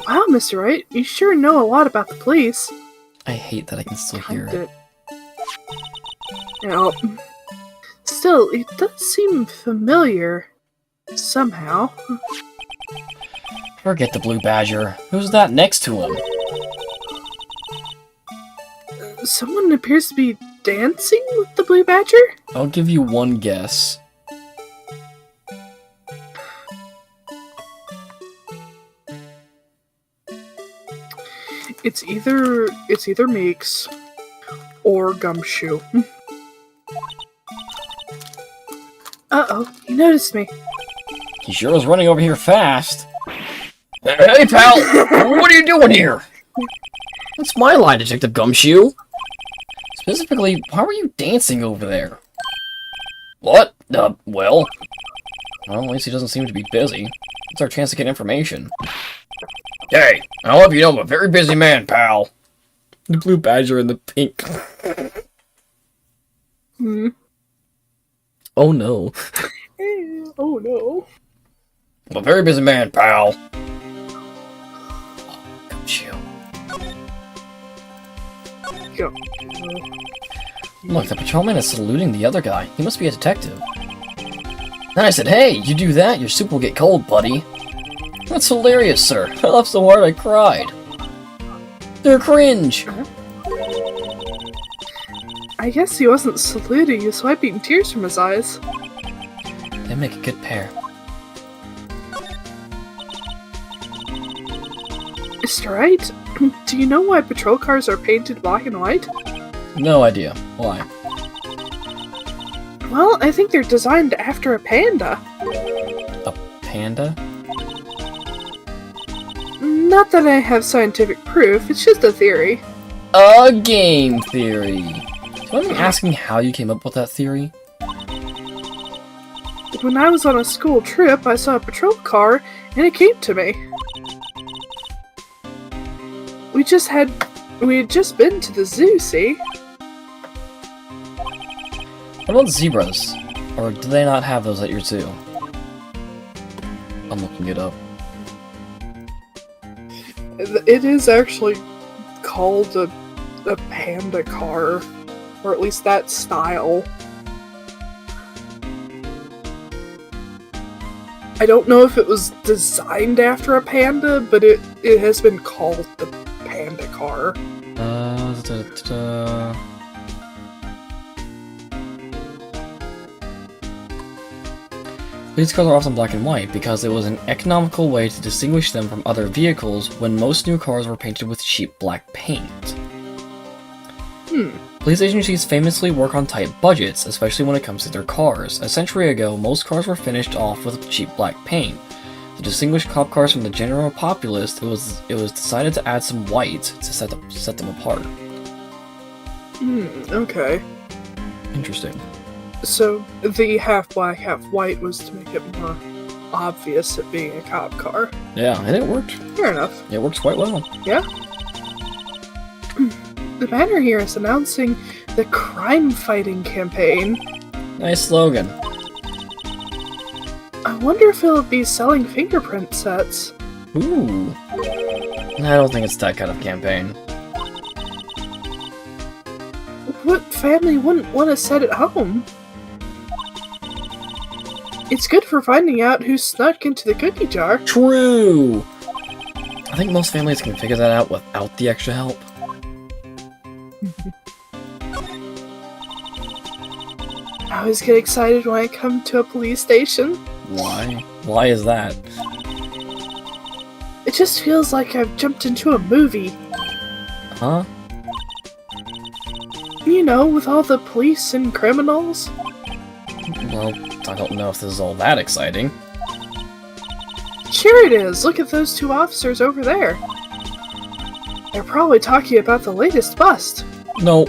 Wow, Mr. Wright, you sure know a lot about the police. I hate that I can still hear it. Yeah. Still, it does seem familiar. Somehow. Forget the Blue Badger. Who's that next to him? Someone appears to be dancing with the Blue Badger? I'll give you one guess. It's either Meeks or Gumshoe. Uh-oh, he noticed me. He sure is running over here fast. Hey, pal! What are you doing here? That's my lie, Detective Gumshoe. Specifically, why were you dancing over there? What? Well, at least he doesn't seem to be busy. It's our chance to get information. Hey, I'll have you know I'm a very busy man, pal. The Blue Badger and the pink. Hmm. Oh no. Oh no. I'm a very busy man, pal. Gumshoe. Go. Look, the patrolman is saluting the other guy. He must be a detective. And I said, hey, you do that, your soup will get cold, buddy. That's hilarious, sir. I laughed so hard I cried. They're cringe. I guess he wasn't saluting, he was wiping tears from his eyes. They make a good pair. Mr. Wright, do you know why patrol cars are painted black and white? No idea. Why? Well, I think they're designed after a panda. A panda? Not that I have scientific proof, it's just a theory. A game theory. Do you mind me asking how you came up with that theory? When I was on a school trip, I saw a patrol car, and it came to me. We had just been to the zoo, see? What about zebras? Or do they not have those at your zoo? I'm looking it up. It is actually called a panda car, or at least that style. I don't know if it was designed after a panda, but it has been called the panda car. These cars are often black and white because it was an economical way to distinguish them from other vehicles when most new cars were painted with cheap black paint. Police agencies famously work on tight budgets, especially when it comes to their cars. A century ago, most cars were finished off with cheap black paint. To distinguish cop cars from the general populace, it was decided to add some white to set them apart. Okay. Interesting. So, the half black, half white was to make it more obvious it being a cop car. Yeah, and it worked. Fair enough. It works quite well. Yeah. The banner here is announcing the crime-fighting campaign. Nice slogan. I wonder if it'll be selling fingerprint sets. Ooh. I don't think it's that kind of campaign. What family wouldn't want a set at home? It's good for finding out who snuck into the cookie jar. True! I think most families can figure that out without the extra help. I always get excited when I come to a police station. Why? Why is that? It just feels like I've jumped into a movie. Huh? You know, with all the police and criminals. Well, I don't know if this is all that exciting. Sure it is. Look at those two officers over there. They're probably talking about the latest bust. No.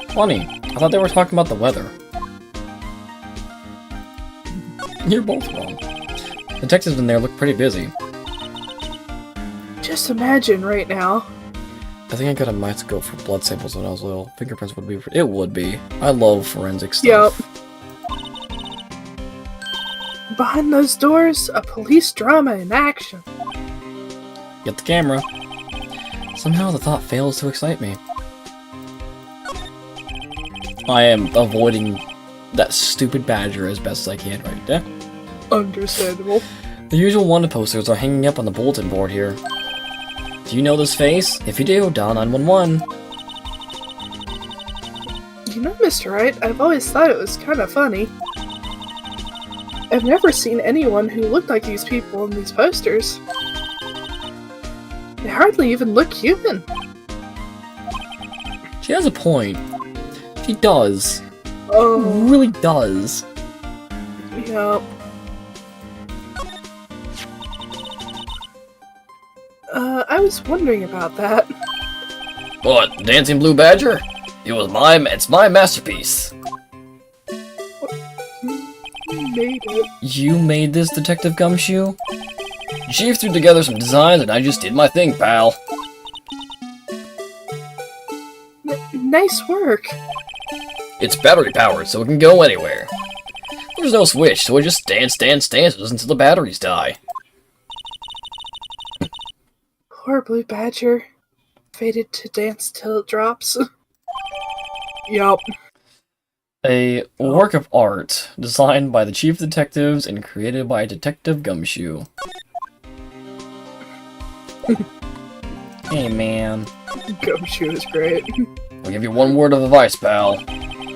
Funny. I thought they were talking about the weather. You're both wrong. Detectives in there look pretty busy. Just imagine right now. I think I got a microscope for blood samples when I was little. Fingerprints would be... It would be. I love forensic stuff. Yep. Behind those doors, a police drama in action. Get the camera. Somehow the thought fails to excite me. I am avoiding that stupid badger as best as I can right there. Understandable. The usual wanted posters are hanging up on the bulletin board here. Do you know this face? If you do, dial 911. You know, Mr. Wright, I've always thought it was kind of funny. I've never seen anyone who looked like these people in these posters. They hardly even look human. She has a point. She does. Oh, Really does. yeah. I was wondering about that. What, Dancing Blue Badger? It's my masterpiece. You made it. You made this, Detective Gumshoe? Chief threw together some designs and I just did my thing, pal. Nice work. It's battery powered, so it can go anywhere. There's no switch, so it just dances until the batteries die. Poor Blue Badger. Fated to dance till it drops. Yup. A work of art, designed by the Chief Detectives and created by Detective Gumshoe. Hey, man. Gumshoe is great. I'll give you one word of advice, pal.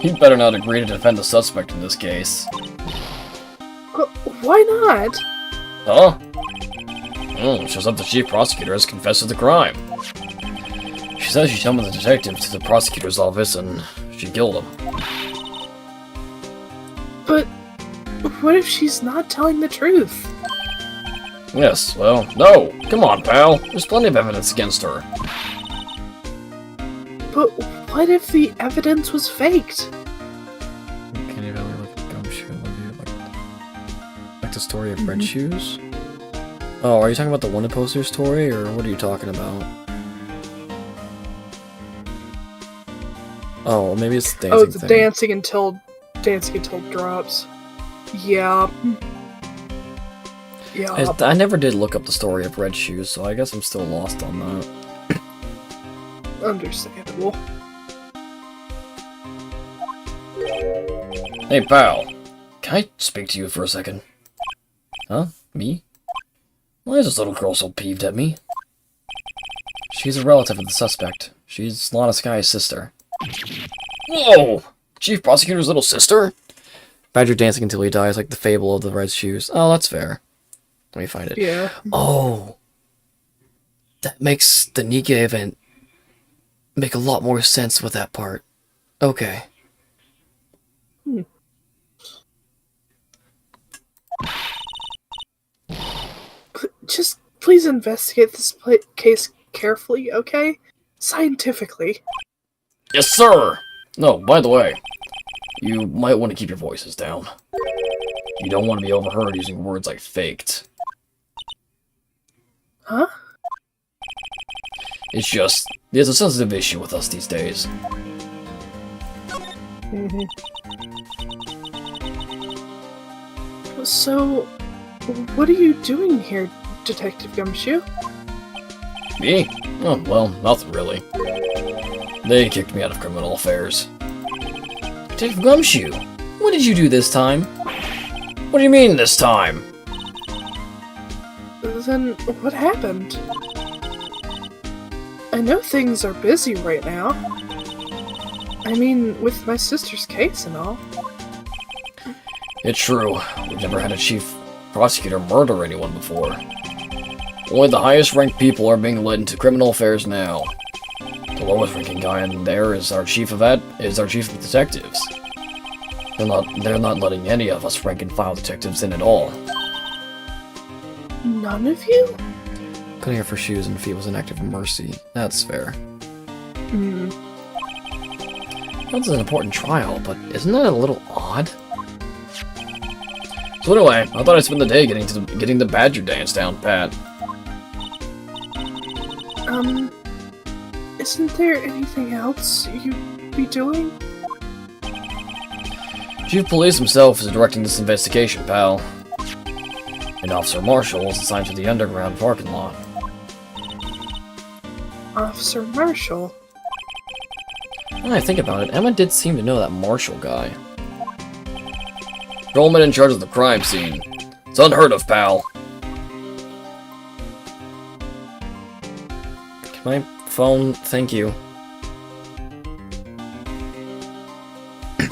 You'd better not agree to defend the suspect in this case. Why not? Huh? Shows up the chief prosecutor has confessed to the crime. She says she summoned the detective to the prosecutor's office and she killed him. But what if she's not telling the truth? Yes, well, no! Come on, pal! There's plenty of evidence against her. But what if the evidence was faked? Can you really look at Gumshoe? Like the story of Red Shoes? Oh, are you talking about the wanted poster story, or what are you talking about? Oh, well, maybe it's the dancing the thing. dancing until it drops. Yeah. Yeah. I never did look up the story of Red Shoes, so I guess I'm still lost on that. Understandable. Hey, pal. Can I speak to you for a second? Huh? Me? Why is this little girl so peeved at me? She's a relative of the suspect. She's Lana Sky's sister. Whoa! Chief Prosecutor's little sister? Badger dancing until he dies, like the fable of the Red Shoes. Oh, that's fair. Let me find it. Yeah. Oh! That makes the Nika event make a lot more sense with that part. Okay. Just please investigate this case carefully, okay? Scientifically. Yes, sir! No, by the way, you might want to keep your voices down. You don't want to be overheard using words like faked. Huh? It's just, there's a sensitive issue with us these days. So, what are you doing here, Detective Gumshoe? Me? Oh, well, nothing really. They kicked me out of criminal affairs. Detective Gumshoe, what did you do this time? What do you mean, this time? Then what happened? I know things are busy right now. I mean, with my sister's case and all. It's true. We've never had a chief prosecutor murder anyone before. Only the highest ranked people are being led into criminal affairs now. The lowest ranking guy in there is our chief of detectives. They're not letting any of us rank and file detectives in at all. None of you? Cutting her for shoes and feet was an act of mercy. That's fair. Hmm. That's an important trial, but isn't that a little odd? So anyway, I thought I'd spend the day getting the Badger dance down pat. Isn't there anything else you'd be doing? Chief of Police himself is directing this investigation, pal. And Officer Marshall is assigned to the underground parking lot. Officer Marshall? When I think about it, Emma did seem to know that Marshall guy. Patrolman in charge of the crime scene. It's unheard of, pal. My phone, thank you.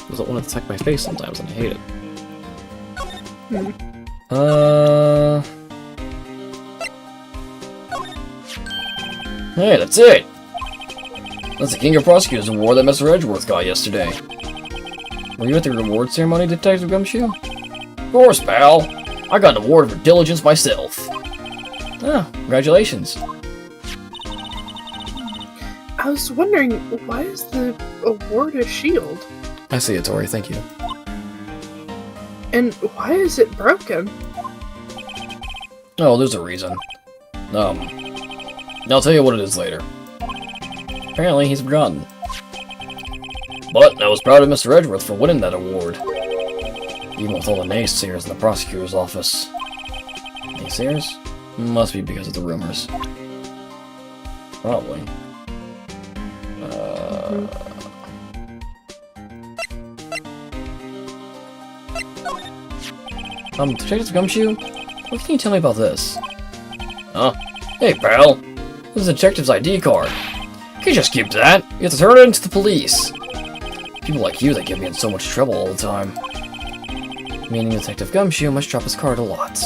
Doesn't want to attack my face sometimes, and I hate it. Hey, that's it! That's the King of Prosecutors award that Mr. Edgeworth got yesterday. Were you at the reward ceremony, Detective Gumshoe? Of course, pal! I got an award for diligence myself. Ah, congratulations. I was wondering, why is the award a shield? I see it, Tori, thank you. And why is it broken? Oh, there's a reason. I'll tell you what it is later. Apparently, he's forgotten. But I was proud of Mr. Edgeworth for winning that award. Even with all the naysayers in the prosecutor's office. Naysayers? Must be because of the rumors. Probably. Detective Gumshoe? What can you tell me about this? Huh? Hey, pal. This is a detective's ID card. You can't just keep that. You have to turn it into the police. People like you that get me in so much trouble all the time. Meaning Detective Gumshoe must drop his card a lot.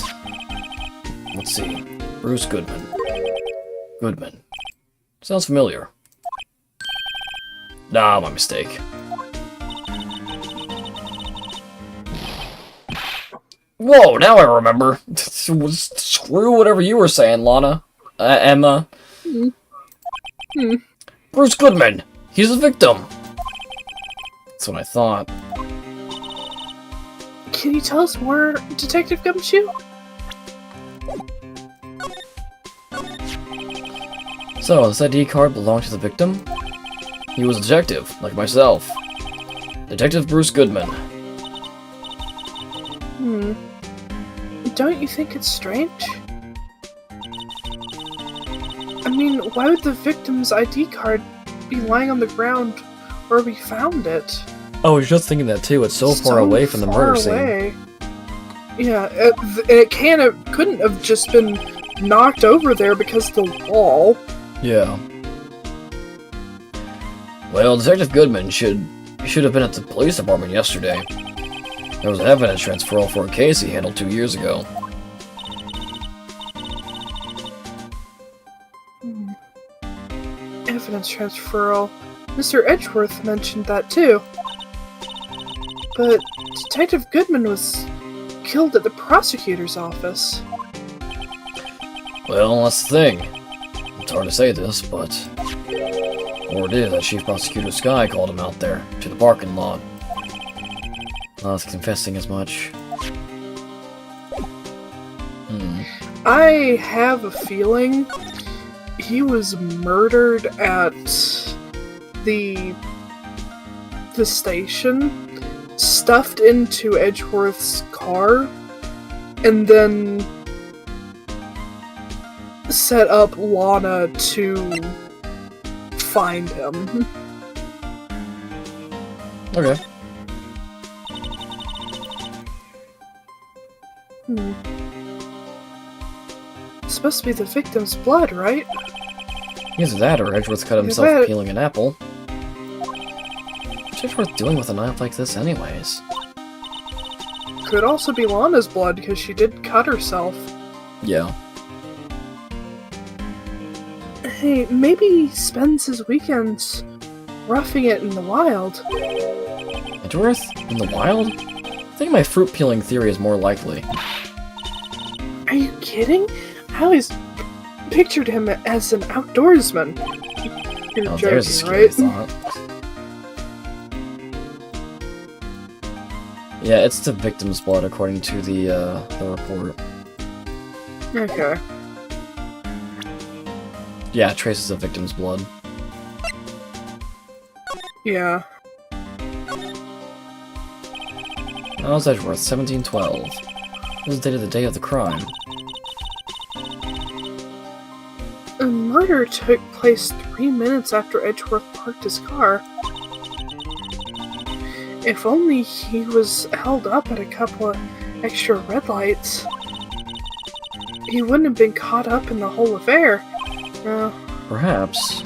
Let's see. Bruce Goodman. Goodman. Sounds familiar. Nah, my mistake. Whoa, now I remember. Screw whatever you were saying, Lana. Emma. Bruce Goodman. He's a victim. That's what I thought. Can you tell us more, Detective Gumshoe? So, this ID card belonged to the victim? He was a detective, like myself. Detective Bruce Goodman. Don't you think it's strange? I mean, why would the victim's ID card be lying on the ground where we found it? I was just thinking that too. It's so far away from the murder scene. Yeah, it couldn't have just been knocked over there because of the wall. Yeah. Well, Detective Goodman should have been at the police department yesterday. There was an evidence transferal for a case he handled 2 years ago. Evidence transferal. Mr. Edgeworth mentioned that too. But Detective Goodman was killed at the prosecutor's office. Well, that's the thing. It's hard to say this, but... Word is that Chief Prosecutor Sky called him out there, to the parking lot. I was confessing as much. I have a feeling he was murdered at the station, stuffed into Edgeworth's car, and then set up Lana to find him. Okay. It's supposed to be the victim's blood, right? Either that or Edgeworth cut himself that- peeling an apple. What's Edgeworth doing with a knife like this anyways? Could also be Lana's blood, because she did cut herself. Yeah. Hey, maybe he spends his weekends roughing it in the wild. Edgeworth? In the wild? I think my fruit peeling theory is more likely. Are you kidding? I always pictured him as an outdoorsman. You're Oh, there's a joking, scary right? thought. Yeah, it's the victim's blood according to the report. Okay. Yeah, it traces the victim's blood. Yeah. How's Edgeworth? 1712. This is dated the day of the crime. The murder took place 3 minutes after Edgeworth parked his car. If only he was held up at a couple of extra red lights, he wouldn't have been caught up in the whole affair. Perhaps.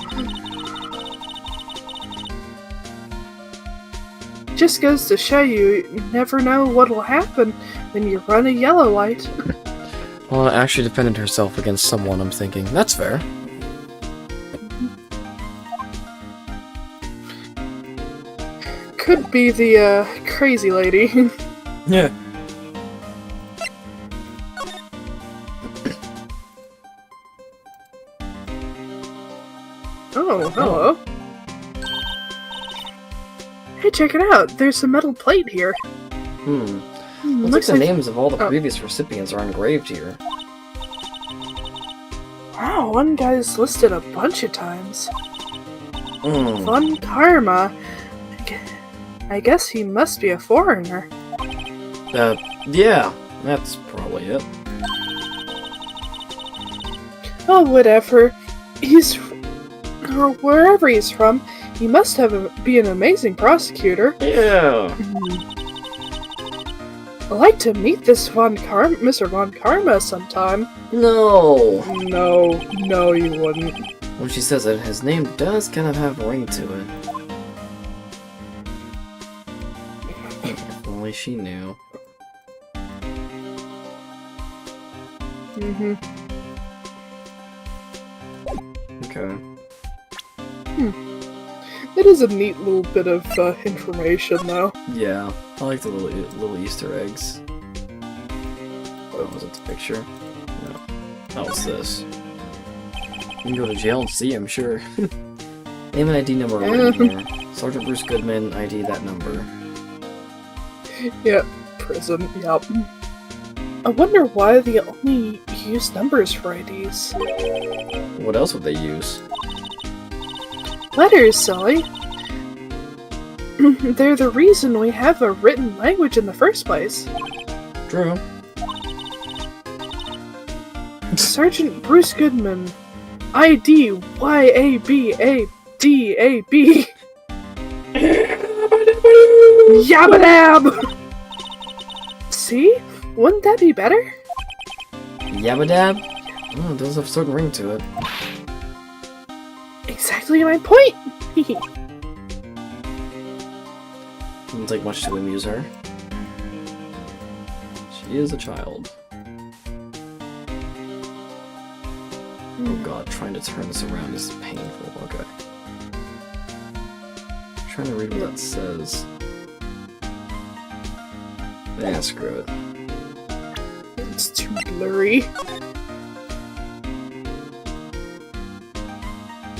Just goes to show you never know what'll happen when you run a yellow light. Well, it actually defended herself against someone, I'm thinking. That's fair. Could be the crazy lady. Yeah. Oh, hello. Hey, check it out. There's a metal plate here. Looks like the names of all the previous recipients are engraved here. Wow, one guy's listed a bunch of times. Hmm. Von Karma. I guess he must be a foreigner. Yeah, that's probably it. Oh, whatever. Or wherever he's from, he must be an amazing prosecutor. Yeah. I'd like to meet this Mr. Von Karma sometime. No. No, you wouldn't. When she says it, his name does kind of have a ring to it. If only she knew. Okay. It is a neat little bit of information, though. Yeah, I like the little Easter eggs. What was it, the picture? No. That was this. You can go to jail and see, I'm sure. Name and ID number right here. Sergeant Bruce Goodman, ID that number. Yep, prison, yep. I wonder why they only use numbers for IDs. What else would they use? Letters, silly. They're the reason we have a written language in the first place. True. Sergeant Bruce Goodman, ID YABADAB. Yabadab! See? Wouldn't that be better? Yabadab? Oh, it does have a certain ring to it. Exactly my point! Doesn't take much to amuse her. She is a child. Oh god, trying to turn this around is painful. Okay. I'm trying to read what that says. Yeah, screw it. It's too blurry.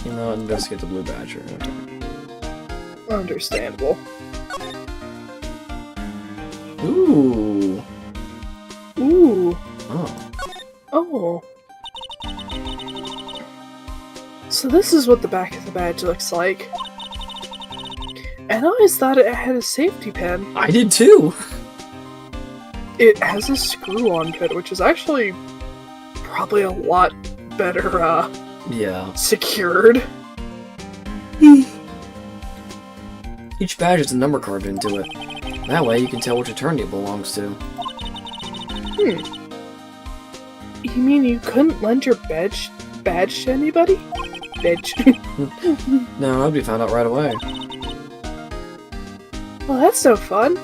You know, investigate the blue badger. Okay. Understandable. Ooh! Ooh. Oh. Oh. So this is what the back of the badge looks like. And I always thought it had a safety pin. I did too! It has a screw-on pin, which is actually probably a lot better, Yeah. secured. Each badge has a number carved into it. That way you can tell which attorney it belongs to. You mean you couldn't lend your badge to anybody? Badge. No, that'd be found out right away. Well, that's no fun.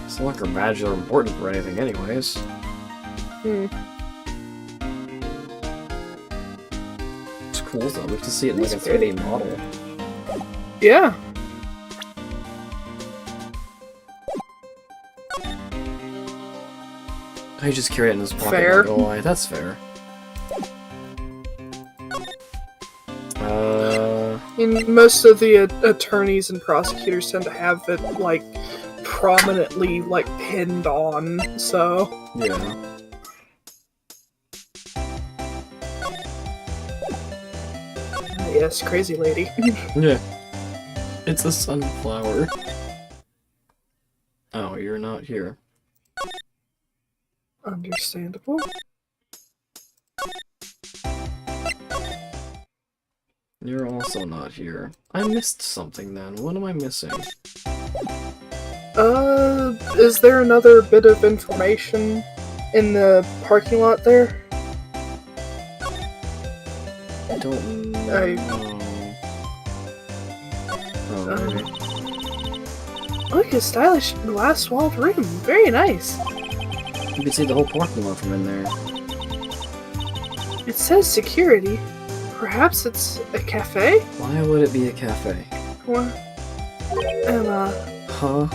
It's not like her badges are important for anything anyways. It's cool though, we can see it in like a 3D model. Yeah. I just carry it in his pocket, Fair. not gonna lie. That's fair. And most of the attorneys and prosecutors tend to have it, like, prominently, like, pinned on, so... Yeah. Yes, crazy lady. Yeah. It's a sunflower. Oh, you're not here. Understandable. You're also not here. I missed something then. What am I missing? Is there another bit of information in the parking lot there? I don't know. Alright. Look, a stylish glass-walled room. Very nice. You can see the whole parking lot from in there. It says security. Perhaps it's a cafe? Why would it be a cafe? What? Emma. Huh?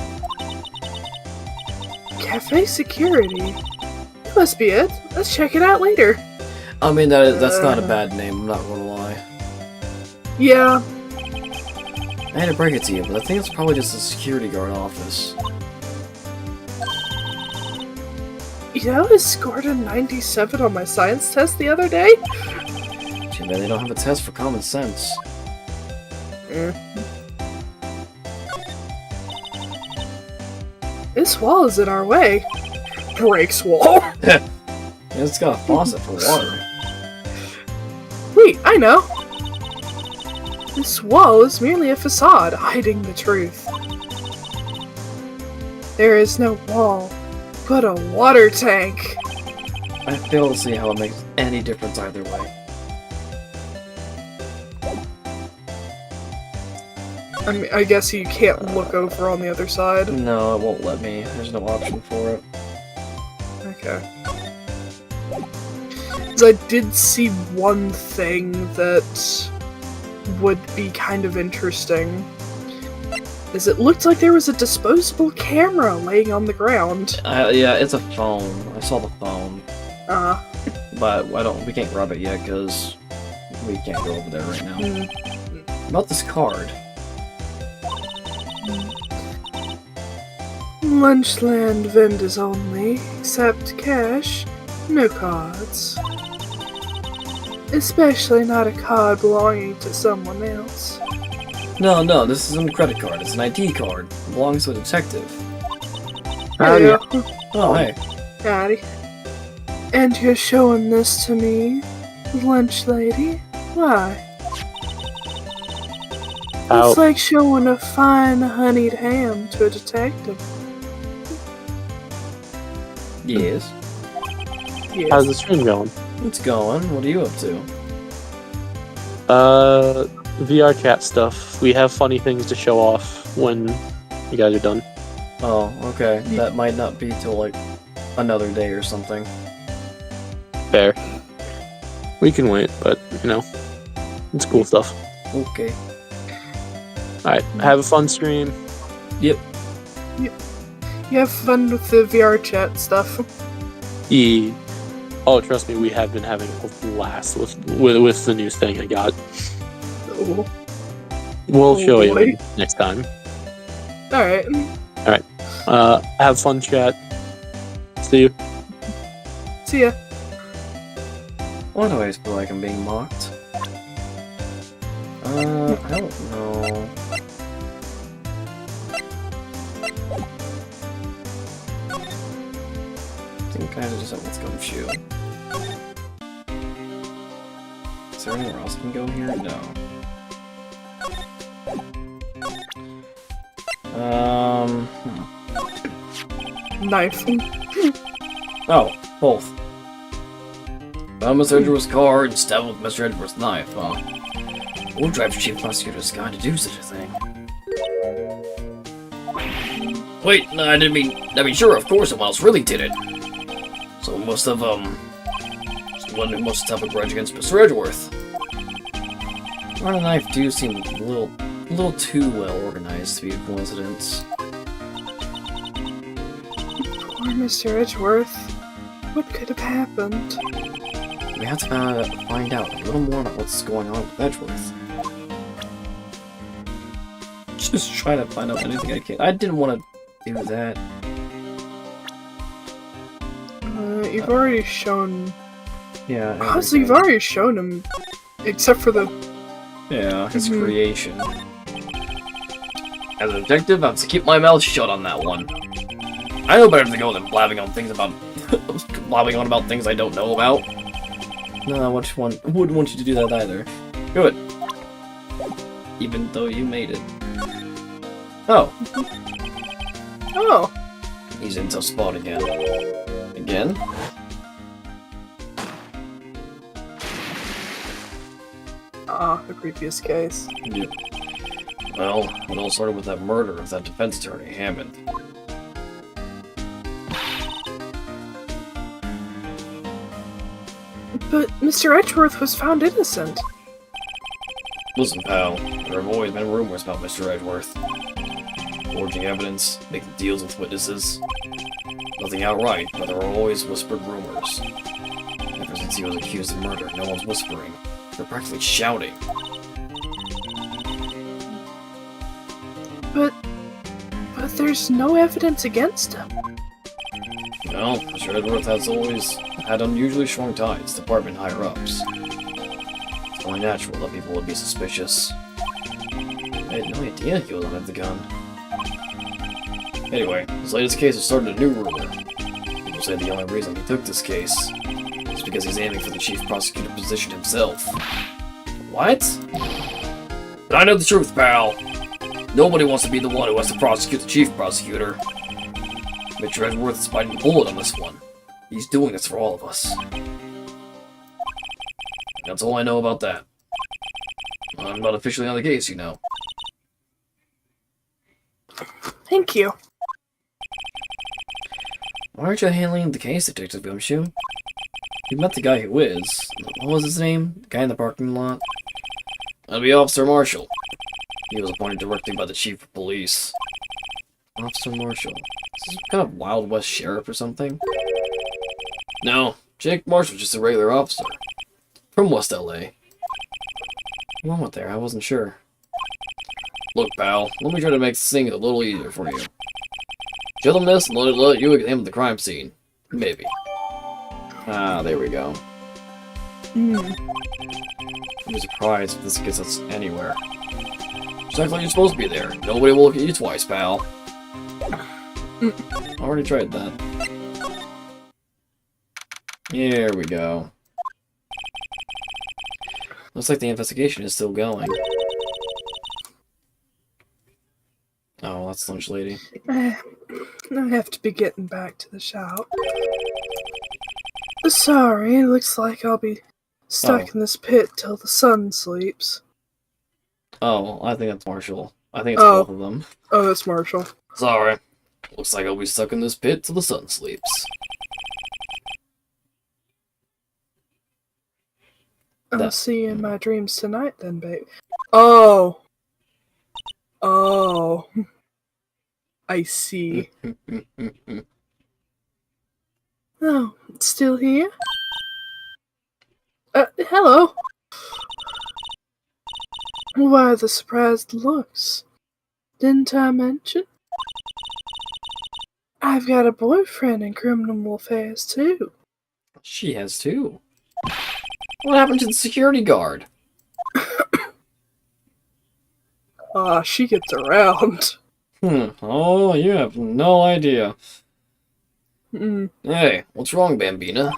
Cafe security? That must be it. Let's check it out later. I mean, that's not a bad name, I'm not gonna lie. Yeah. I hate to break it to you, but I think it's probably just a security guard office. You know, I scored a 97 on my science test the other day. Too bad they don't have a test for common sense. This wall is in our way. Breaks wall. It's got a faucet for water. Wait, I know. This wall is merely a facade, hiding the truth. There is no wall, but a water tank. I fail to see how it makes any difference either way. I mean, I guess you can't look over on the other side. No, it won't let me. There's no option for it. Okay. 'Cause I did see one thing that would be kind of interesting. Is it looked like there was a disposable camera laying on the ground. Yeah, it's a phone. I saw the phone. But we can't grab it yet because we can't go over there right now. About this card. Lunchland vendors only, accept cash, no cards. Especially not a card belonging to someone else. No, this isn't a credit card. It's an ID card. It belongs to a detective. Hey, Oh, hey. Howdy. And you're showing this to me, lunch lady? Why? It's like showing a fine honeyed ham to a detective. Yes. Yes. How's the stream going? It's going. What are you up to? VR chat stuff. We have funny things to show off when you guys are done. Oh, okay. That might not be till, like, another day or something. Fair. We can wait, but, you know, it's cool stuff. Okay. Alright, have a fun stream. Yep. You have fun with the VR chat stuff. Yeah. Oh, trust me, we have been having a blast with the new thing I got. Oh. We'll show boy. you next time. Alright. Have fun, chat. See you. See ya. Why do I always feel like I'm being mocked? I don't know. I think I just have let's go shoot. Is there anywhere else I can go here? No. Knife. Oh, both. Found Mr. Edgeworth's car and stabbed with Mr. Edgeworth's knife, huh? Who drives Chief Prosecutor's guy to do such a thing? Wait, no, I mean, sure, of course, someone else really did it. Someone must have, someone who must have a grudge against Mr. Edgeworth. Art and knife do seem a little too well organized to be a coincidence. Poor Mr. Edgeworth. What could have happened? We have to find out a little more about what's going on with Edgeworth. Just try to find out anything I can. I didn't want to do that. You've already shown... Yeah. Honestly, you've already shown him, except for the... Yeah, his creation. As a detective, I have to keep my mouth shut on that one. I know better to go than blabbing on things about... blabbing on about things I don't know about. No, I wouldn't want you to do that either. Good. Even though you made it. Oh. Oh. He's in tough spot again. Again? The previous case. Yep. Well, it all started with that murder of that defense attorney, Hammond. But Mr. Edgeworth was found innocent. Listen, pal, there have always been rumors about Mr. Edgeworth. Forging evidence, making deals with witnesses. Nothing outright, but there are always whispered rumors. Ever since he was accused of murder, no one's whispering. They're practically shouting. But there's no evidence against him. Well, Mr. Edgeworth has always had unusually strong ties to department higher-ups. It's only natural that people would be suspicious. I had no idea he was under the gun. Anyway, his latest case has started a new rumor. People say the only reason he took this case is because he's aiming for the chief prosecutor position himself. What? But I know the truth, pal. Nobody wants to be the one who has to prosecute the chief prosecutor. Mr. Edgeworth is biting the bullet on this one. He's doing this for all of us. That's all I know about that. I'm not officially on the case, you know. Thank you. Why aren't you handling the case, Detective Gumshoe? You met the guy who is. What was his name? The guy in the parking lot? That'd be Officer Marshall. He was appointed directly by the Chief of Police. Officer Marshall. Is this kind of Wild West sheriff or something? No, Jake Marshall's just a regular officer. From West LA. What went there? I wasn't sure. Look, pal, let me try to make this thing a little easier for you. Show them this and let you examine the crime scene. Maybe. Ah, there we go. I'm surprised if this gets us anywhere. Just act like you're supposed to be there. Nobody will look at you twice, pal. Already tried that. Here we go. Looks like the investigation is still going. Oh, that's lunch lady. I have to be getting back to the shop. Sorry, it looks like I'll be stuck in this pit till the sun sleeps. Oh, I think that's Marshall. I think it's both of them. Oh, that's Marshall. Sorry. Looks like I'll be stuck in this pit till the sun sleeps. I'll see you in my dreams tonight then, babe. Oh. Oh. I see. Oh, it's still here? Hello? Why the surprised looks? Didn't I mention? I've got a boyfriend in criminal affairs, too. She has too. What happened to the security guard? She gets around. Oh, you have no idea. Mm. Hey, what's wrong, Bambina?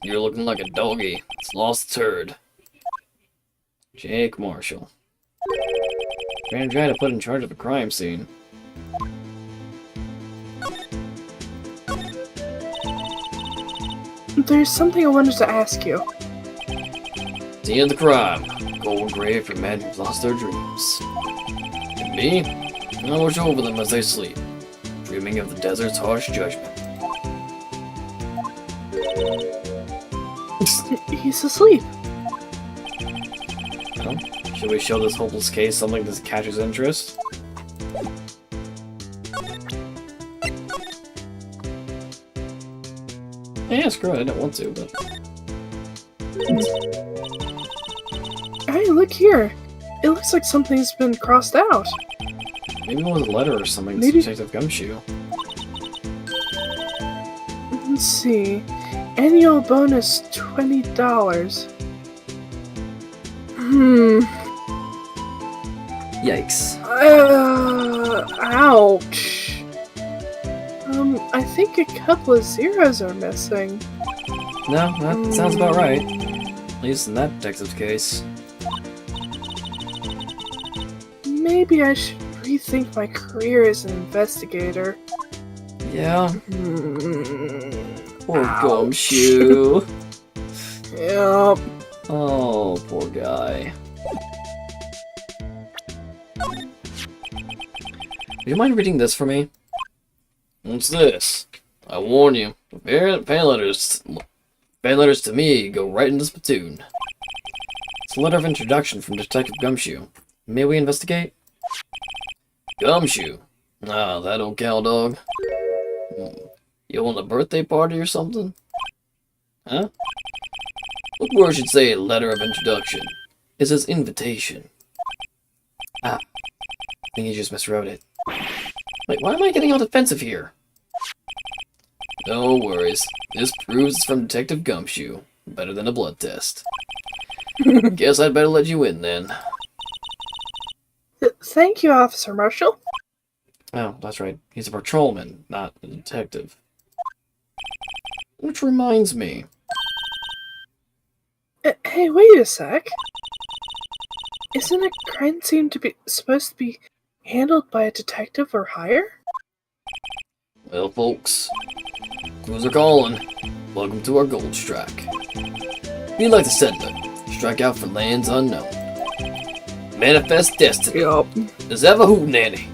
You're looking like a doggy. It's lost its herd. Jake Marshall. Grand guy to put in charge of a crime scene. there's something I wanted to ask you. The end of the crime. Golden grave for men who've lost their dreams. And me? I watch over them as they sleep, dreaming of the desert's harsh judgment. He's asleep. Well, should we show this hopeless case something that catches interest? Yeah, screw it, I don't want to, but... Hey, look here. It looks like something's been crossed out. Maybe it was a letter or something to Maybe- Detective Gumshoe. Let's see. Annual bonus $20. Yikes. Ouch. I think a couple of zeros are missing. No, that sounds about right. At least in that detective's case. Maybe I should rethink my career as an investigator. Yeah, poor Ouch. Gumshoe. Yep. Oh, poor guy. Do you mind reading this for me? What's this? I warn you, fan letters to me go right into spittoon. It's a letter of introduction from Detective Gumshoe. May we investigate? Gumshoe? Ah, that old cow dog. You want a birthday party or something? Huh? Look where it should say letter of introduction. It says invitation. Ah, I think he just miswrote it. Wait, why am I getting all defensive here? No worries. This proves it's from Detective Gumshoe. Better than a blood test. Guess I'd better let you in then. Thank you, Officer Marshall. Oh, that's right. He's a patrolman, not a detective. Which reminds me. Hey, wait a sec. Isn't a crime scene supposed to be handled by a detective or higher? Well, folks, clues are calling. Welcome to our gold strike. Be like the settler, strike out for lands unknown. Manifest destiny. Yup. Does ever hootenanny?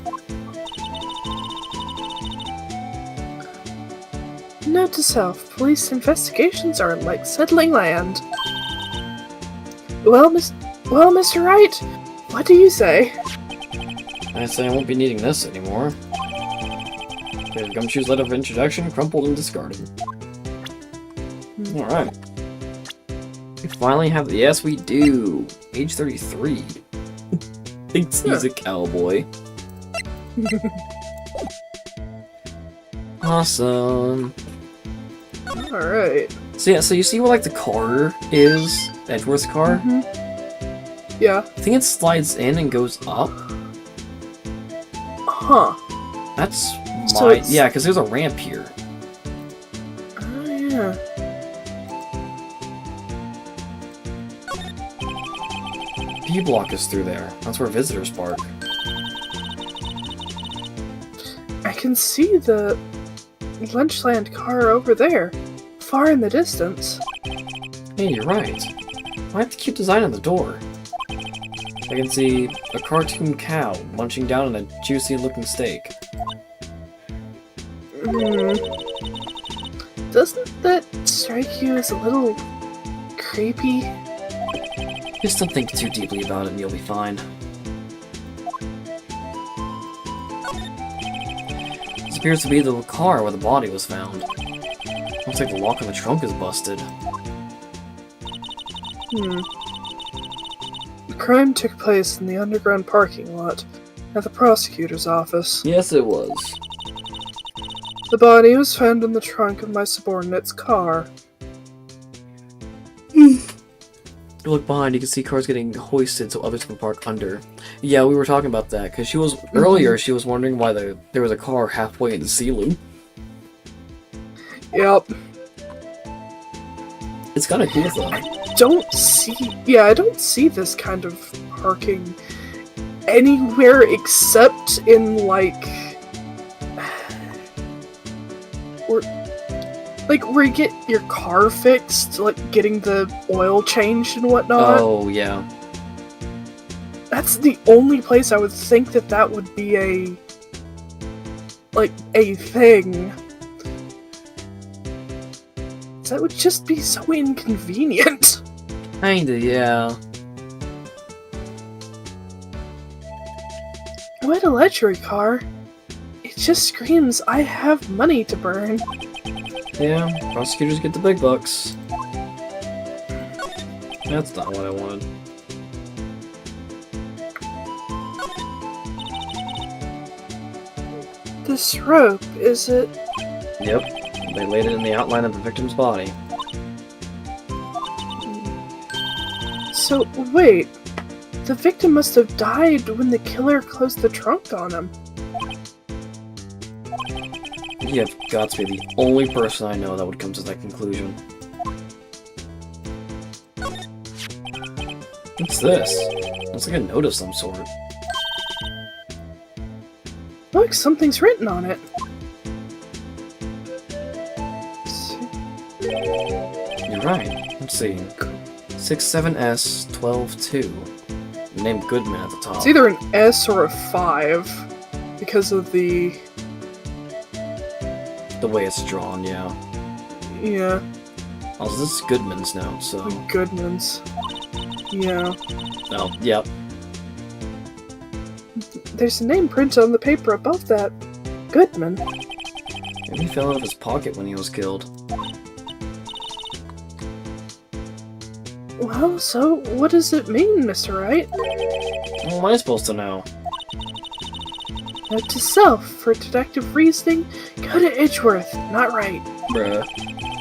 Note to self, police investigations are like settling land. Well, Mr. Wright, what do you say? I say I won't be needing this anymore. Okay, Gumshoe's letter of introduction crumpled and discarded. Alright. We finally have the yes we do. Age 33. Thinks he's a cowboy. Awesome. Alright. So yeah, so you see where like the car is? Edgeworth's car? Yeah. I think it slides in and goes up. Huh. That's So my... it's- Yeah, because there's a ramp here. Oh, yeah. B-block is through there. That's where visitors park. I can see the Lunchland car over there, far in the distance. Hey, you're right. I like the cute design on the door. I can see a cartoon cow munching down on a juicy-looking steak. Doesn't that strike you as a little creepy? Just don't think too deeply about it and you'll be fine. This appears to be the car where the body was found. Looks like the lock on the trunk is busted. The crime took place in the underground parking lot at the prosecutor's office. Yes, it was. The body was found in the trunk of my subordinate's car. You look behind, you can see cars getting hoisted so others can park under. Yeah, we were talking about that, because she was, earlier she was wondering why there was a car halfway in the ceiling. Yep. It's kind of cool though. I don't see this kind of parking anywhere except in, like... Like, where you get your car fixed, like getting the oil changed and whatnot. Oh, yeah. That's the only place I would think that that would be a thing. That would just be so inconvenient. Kinda, yeah. What a luxury car. It just screams, I have money to burn. Yeah, prosecutors get the big bucks. That's not what I wanted. This rope, is it? Yep, they laid it in the outline of the victim's body. So, wait. The victim must have died when the killer closed the trunk on him. You have got to be the only person I know that would come to that conclusion. What's this? Looks like a note of some sort. Look, something's written on it. You're right. Let's see. 67S122. Named Goodman at the top. It's either an S or a 5 because of the way it's drawn, yeah. yeah, Also, this is Goodman's note, so... Goodman's. Yeah. Oh, yep. There's a name printed on the paper above that. Goodman. Maybe he fell out of his pocket when he was killed. Well, so what does it mean, Mr. Wright? How am I supposed to know? Note to self, for deductive reasoning, go to Edgeworth, not Wright. Bruh.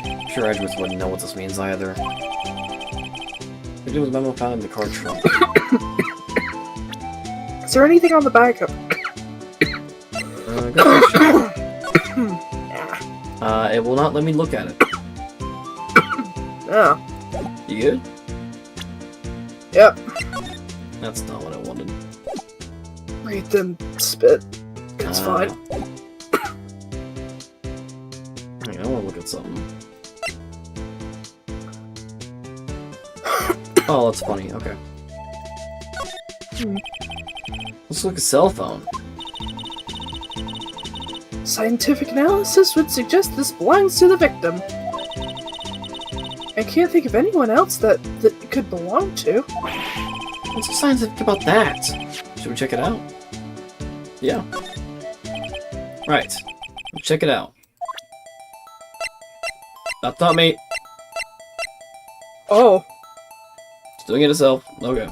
I'm sure Edgeworth wouldn't know what this means either. Victim was memo found in the car trunk. Is there anything on the back of Good question. It will not let me look at it. Oh. You good? Yep. That's not what I wanted. Read them spit. It's fine. Hang on, I want to look at something. Oh, that's funny. Okay. Let's look at cell phone. Scientific analysis would suggest this belongs to the victim. I can't think of anyone else that it could belong to. What's so scientific about that? Should we check it out? Yeah. Right. Let's check it out. That's not me. Oh. It's doing it itself. Okay.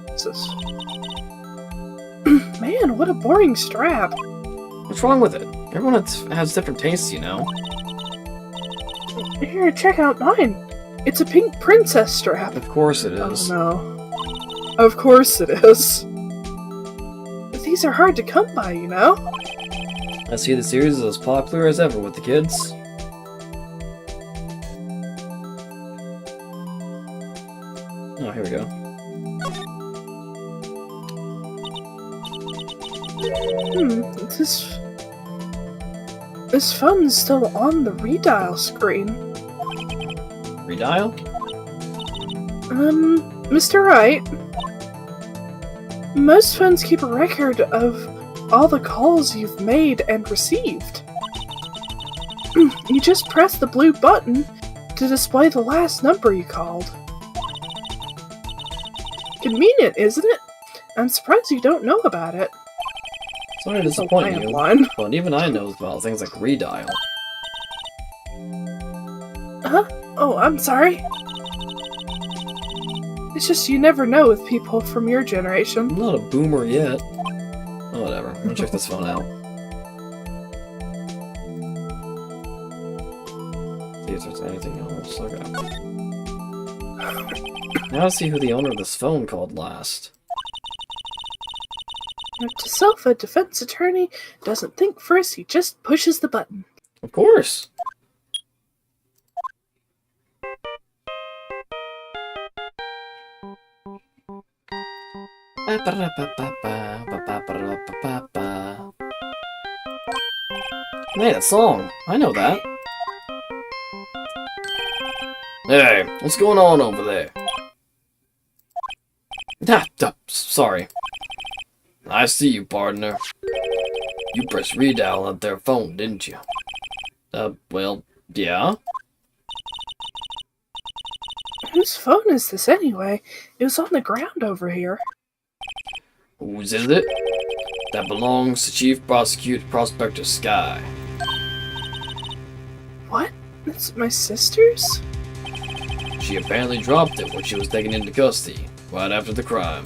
What's this? Man, what a boring strap. What's wrong with it? Everyone has different tastes, you know. Here, check out mine. It's a pink princess strap. Of course it is. Oh no. Of course it is. These are hard to come by, you know? I see the series is as popular as ever with the kids. Oh, here we go. This phone's still on the redial screen. Redial? Mr. Wright, most phones keep a record of all the calls you've made and received. You just press the blue button to display the last number you called. Convenient, isn't it? I'm surprised you don't know about it. Sorry to disappoint you, landline. but even I know about things like redial. Huh? Oh, I'm sorry. It's just you never know with people from your generation. I'm not a boomer yet. Oh, whatever. I'm gonna check this phone out. See if there's anything else. Okay. Now let's see who the owner of this phone called last. Note to self, a defense attorney doesn't think first, he just pushes the button. Of course! Hey, that song. I know that. Hey, what's going on over there? Sorry. I see you, partner. You pressed redial on their phone, didn't you? Well, yeah. Whose phone is this anyway? It was on the ground over here. Whose is it? That belongs to Chief Prospector Sky. What? It's my sister's? She apparently dropped it when she was taken into custody, right after the crime.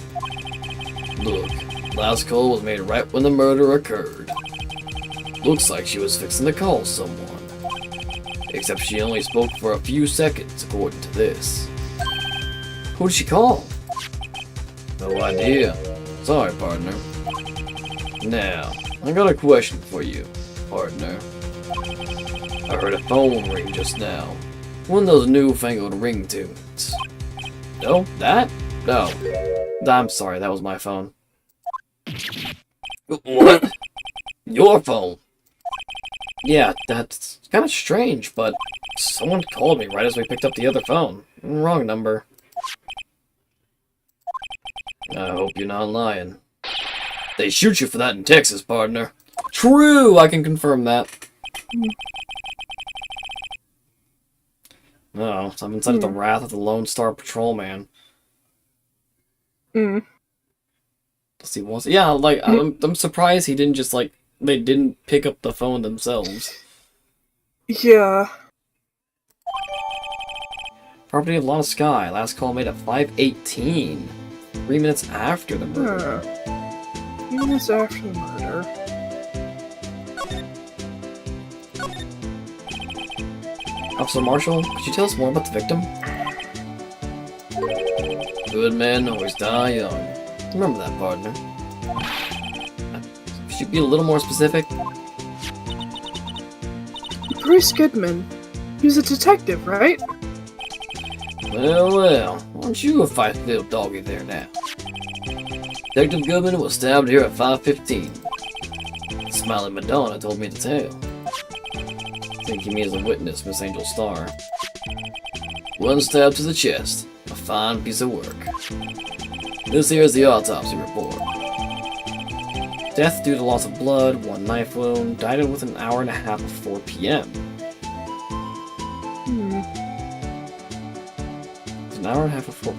Look, last call was made right when the murder occurred. Looks like she was fixing to call someone. Except she only spoke for a few seconds, according to this. Who did she call? No idea. Sorry, partner. Now, I got a question for you, partner. I heard a phone ring just now. One of those newfangled ringtones. No? That? No. I'm sorry, that was my phone. What? Your phone? Yeah, that's kind of strange, but someone called me right as we picked up the other phone. Wrong number. I hope you're not lying. They shoot you for that in Texas, partner. True, I can confirm that. Oh, so I'm inside of the wrath of the Lone Star Patrolman. Does he want? Yeah, like I'm surprised he didn't just like they didn't pick up the phone themselves. Yeah. Property of Lana Sky. Last call made at 5:18. 3 minutes after the murder. 3 minutes after the murder. Officer Marshall, could you tell us more about the victim? Good men always die young. Remember that, partner. Could you be a little more specific? Bruce Goodman. He was a detective, right? Well, aren't you a feisty little doggy there now? Detective Goodman was stabbed here at 5:15. Smiling Madonna told me to tell. Think he means a witness, Miss Angel Star. One stab to the chest. A fine piece of work. This here is the autopsy report. Death due to loss of blood, one knife wound, died within an hour and a half of 4 p.m. It's an hour and a half of 4.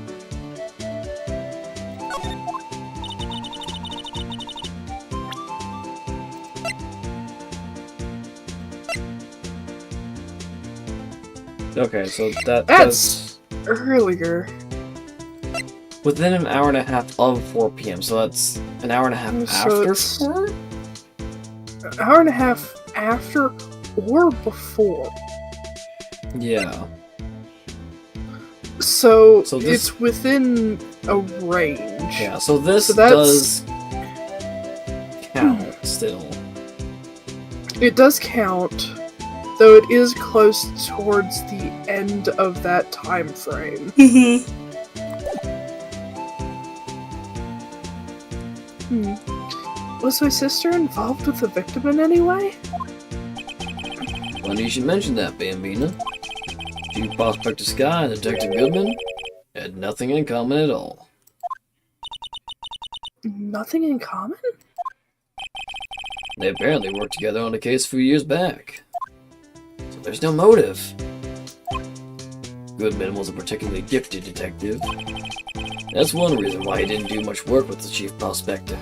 Okay, so that's earlier. Within an hour and a half of 4 p.m., so that's an hour and a half after 4? An hour and a half after or before. Yeah. So this, it's within a range. Yeah, so this does count still. It does count, though it is close towards the end of that time frame. Was my sister involved with the victim in any way? Funny you should mention that, Bambina. Chief Prospector Sky and Detective Goodman had nothing in common at all. Nothing in common? They apparently worked together on a case a few years back. So there's no motive. Goodman was a particularly gifted detective. That's one reason why he didn't do much work with the Chief Prospector.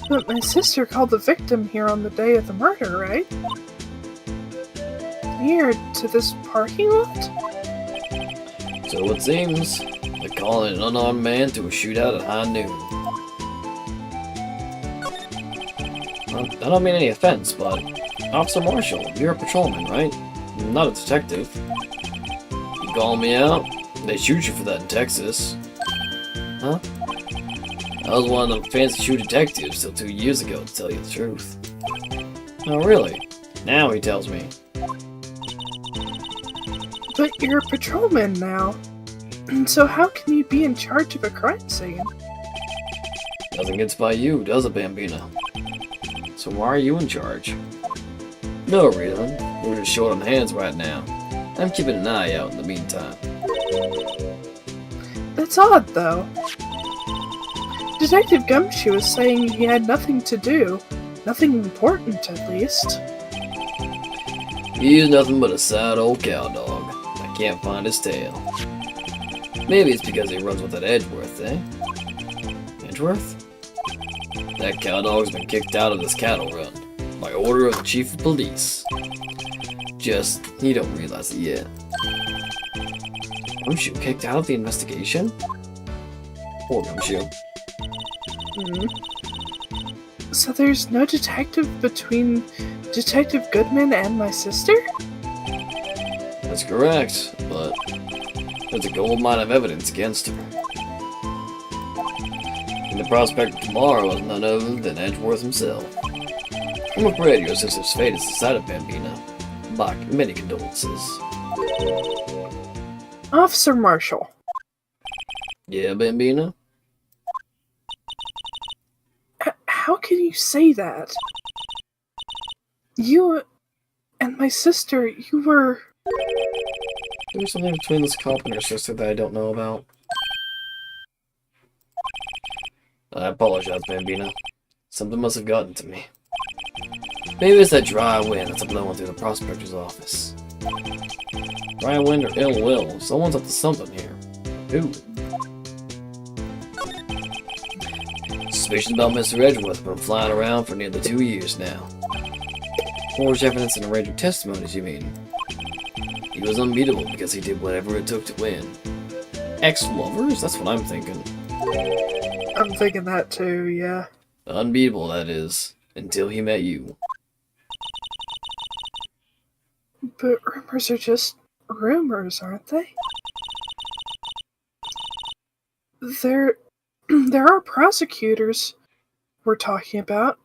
But my sister called the victim here on the day of the murder, right? Here, to this parking lot? So it seems. They're calling an unarmed man to a shootout at high noon. I don't mean any offense, but Officer Marshall, you're a patrolman, right? Not a detective. You call me out, they shoot you for that in Texas. Huh? I was one of them fancy shoe detectives till 2 years ago, to tell you the truth. Oh, really? Now he tells me. But you're a patrolman now. So how can you be in charge of a crime scene? Nothing gets by you, does it, Bambina? As So why are you in charge? No reason. We're just short on hands right now. I'm keeping an eye out in the meantime. That's odd, though. Detective Gumshoe was saying he had nothing to do. Nothing important, at least. He's nothing but a sad old cow dog. I can't find his tail. Maybe it's because he runs with that Edgeworth, eh? Edgeworth? That cow dog's been kicked out of this cattle run by order of the chief of police. Just, you don't realize it yet. Gumshoe kicked out of the investigation? Poor Gumshoe. So there's no detective between Detective Goodman and my sister? That's correct, but there's a gold mine of evidence against her. And the prospect tomorrow is none other than Edgeworth himself. I'm afraid your sister's fate is decided, Bambina. My many condolences. Officer Marshall. Yeah, Bambina? How can you say that? You and my sister, you were... There's something between this cop and her sister that I don't know about. I apologize, Bambina. Something must have gotten to me. Maybe it's that dry wind that's blowing through the prospector's office. Dry wind or ill will, someone's up to something here. Who? Suspicions about Mr. Edgeworth have been flying around for nearly 2 years now. Forged evidence and a range of testimonies, you mean? He was unbeatable because he did whatever it took to win. Ex-lovers? That's what I'm thinking. I'm thinking that too, yeah. Unbeatable, that is, until he met you. But rumors are just rumors, aren't they? There are prosecutors we're talking about.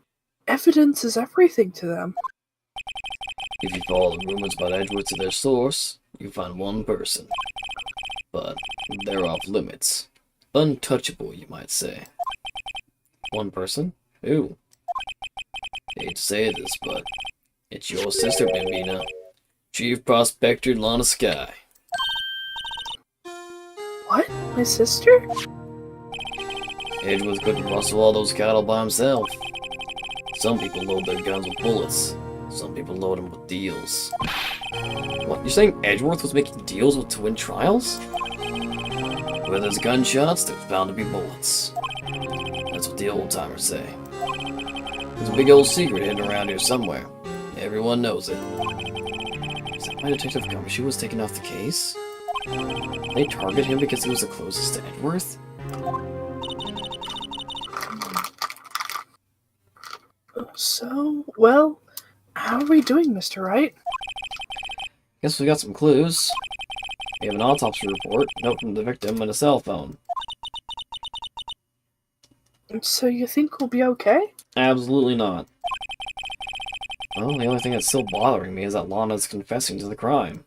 Evidence is everything to them. If you follow the rumors about Edgeworth to their source, you find one person. But they're off limits. Untouchable, you might say. One person? Who? Hate to say this, but it's your sister, Bambina. Chief Prospector Lana Sky. What? My sister? Edgeworth couldn't rustle all those cattle by himself. Some people load their guns with bullets. Some people load them with deals. What, you're saying Edgeworth was making deals to win trials? Where there's gunshots, there's bound to be bullets. That's what the old-timers say. There's a big old secret hidden around here somewhere. Everyone knows it. Is that why Detective Gumshoe was taken off the case? Did they target him because he was the closest to Edgeworth? So, well, how are we doing, Mr. Wright? Guess we got some clues. We have an autopsy report, a note from the victim, and a cell phone. So you think we'll be okay? Absolutely not. Well, the only thing that's still bothering me is that Lana's confessing to the crime.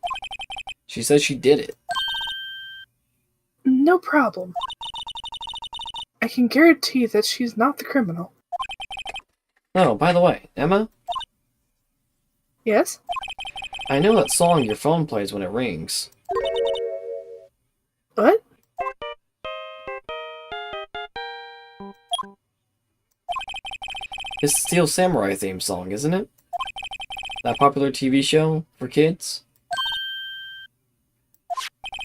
She says she did it. No problem. I can guarantee that she's not the criminal. Oh, by the way, Emma? Yes? I know that song your phone plays when it rings. What? It's the Steel Samurai theme song, isn't it? That popular TV show for kids?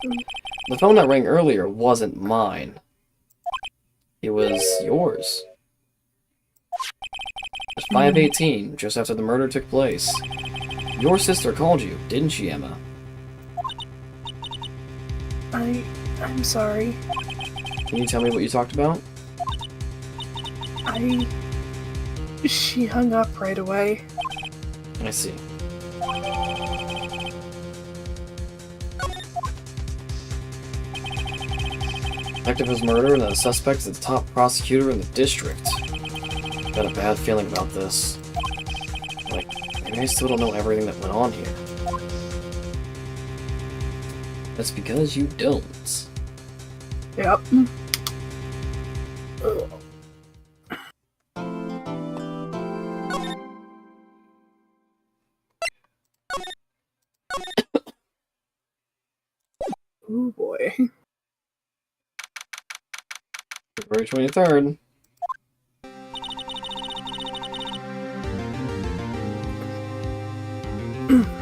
The phone that rang earlier wasn't mine. It was yours. At 5:18, just after the murder took place. Your sister called you, didn't she, Emma? I'm sorry. Can you tell me what you talked about? She hung up right away. I see. Detective's murder and the suspect is the top prosecutor in the district. Got a bad feeling about this. Like, maybe I still don't know everything that went on here. That's because you don't. Yep. Oh boy. February 23rd.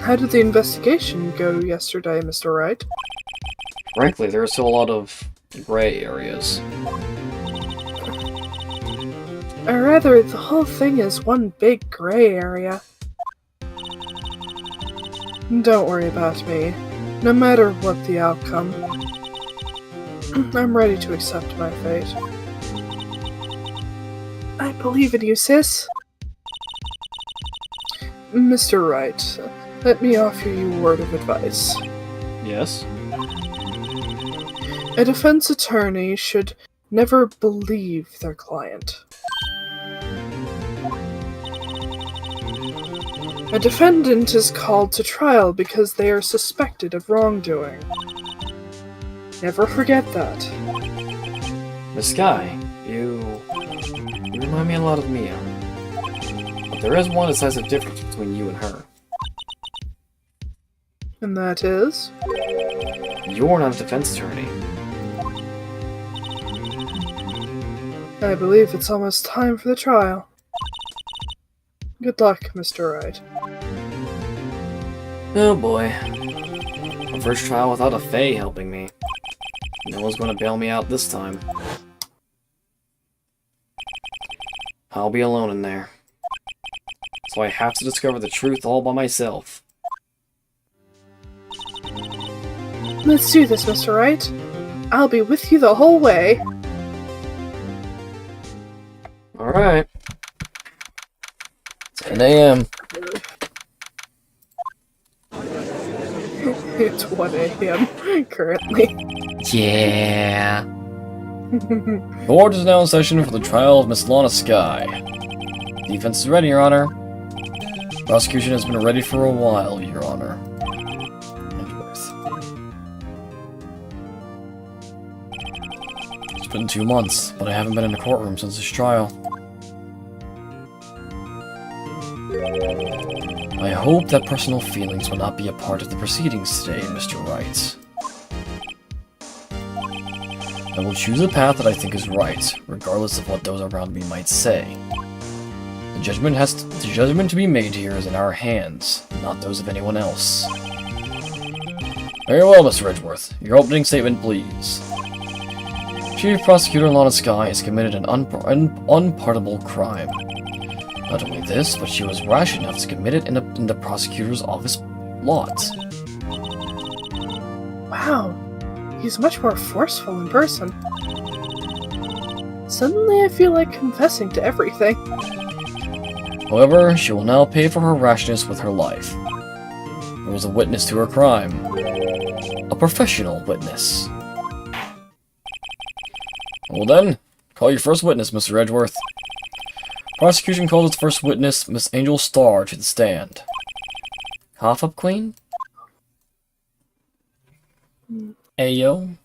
How did the investigation go yesterday, Mr. Wright? Frankly, there are still a lot of gray areas. Or rather, the whole thing is one big gray area. Don't worry about me. No matter what the outcome, I'm ready to accept my fate. I believe in you, sis. Mr. Wright, let me offer you a word of advice. Yes? A defense attorney should never believe their client. A defendant is called to trial because they are suspected of wrongdoing. Never forget that. Miss Sky, you remind me a lot of Mia. But there is one decisive difference between you and her. And that is? You're not a defense attorney. I believe it's almost time for the trial. Good luck, Mr. Wright. Oh boy. A first trial without a Fae helping me. No one's gonna bail me out this time. I'll be alone in there. So I have to discover the truth all by myself. Let's do this, Mr. Wright. I'll be with you the whole way. Alright. 10 a.m. It's 1 a.m. currently. Yeah. Court is now in session for the trial of Miss Lana Sky. Defense is ready, Your Honor. Prosecution has been ready for a while, Your Honor. It's been 2 months, but I haven't been in the courtroom since this trial. I hope that personal feelings will not be a part of the proceedings today, Mr. Wright. I will choose a path that I think is right, regardless of what those around me might say. The judgment to be made here is in our hands, not those of anyone else. Very well, Mr. Edgeworth. Your opening statement, please. Chief Prosecutor Lana Sky has committed an unpardonable crime. Not only this, but she was rash enough to commit it in the prosecutor's office lot. Wow, he's much more forceful in person. Suddenly I feel like confessing to everything. However, she will now pay for her rashness with her life. There was a witness to her crime. A professional witness. Well then, call your first witness, Mr. Edgeworth. Prosecution called its first witness, Miss Angel Starr, to the stand. Cough up, Queen? Ayo?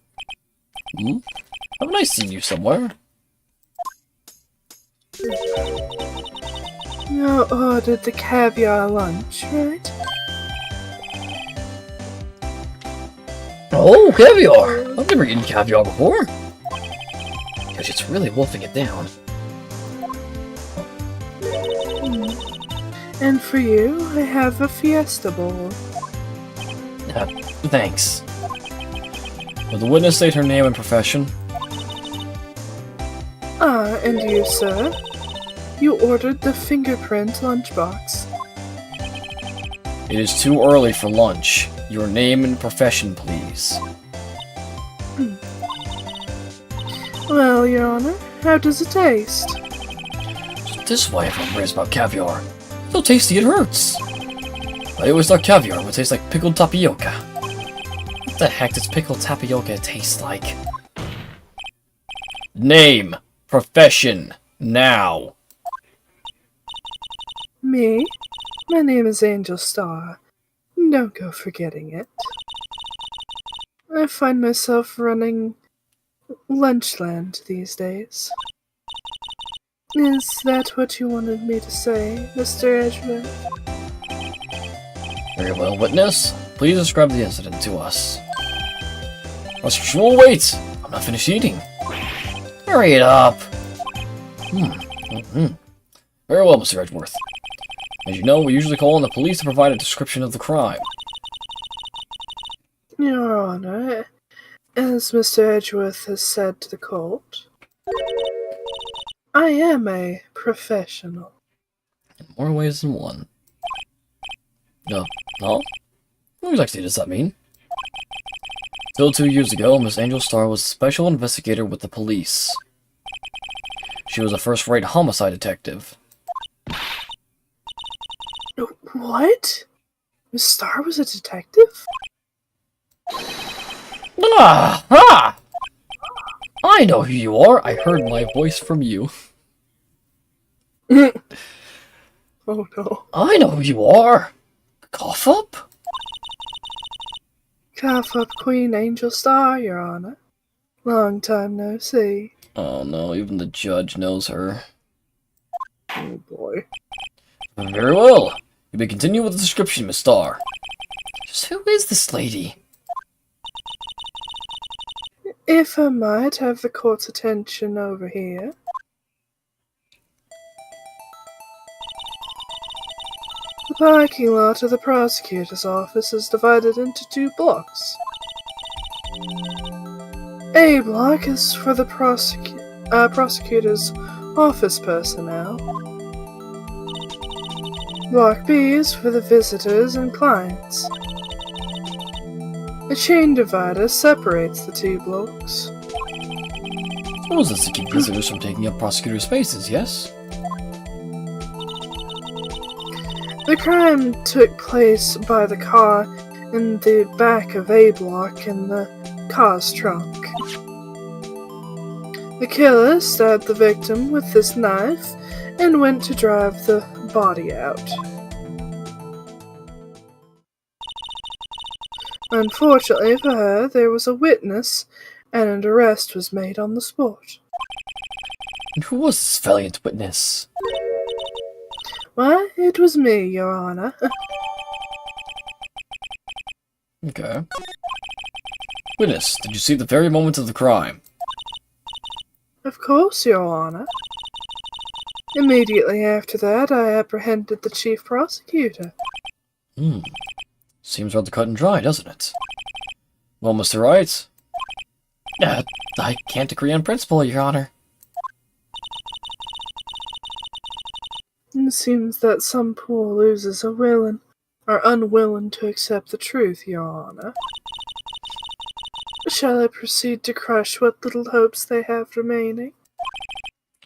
Haven't I seen you somewhere? You ordered the caviar lunch, right? Oh, caviar! I've never eaten caviar before. Gosh, it's really wolfing it down. And for you, I have a fiesta bowl. Thanks. Will the witness state her name and profession? Ah, and you, sir? You ordered the fingerprint lunchbox. It is too early for lunch. Your name and profession, please. Well, Your Honor, how does it taste? This is why everyone raves about caviar. So tasty it hurts. I always thought caviar would taste like pickled tapioca. What the heck does pickled tapioca taste like? Name. Profession. Now. Me? My name is Angel Starr. Don't go forgetting it. I find myself running Lunchland these days. Is that what you wanted me to say, Mr. Edgeworth? Very well, witness. Please describe the incident to us. Prosecution will wait! I'm not finished eating. Hurry it up. Very well, Mr. Edgeworth. As you know, we usually call on the police to provide a description of the crime. Your Honor, as Mr. Edgeworth has said to the court, I am a professional. In more ways than one. No. What exactly does that mean? Still 2 years ago, Miss Angel Starr was a special investigator with the police. She was a first-rate homicide detective. What? Miss Starr was a detective? Ah! I know who you are! I heard my voice from you. Oh no. I know who you are! Cough up? Cough up Queen Angel Star, Your Honor. Long time no see. Oh no, even the judge knows her. Oh boy. Very well. You may continue with the description, Miss Starr. Just who is this lady? If I might have the court's attention over here. The parking lot of the prosecutor's office is divided into 2 blocks. A block is for the prosecutor's office personnel. Block B is for the visitors and clients. A chain divider separates the 2 blocks. Suppose this to keep visitors from taking up prosecutor spaces, yes? The crime took place by the car in the back of A block in the car's trunk. The killer stabbed the victim with this knife and went to drive the body out. Unfortunately for her, there was a witness and an arrest was made on the spot. And who was this valiant witness? Why, it was me, Your Honor. Okay. Witness, did you see the very moment of the crime? Of course, Your Honor. Immediately after that, I apprehended the chief prosecutor. Seems rather cut and dry, doesn't it? Well, Mr. Wright? I can't agree on principle, Your Honor. It seems that some poor losers are unwilling to accept the truth, Your Honor. Shall I proceed to crush what little hopes they have remaining?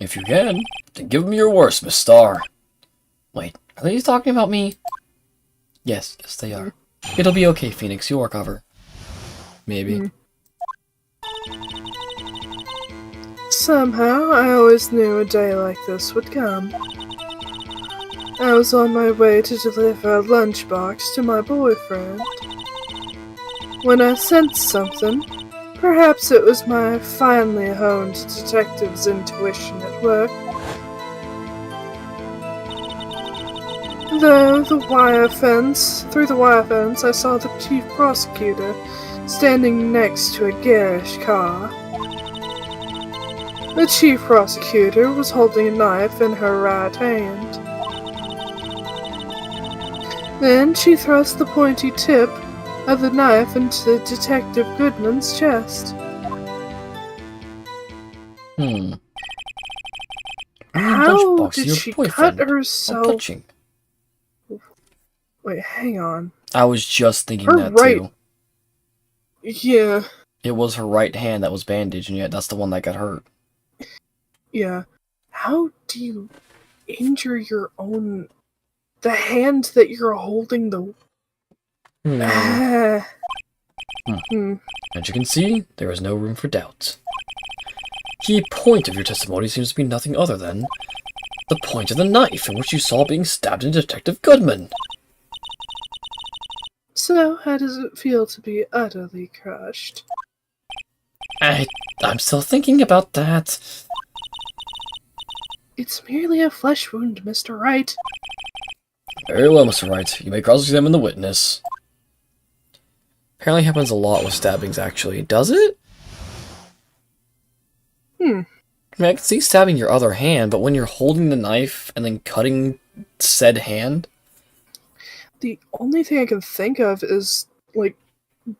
If you can, then give me your worst, Miss Starr. Wait, are they talking about me? Yes, they are. It'll be okay, Phoenix, you'll recover. Maybe. Somehow, I always knew a day like this would come. I was on my way to deliver a lunchbox to my boyfriend. When I sensed something, perhaps it was my finely honed detective's intuition at work. Through the wire fence, I saw the chief prosecutor standing next to a garish car. The chief prosecutor was holding a knife in her right hand. Then she thrust the pointy tip of the knife into Detective Goodman's chest. How did she cut herself? Touching. Wait, hang on. I was just thinking Her that right- too. Yeah, It was her right hand that was bandaged, and yet that's the one that got hurt. yeah. How do you injure your own... the hand that you're holding the... As you can see, there is no room for doubt. Key point of your testimony seems to be nothing other than the point of the knife in which you saw being stabbed in Detective Goodman. So, how does it feel to be utterly crushed? I'm still thinking about that. It's merely a flesh wound, Mr. Wright. Very well, Mr. Wright. You may cross-examine the witness. Apparently happens a lot with stabbings, actually. Does it? I mean, I can see stabbing your other hand, but when you're holding the knife and then cutting said hand... The only thing I can think of is, like,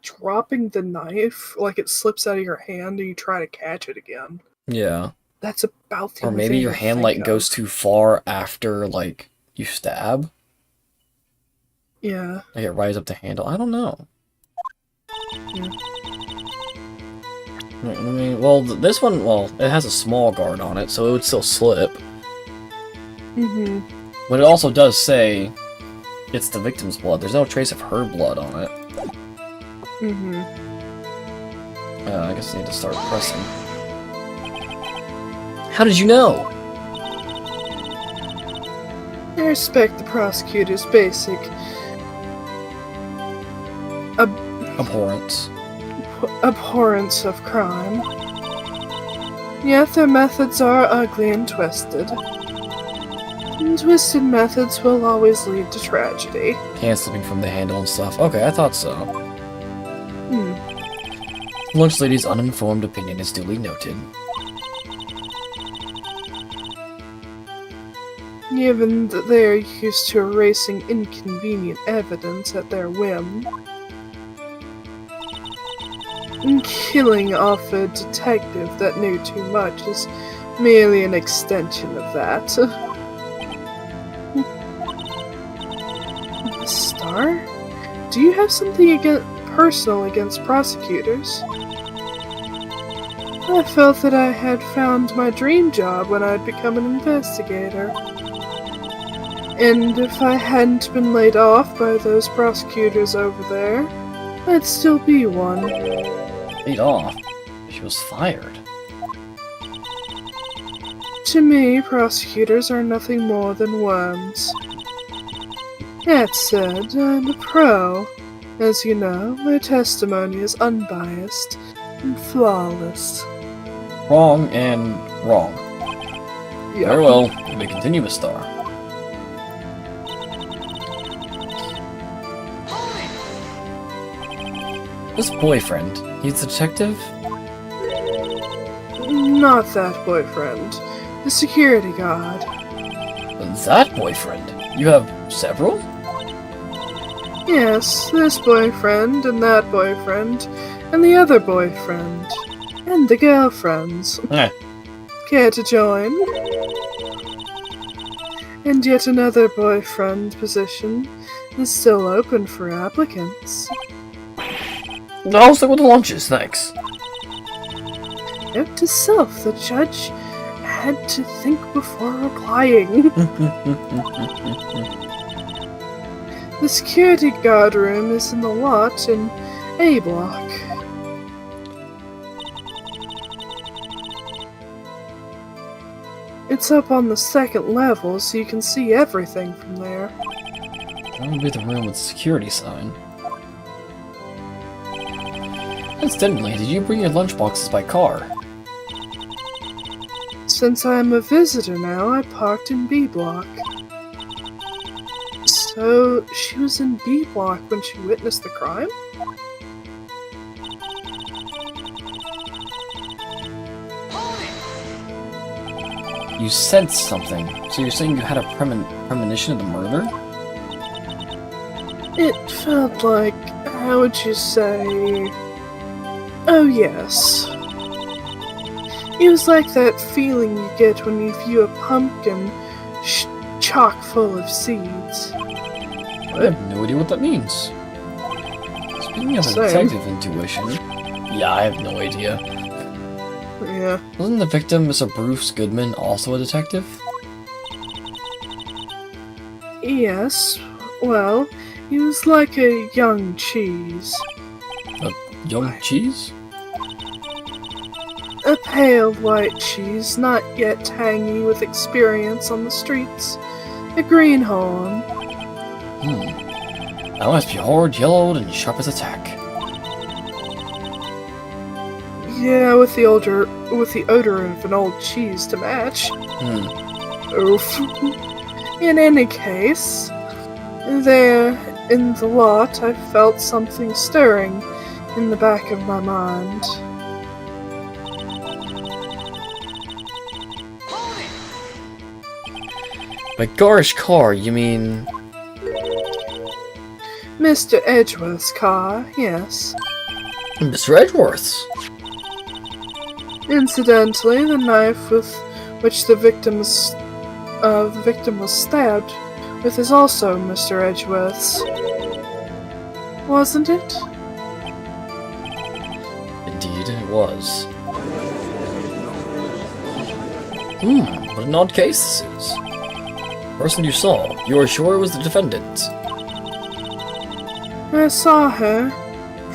dropping the knife, like it slips out of your hand and you try to catch it again. Yeah. That's about the Or only maybe thing your I can hand, think like, of. goes too far after, like, you stab. Yeah. Like, it rises up the handle. I don't know. Yeah. I mean, well, this one, well, it has a small guard on it, so it would still slip. Mm-hmm. But it also does say it's the victim's blood. There's no trace of her blood on it. Mm-hmm. I guess I need to start pressing. How did you know? I respect the prosecutor's basic Abhorrence. abhorrence of crime. Yet their methods are ugly and twisted. And twisted methods will always lead to tragedy. Hand slipping from the handle and stuff. Okay, I thought so. Lunch lady's uninformed opinion is duly noted. Given that they are used to erasing inconvenient evidence at their whim. And killing off a detective that knew too much is merely an extension of that. Star? Do you have something personal against prosecutors? I felt that I had found my dream job when I'd become an investigator. And if I hadn't been laid off by those prosecutors over there, I'd still be one. Laid off? She was fired. To me, prosecutors are nothing more than worms. That said, I'm a pro. As you know, my testimony is unbiased and flawless. Wrong and wrong. Yeah. Very well, you may continue, Miss Star. This boyfriend, he's a detective? Not that boyfriend. The security guard. That boyfriend? You have several? Yes, this boyfriend, and that boyfriend, and the other boyfriend, and the girlfriends. Eh. Care to join? And yet another boyfriend position is still open for applicants. I'll stick with the lunches, thanks. Note to self, the judge had to think before applying. The security guard room is in the lot in A block. It's up on the second level, so you can see everything from there. That would be the room with the security sign. Incidentally, did you bring your lunchboxes by car? Since I'm a visitor now, I parked in B block. So, she was in B block when she witnessed the crime? You sensed something, so you're saying you had a premonition of the murder? It felt like, how would you say... Oh yes. It was like that feeling you get when you view a pumpkin chock full of seeds. I have no idea what that means. Speaking of Same. detective intuition... Yeah, I have no idea. Yeah. Wasn't the victim, Mr. Bruce Goodman, also a detective? Yes. Well, he was like a young cheese. A young cheese? A pale white cheese, not yet tangy with experience on the streets. A greenhorn. That must be hard, yellowed, and sharp as a tack. Yeah, with the odor of an old cheese to match. Oof. In any case, there in the lot I felt something stirring in the back of my mind. By garish car, you mean... Mr. Edgeworth's car, yes. Mr. Edgeworth's? Incidentally, the knife with which the victim was stabbed with is also Mr. Edgeworth's. Wasn't it? Indeed, it was. What an odd case this is. The person you saw, you are sure it was the defendant? I saw her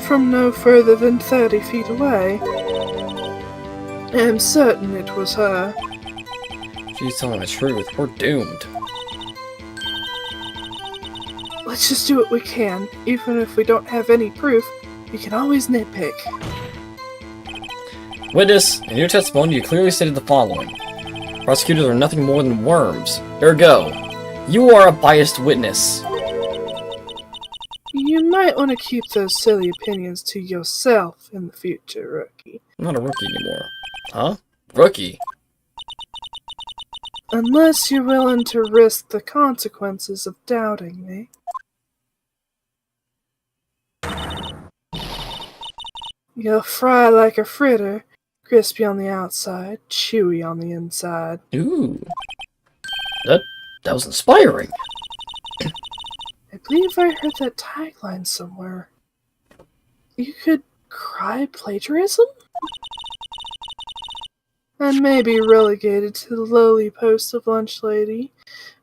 from no further than 30 feet away. I am certain it was her. She's telling the truth. We're doomed. Let's just do what we can. Even if we don't have any proof, we can always nitpick. Witness, in your testimony you clearly stated the following. Prosecutors are nothing more than worms. Ergo, you are a biased witness. You might want to keep those silly opinions to yourself in the future, rookie. I'm not a rookie anymore. Huh? Rookie? Unless you're willing to risk the consequences of doubting me. You'll fry like a fritter, crispy on the outside, chewy on the inside. Ooh. That was inspiring. I believe I heard that tagline somewhere. You could cry plagiarism? I may be relegated to the lowly post of lunch lady,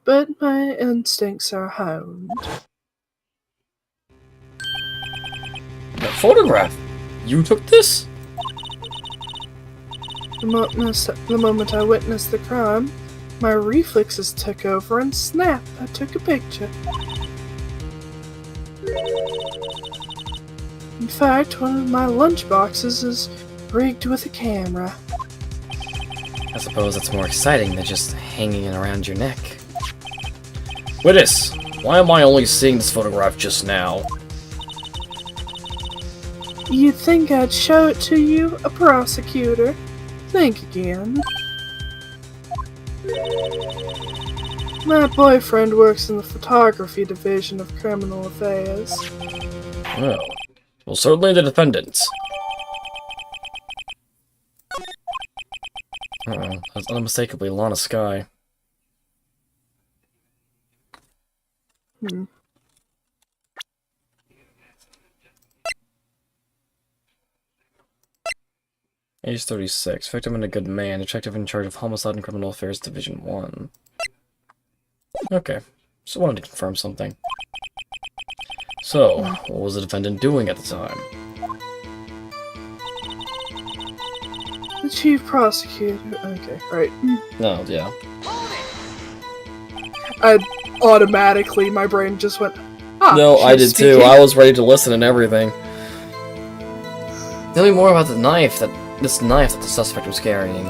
but my instincts are honed. That photograph! You took this? The moment I witnessed the crime, my reflexes took over and snap, I took a picture. In fact, one of my lunch boxes is rigged with a camera. I suppose that's more exciting than just hanging it around your neck. Witness, why am I only seeing this photograph just now? You'd think I'd show it to you, a prosecutor. Think again. My boyfriend works in the photography division of criminal affairs. Well, certainly the defendants. That's unmistakably Lana Sky. Age 36. Victim and a good man. Detective in charge of Homicide and Criminal Affairs Division 1. Okay. Just wanted to confirm something. So, what was the defendant doing at the time? The chief prosecutor. Okay, right. No, yeah. Automatically, my brain just went, ah, No, I she's did too. speaking. I was ready to listen and everything. Tell me more about the knife this knife that the suspect was carrying.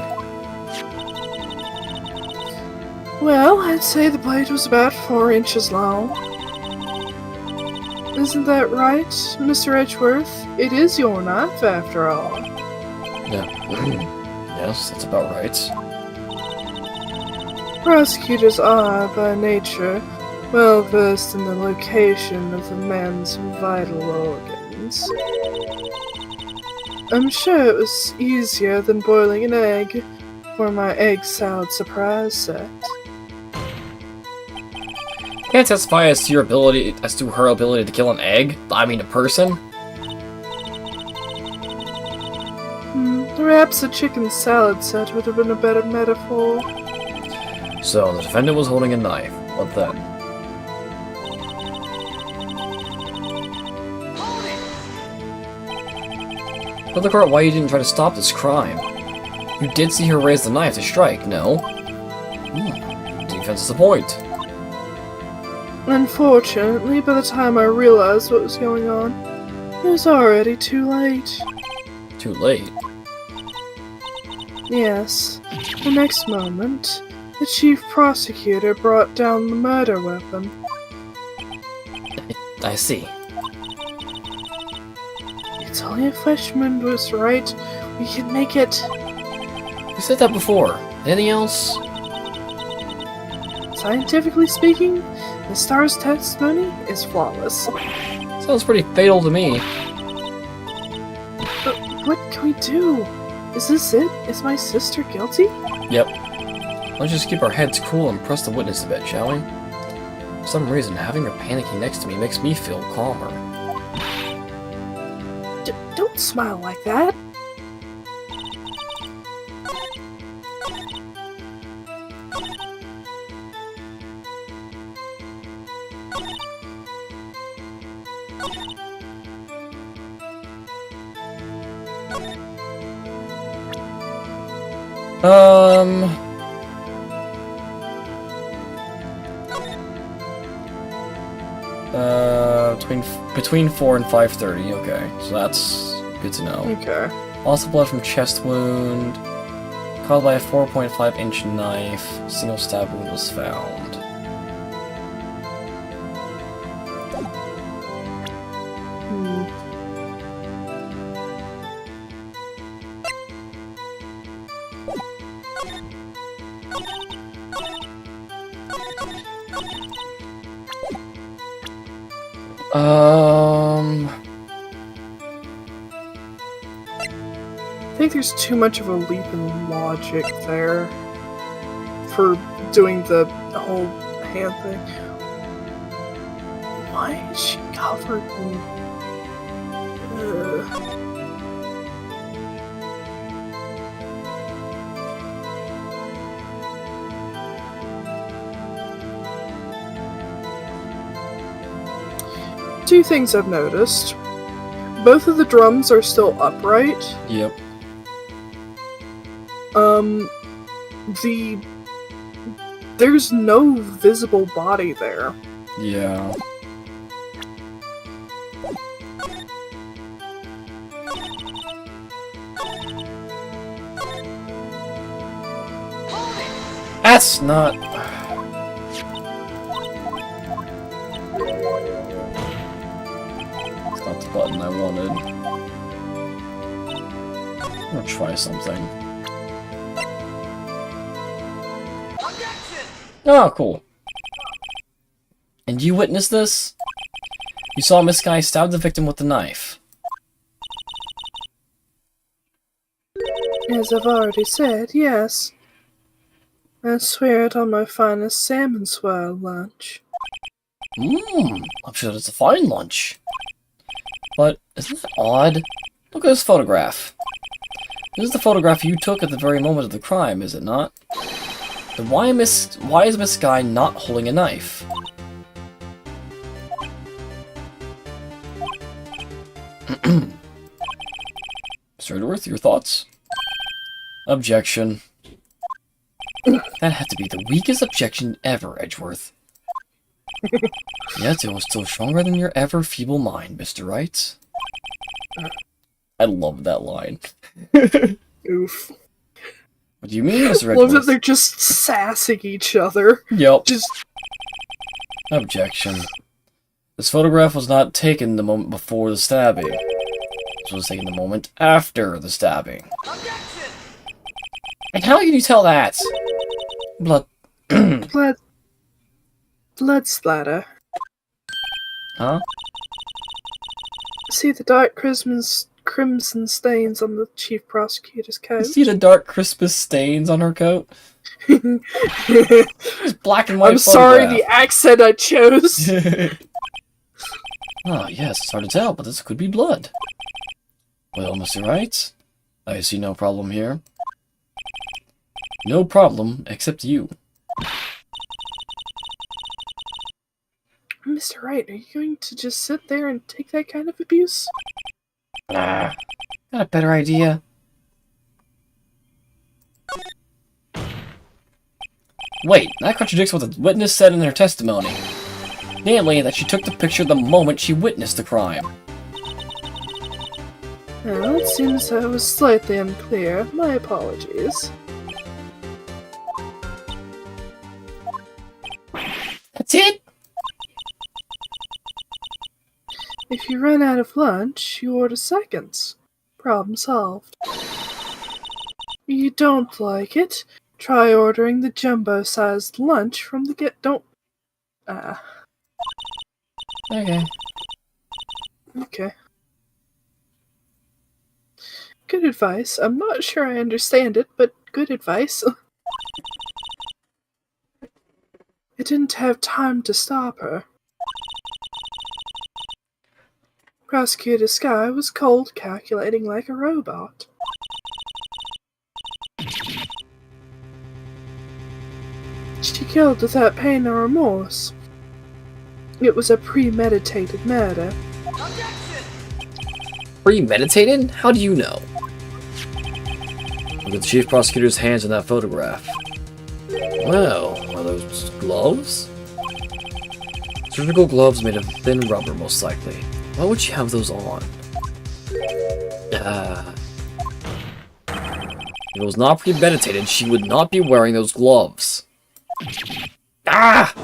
Well, I'd say the blade was about 4 inches long. Isn't that right, Mr. Edgeworth? It is your knife, after all. Yeah. Yes, that's about right. Prosecutors are, by nature, well versed in the location of the man's vital organs. I'm sure it was easier than boiling an egg for my egg salad surprise set. Can't testify as to her ability to kill an egg? I mean a person? Perhaps a chicken salad set would have been a better metaphor. So, the defendant was holding a knife. What then? Tell the court why you didn't try to stop this crime. You did see her raise the knife to strike, no? Defense is the point. Unfortunately, by the time I realized what was going on, it was already too late. Too late. Yes. The next moment, the chief prosecutor brought down the murder weapon. I see. You It's only a flesh wound, Mr. Wright. We can make it. You said that before. Anything else? Scientifically speaking, the star's testimony is flawless. Sounds pretty fatal to me. But what can we do? Is this it? Is my sister guilty? Yep. Let's just keep our heads cool and press the witness a bit, shall we? For some reason, having her panicking next to me makes me feel calmer. Don't smile like that. Between 4 and 5:30. Okay, so that's good to know. Okay. Loss of blood from chest wound, caused by a 4.5-inch knife. Single stab wound was found. I think there's too much of a leap in logic there for doing the whole hand thing. Why is she covered in... Two things I've noticed. Both of the drums are still upright. Yep. There's no visible body there. Yeah. That's not... That's not the button I wanted. I'm gonna try something. Oh, cool. And you witnessed this? You saw Miss Guy stab the victim with the knife. As I've already said, yes. I swear it on my finest salmon swirl lunch. I'm sure it's a fine lunch. But isn't that odd? Look at this photograph. This is the photograph you took at the very moment of the crime, is it not? Then why is Miss Guy not holding a knife? Mr. Edgeworth, your thoughts? Objection. That had to be the weakest objection ever, Edgeworth. Yet it was still stronger than your ever feeble mind, Mr. Wright. I love that line. Oof. What do you mean, Mr. Love Edgeworth? that they're just sassing each other. Yep. Just... Objection. This photograph was not taken the moment before the stabbing. This was taken the moment after the stabbing. Objection! And how can you tell that? Blood. Blood splatter. Huh? See the dark crimson stains on the chief prosecutor's You coat? see the dark Christmas stains on her coat? It's black and white. I'm sorry, the accent I chose. Ah, yes, it's hard to tell, but this could be blood. Well, Mr. Wright, I see no problem here. No problem, except you. Mr. Wright, are you going to just sit there and take that kind of abuse? Got a better idea. Wait, that contradicts what the witness said in her testimony. Namely, that she took the picture the moment she witnessed the crime. Well, it seems I was slightly unclear. My apologies. That's it? If you run out of lunch, you order seconds. Problem solved. You don't like it? Try ordering the jumbo-sized lunch from the don't. Okay. Okay. Good advice. I'm not sure I understand it, but good advice. I didn't have time to stop her. Prosecutor Sky was cold, calculating like a robot. She killed without pain or remorse. It was a premeditated murder. Premeditated? How do you know? Look at the chief prosecutor's hands in that photograph. Well, are those gloves? Surgical gloves made of thin rubber, most likely. Why would she have those on? If it was not premeditated, she would not be wearing those gloves. Ah!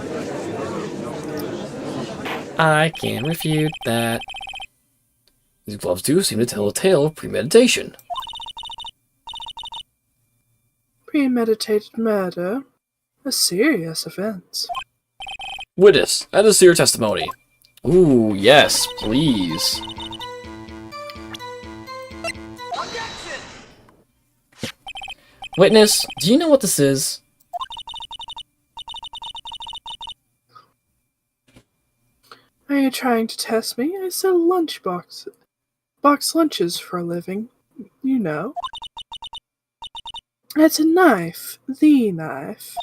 I can refute that. These gloves do seem to tell a tale of premeditation. Premeditated murder? A serious offense. Witness, that is your testimony. Ooh, yes, please. Witness, do you know what this is? Are you trying to test me? I sell lunch box lunches for a living. You know. It's a knife. The knife.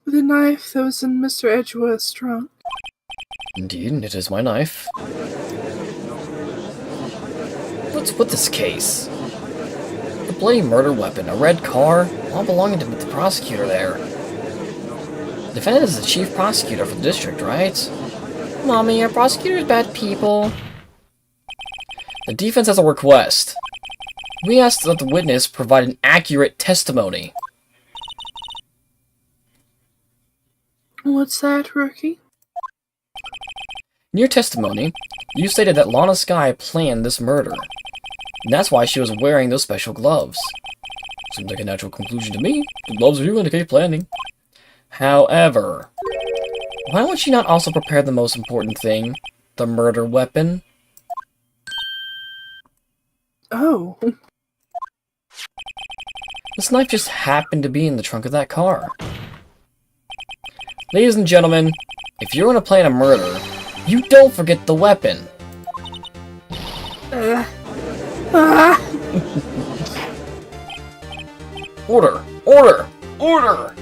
The knife that was in Mr. Edgeworth's trunk. Indeed, it is my knife. What's with this case? The bloody murder weapon, a red car, all belonging to the prosecutor there. The defendant is the chief prosecutor for the district, right? Mommy, are prosecutors bad people? The defense has a request. We ask that the witness provide an accurate testimony. What's that, rookie? In your testimony, you stated that Lana Skye planned this murder. And that's why she was wearing those special gloves. Seems like a natural conclusion to me. The gloves do indicate planning. However, why would she not also prepare the most important thing? The murder weapon? Oh. This knife just happened to be in the trunk of that car. Ladies and gentlemen, if you're going to plan a murder, you don't forget the weapon. Order! Order! Order!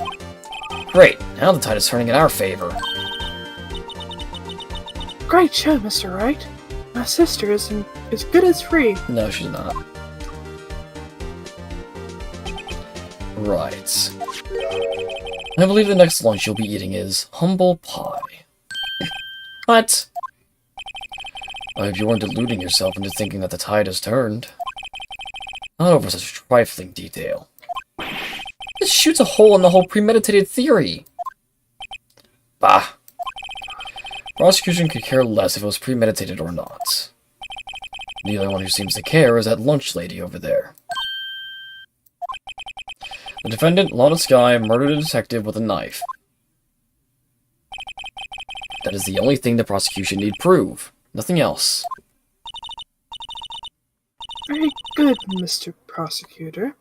Great, now the tide is turning in our favor. Great show, Mr. Wright. My sister is as good as free. No, she's not. Right. I believe the next lunch you'll be eating is humble pie. What? I hope you weren't deluding yourself into thinking that the tide has turned. Not over such trifling detail. This shoots a hole in the whole premeditated theory. Bah. Prosecution could care less if it was premeditated or not. The only one who seems to care is that lunch lady over there. The defendant, Lana Skye, murdered a detective with a knife. That is the only thing the prosecution need prove. Nothing else. Very good, Mr. Prosecutor.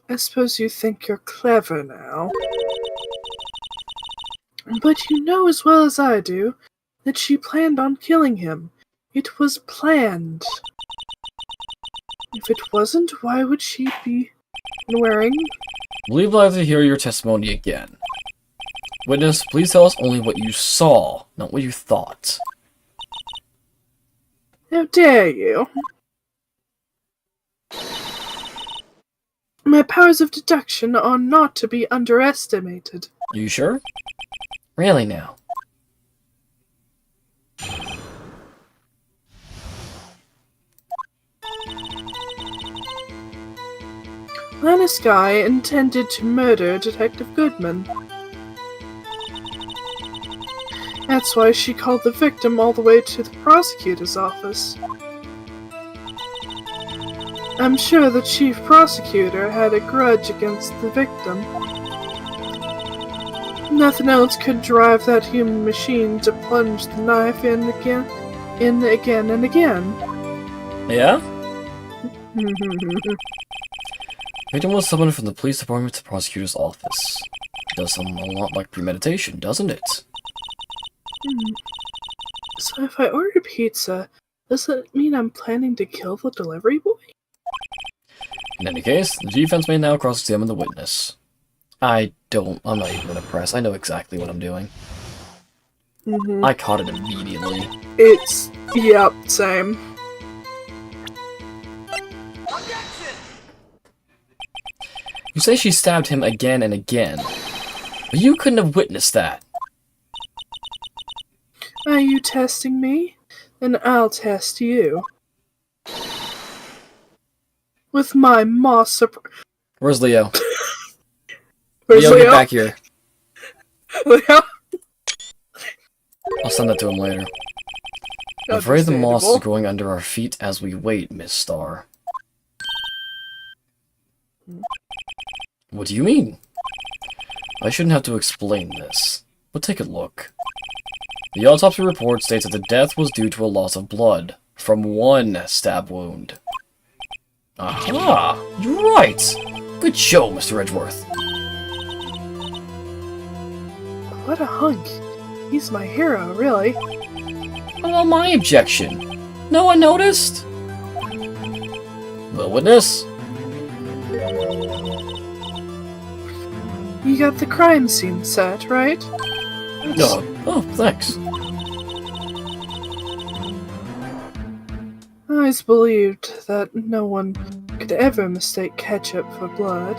I suppose you think you're clever now. But you know as well as I do that she planned on killing him. It was planned. If it wasn't, why would she be wearing... I believe I'll have to hear your testimony again. Witness, please tell us only what you saw, not what you thought. How dare you? My powers of deduction are not to be underestimated. Are you sure? Really now? Lana Skye intended to murder Detective Goodman. That's why she called the victim all the way to the prosecutor's office. I'm sure the chief prosecutor had a grudge against the victim. Nothing else could drive that human machine to plunge the knife in again and again. Yeah? Victim was summoned from the police department to the prosecutor's office. Does sound a lot like premeditation, doesn't it? So if I order pizza, does that mean I'm planning to kill the delivery boy? In any case, the defense may now cross-examine the witness. I'm not even gonna press. I know exactly what I'm doing. I caught it immediately. Yep, same. You say she stabbed him again and again, but you couldn't have witnessed that. Are you testing me? Then I'll test you. With my moss Where's Leo? Where's Leo, Leo? get back here. Leo? I'll send that to him later. I'm afraid the moss is going under our feet as we wait, Miss Starr. What do you mean? I shouldn't have to explain this, but take a look. The autopsy report states that the death was due to a loss of blood from one stab wound. Aha! You're right! Good show, Mr. Edgeworth. What a hunk. He's my hero, really. Well, my objection. No one noticed? The witness? You got the crime scene set, right? No. Oh, thanks. I always believed that no one could ever mistake ketchup for blood.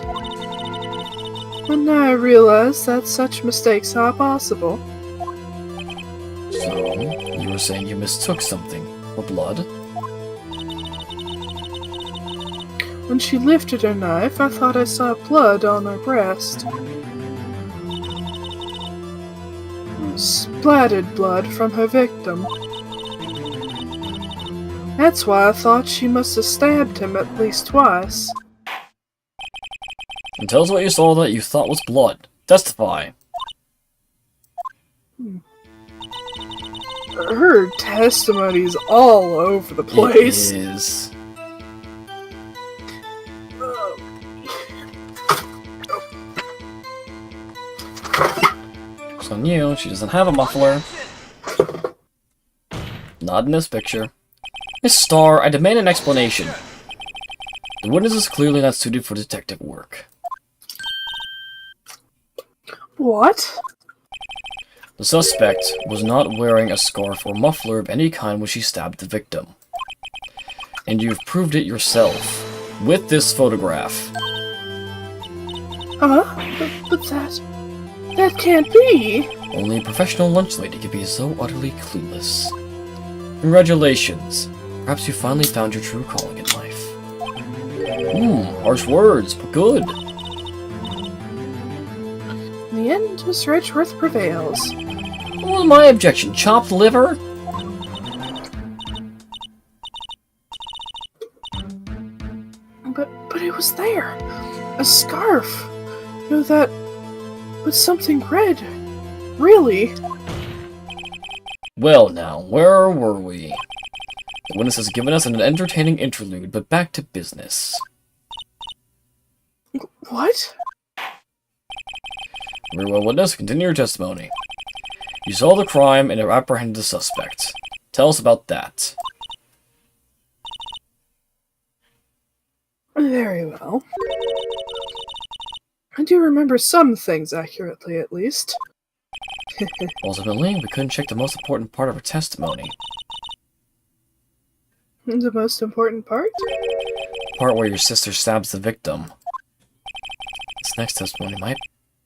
But now I realize that such mistakes are possible. So, you were saying you mistook something for blood? When she lifted her knife, I thought I saw blood on her breast. Splattered blood from her victim. That's why I thought she must have stabbed him at least twice. And tell us what you saw that you thought was blood. Testify. Her testimony's all over the place. It is. It's on you. She doesn't have a muffler. Not in this picture. Miss Starr, I demand an explanation. The witness is clearly not suited for detective work. What? The suspect was not wearing a scarf or muffler of any kind when she stabbed the victim. And you've proved it yourself, with this photograph. Huh? But that can't be! Only a professional lunch lady could be so utterly clueless. Congratulations. Perhaps you finally found your true calling in life. Harsh words, but good. In the end, Mr. Edgeworth prevails. What was my objection? Chopped liver? But it was there. A scarf. You know, that was something red. Really? Well now, where were we? The witness has given us an entertaining interlude, but back to business. What? Very well, witness, continue your testimony. You saw the crime and have apprehended the suspect. Tell us about that. Very well. I do remember some things accurately, at least. Ultimately, we couldn't check the most important part of her testimony. The most important part? The part where your sister stabs the victim. This next testimony might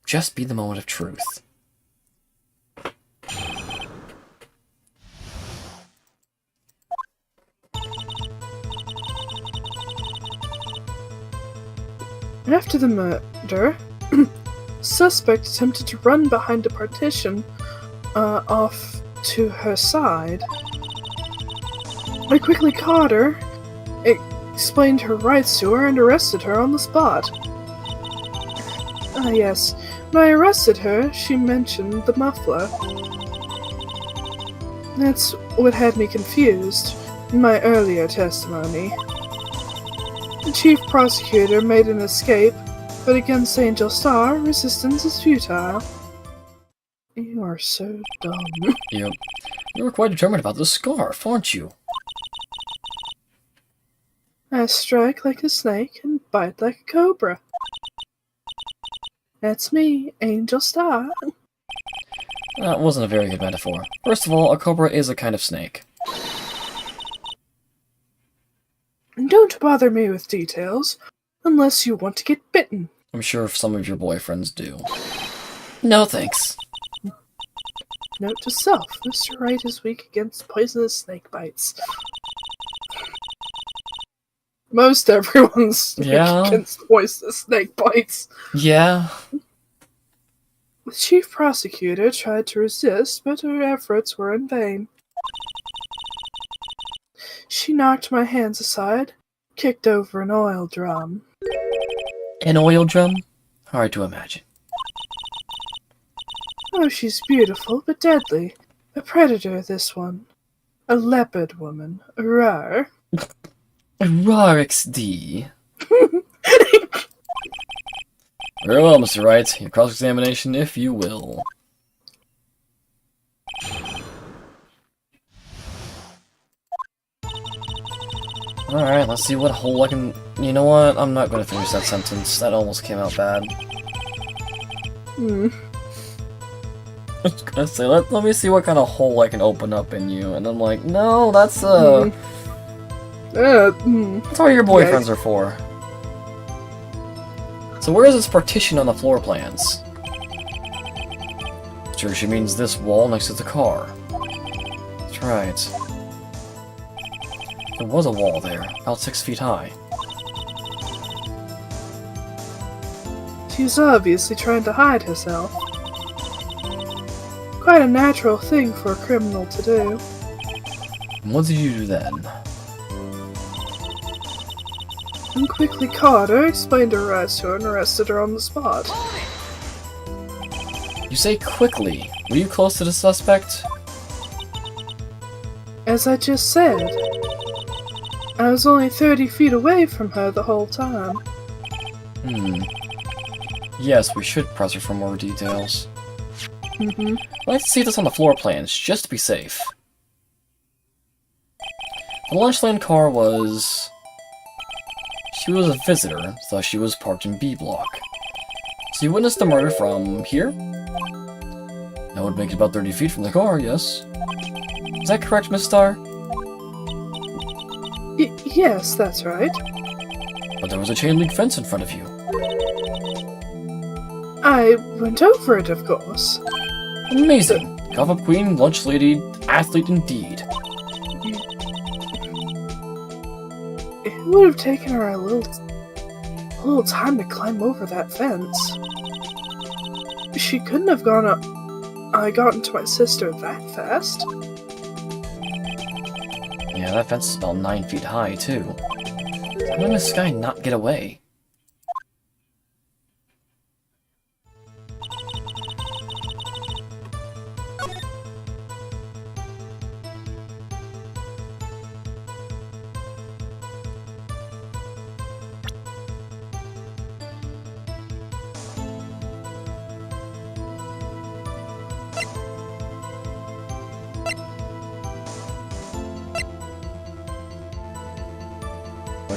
just be the moment of truth. After the murder, suspect attempted to run behind a partition off to her side. I quickly caught her, explained her rights to her, and arrested her on the spot. Ah, yes. When I arrested her, she mentioned the muffler. That's what had me confused in my earlier testimony. The chief prosecutor made an escape, but against Angel Star, resistance is futile. You are so dumb. You were quite determined about the scarf, aren't you? I strike like a snake and bite like a cobra. That's me, Angel Star. That wasn't a very good metaphor. First of all, a cobra is a kind of snake. Don't bother me with details, unless you want to get bitten. I'm sure some of your boyfriends do. No thanks. Note to self, Mr. Wright is weak against poisonous snake bites. Most everyone's weak against poisonous snake bites. Yeah. The chief prosecutor tried to resist, but her efforts were in vain. She knocked my hands aside, kicked over an oil drum. An oil drum? Hard to imagine. Oh, she's beautiful, but deadly. A predator, this one. A leopard woman. Rar. Rar XD. Very well, Mr. Wright. Your cross-examination, if you will. Alright, let's see what hole I can... You know what? I'm not going to finish that sentence. That almost came out bad. I was gonna say, let me see what kind of hole I can open up in you. And I'm like, no, that's, That's what your boyfriends are for. So where is this partition on the floor plans? Sure, she means this wall next to the car. That's right. There was a wall there, about 6 feet high. She's obviously trying to hide herself. Quite a natural thing for a criminal to do. And what did you do then? And quickly caught her, explained her rights to her, and arrested her on the spot. You say quickly. Were you close to the suspect? As I just said, I was only 30 feet away from her the whole time. Yes, we should press her for more details. Let's see this on the floor plans, just to be safe. The lunchland car was... She was a visitor, thus she was parked in B block. So you witnessed the murder from here? That would make it about 30 feet from the car, yes? Is that correct, Miss Star? Yes, that's right. But there was a chain link fence in front of you. I went over it, of course. Amazing! Cough-up queen, lunch lady, athlete indeed. It would have taken her a little time to climb over that fence. She couldn't have gotten to my sister that fast. Yeah, that fence is about 9 feet high, too. How did this guy not get away?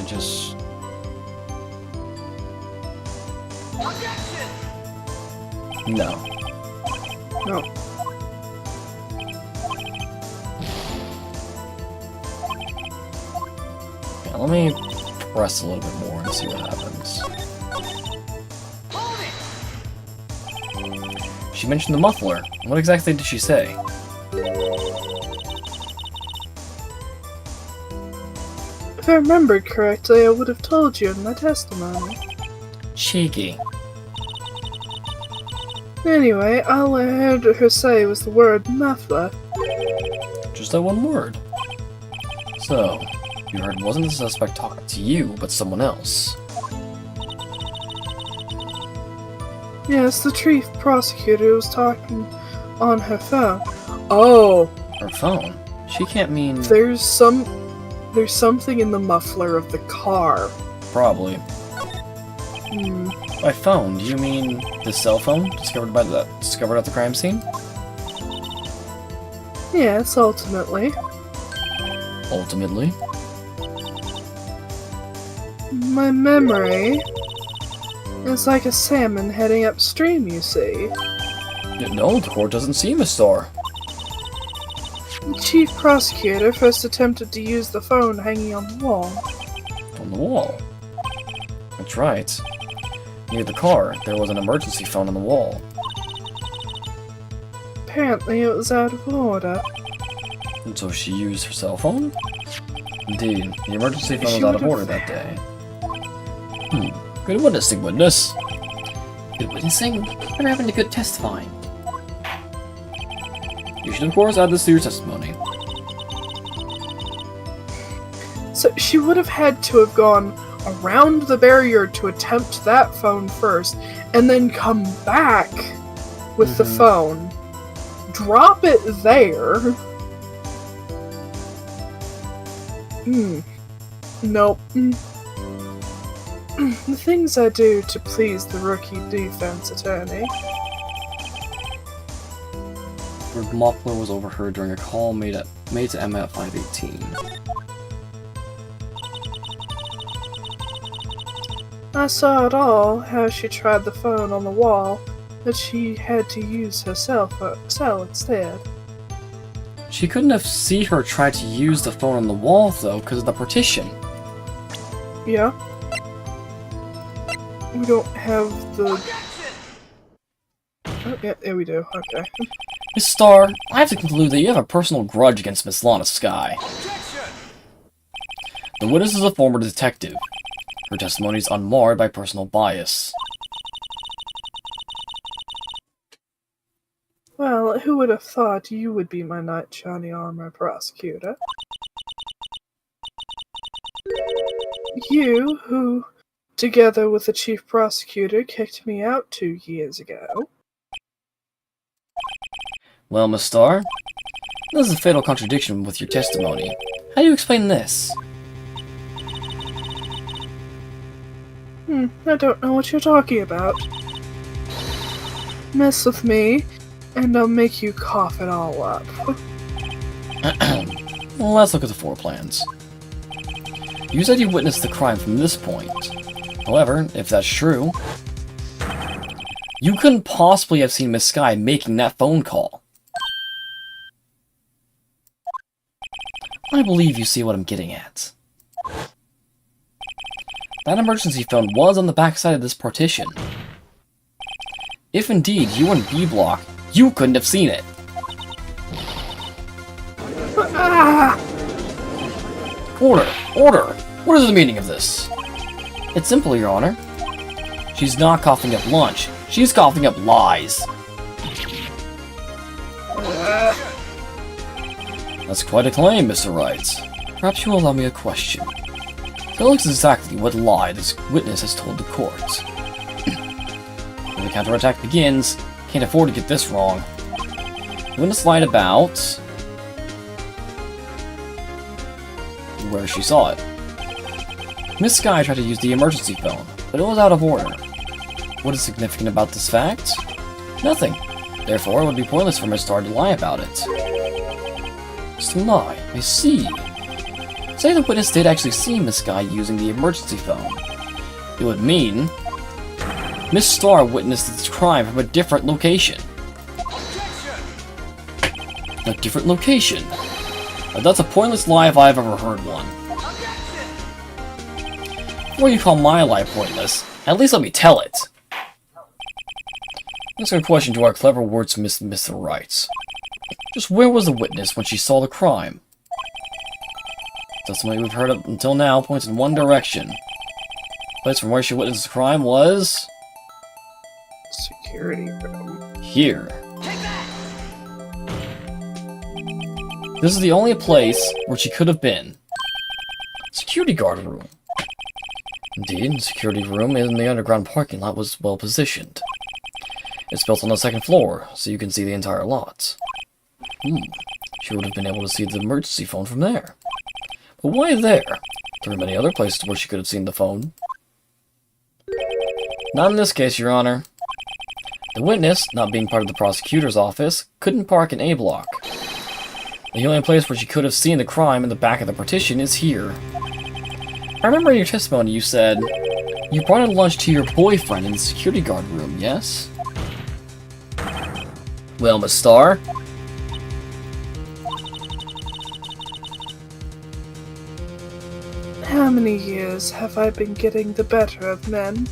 Just... No. No. Yeah, let me press a little bit more and see what happens. She mentioned the muffler. What exactly did she say? If I remembered correctly, I would have told you in my testimony. Cheeky. Anyway, all I heard her say was the word muffler. Just that one word. So, you heard wasn't the suspect talking to you, but someone else. Yes, the chief prosecutor was talking on her phone. Oh, Her phone? She can't mean... there's something in the muffler of the car. Probably. Hmm. By phone, do you mean the cell phone discovered at the crime scene? Yes, ultimately. Ultimately. My memory is like a salmon heading upstream, you see. No, the court doesn't see Miss Starr. The chief prosecutor first attempted to use the phone hanging on the wall. On the wall. That's right. Near the car, there was an emergency phone on the wall. Apparently it was out of order. And so she used her cell phone? Indeed, the emergency phone was She out of would've- order that day. Good witnessing, witness. Good witnessing? Never happened to good testifying. You should of course add this to your testimony. So she would have had to have gone around the barrier to attempt that phone first, and then come back with the phone. Drop it there. Nope. The things I do to please the rookie defense attorney. Her muffler was overheard during a call made to Emma at 518. I saw it all, how she tried the phone on the wall, but she had to use her cell instead. She couldn't have seen her try to use the phone on the wall, though, because of the partition. Yeah. We don't have the... Oh, yeah, there we do. Okay. Miss Starr, I have to conclude that you have a personal grudge against Miss Lana Skye. The witness is a former detective. Her testimony is unmarred by personal bias. Well, who would have thought you would be my knight shiny armor prosecutor? You, who, together with the chief prosecutor, kicked me out 2 years ago. Well, Miss Starr, this is a fatal contradiction with your testimony. How do you explain this? I don't know what you're talking about. Mess with me, and I'll make you cough it all up. Well, let's look at the floor plans. You said you witnessed the crime from this point. However, if that's true, you couldn't possibly have seen Miss Skye making that phone call. I believe you see what I'm getting at. That emergency phone was on the backside of this partition. If indeed you were in B block, you couldn't have seen it. Order! Order! What is the meaning of this? It's simple, Your Honor. She's not coughing up lunch. She's coughing up lies. That's quite a claim, Mr. Wright. Perhaps you will allow me a question. Tell us exactly what lie this witness has told the court. When the counterattack begins, can't afford to get this wrong. The witness lied about where she saw it. Miss Skye tried to use the emergency phone, but it was out of order. What is significant about this fact? Nothing. Therefore, it would be pointless for Miss Starr to lie about it. Just a lie. I see. Say the witness did actually see Miss Skye using the emergency phone. It would mean Miss Starr witnessed this crime from a different location. A different location? Now, that's a pointless lie if I've ever heard one. Before you call my lie pointless, at least let me tell it. Let's go question to our clever wordsmith, Mr. Wright. Just where was the witness when she saw the crime? Testimony we've heard up until now points in one direction. The place from where she witnessed the crime was... Security room. here. This is the only place where she could have been. Security guard room. Indeed, the security room in the underground parking lot was well positioned. It's built on the second floor, so you can see the entire lot. She would have been able to see the emergency phone from there. But why there? There are many other places where she could have seen the phone. Not in this case, Your Honor. The witness, not being part of the prosecutor's office, couldn't park in A block. The only place where she could have seen the crime in the back of the partition is here. I remember in your testimony you said, you brought a lunch to your boyfriend in the security guard room, yes? Well, Miss Starr? How many years have I been getting the better of men?